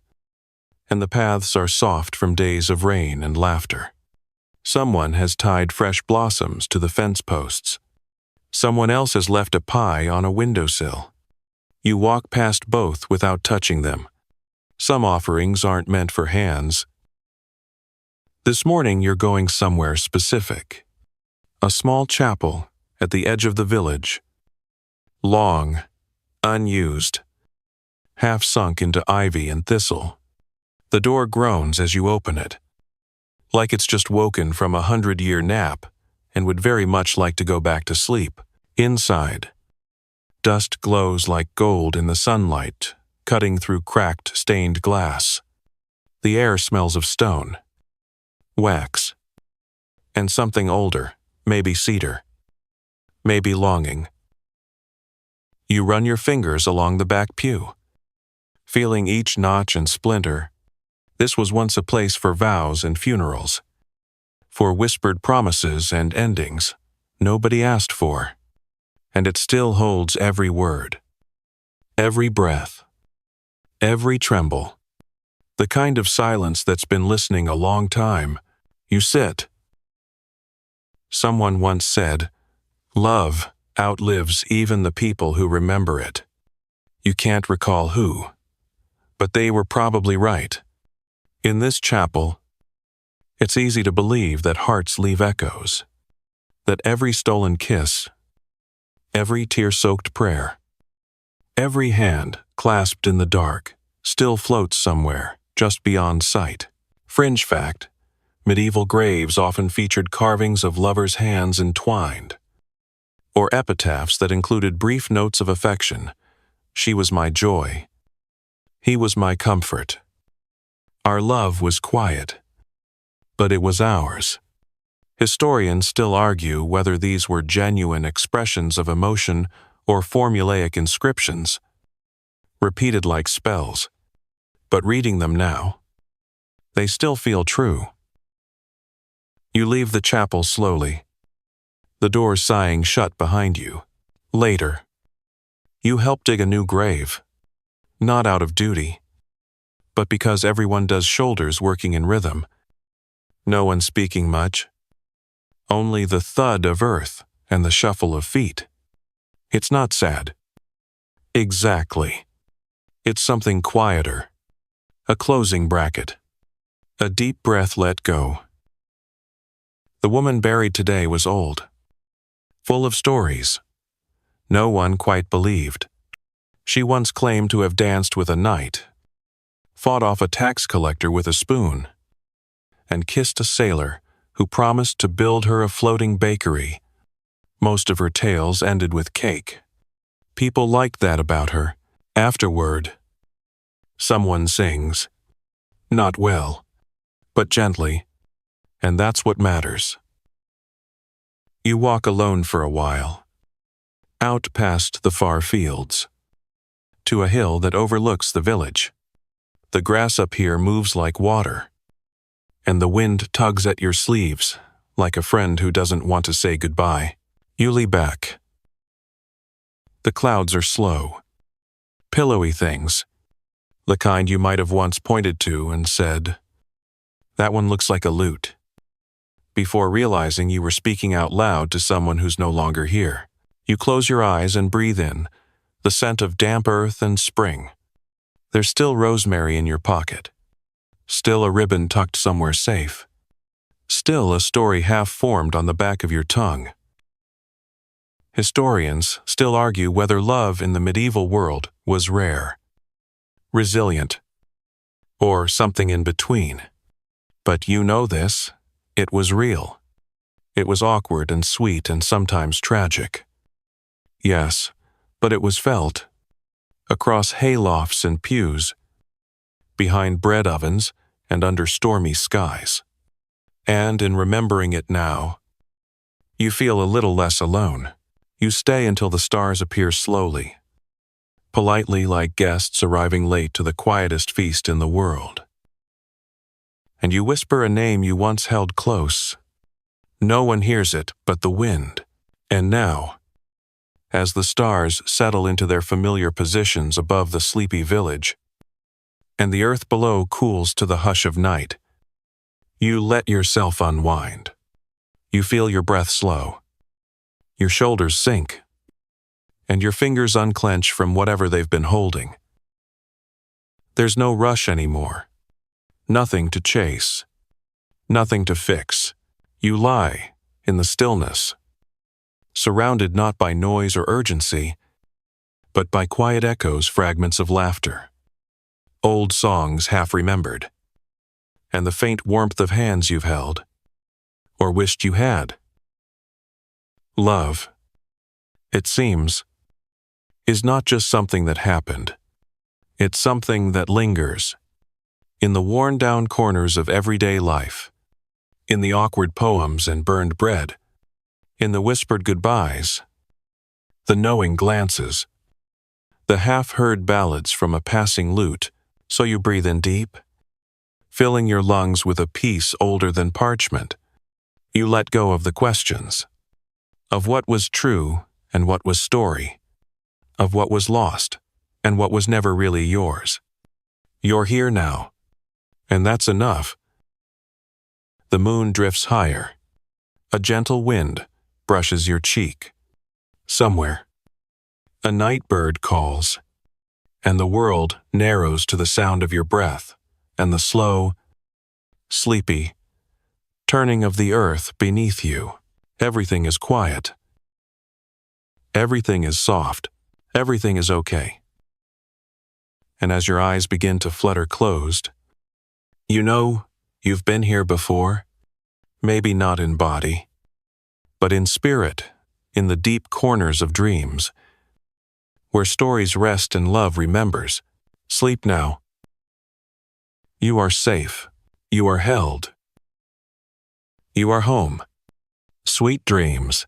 and the paths are soft from days of rain and laughter. Someone has tied fresh blossoms to the fence posts. Someone else has left a pie on a windowsill. You walk past both without touching them. Some offerings aren't meant for hands. This morning you're going somewhere specific. A small chapel at the edge of the village. Long, unused, half sunk into ivy and thistle. The door groans as you open it, like it's just woken from a 100-year nap and would very much like to go back to sleep. Inside, Dust glows like gold in the sunlight, cutting through cracked, stained glass. The air smells of stone, wax, and something older, maybe cedar, maybe longing. You run your fingers along the back pew, feeling each notch and splinter. This was once a place for vows and funerals, for whispered promises and endings nobody asked for, and it still holds every word, every breath, every tremble, the kind of silence that's been listening a long time. You sit. Someone once said, "Love outlives even the people who remember it." You can't recall who, but they were probably right. In this chapel, it's easy to believe that hearts leave echoes, that every stolen kiss, every tear-soaked prayer, every hand clasped in the dark still floats somewhere just beyond sight. Fringe fact: medieval graves often featured carvings of lovers' hands entwined, or epitaphs that included brief notes of affection. She was my joy. He was my comfort. Our love was quiet, but it was ours. Historians still argue whether these were genuine expressions of emotion or formulaic inscriptions, repeated like spells. But reading them now, they still feel true. You leave the chapel slowly, the doors sighing shut behind you. Later, you help dig a new grave, not out of duty, but because everyone does, shoulders working in rhythm. No one speaking much, only the thud of earth and the shuffle of feet. It's not sad. Exactly. It's something quieter. A closing bracket. A deep breath let go. The woman buried today was old, full of stories. No one quite believed. She once claimed to have danced with a knight, fought off a tax collector with a spoon, and kissed a sailor who promised to build her a floating bakery. Most of her tales ended with cake. People liked that about her. Afterward, someone sings. Not well, but gently, and that's what matters. You walk alone for a while, out past the far fields, to a hill that overlooks the village. The grass up here moves like water, and the wind tugs at your sleeves like a friend who doesn't want to say goodbye. You lean back. The clouds are slow, pillowy things, the kind you might have once pointed to and said, "That one looks like a lute," before realizing you were speaking out loud to someone who's no longer here. You close your eyes and breathe in the scent of damp earth and spring. There's still rosemary in your pocket, still a ribbon tucked somewhere safe, still a story half-formed on the back of your tongue. Historians still argue whether love in the medieval world was rare, resilient, or something in between. But you know this. It was real. It was awkward and sweet and sometimes tragic. Yes, but it was felt. Across haylofts and pews, behind bread ovens and under stormy skies. And in remembering it now, you feel a little less alone. You stay until the stars appear slowly, politely like guests arriving late to the quietest feast in the world. And you whisper a name you once held close. No one hears it but the wind. And now, as the stars settle into their familiar positions above the sleepy village, and the earth below cools to the hush of night, you let yourself unwind. You feel your breath slow, your shoulders sink, and your fingers unclench from whatever they've been holding. There's no rush anymore. Nothing to chase. Nothing to fix. You lie in the stillness, surrounded not by noise or urgency, but by quiet echoes, fragments of laughter, old songs half remembered, and the faint warmth of hands you've held, or wished you had. Love, it seems, is not just something that happened. It's something that lingers. In the worn-down corners of everyday life. In the awkward poems and burned bread. In the whispered goodbyes. The knowing glances. The half-heard ballads from a passing lute, so you breathe in deep. Filling your lungs with a peace older than parchment. You let go of the questions. Of what was true and what was story. Of what was lost and what was never really yours. You're here now. And that's enough. The moon drifts higher. A gentle wind brushes your cheek. Somewhere, a night bird calls, and the world narrows to the sound of your breath and the slow, sleepy turning of the earth beneath you. Everything is quiet. Everything is soft. Everything is okay. And as your eyes begin to flutter closed, you know you've been here before, maybe not in body, but in spirit, in the deep corners of dreams, where stories rest and love remembers. Sleep now. You are safe. You are held. You are home. Sweet dreams.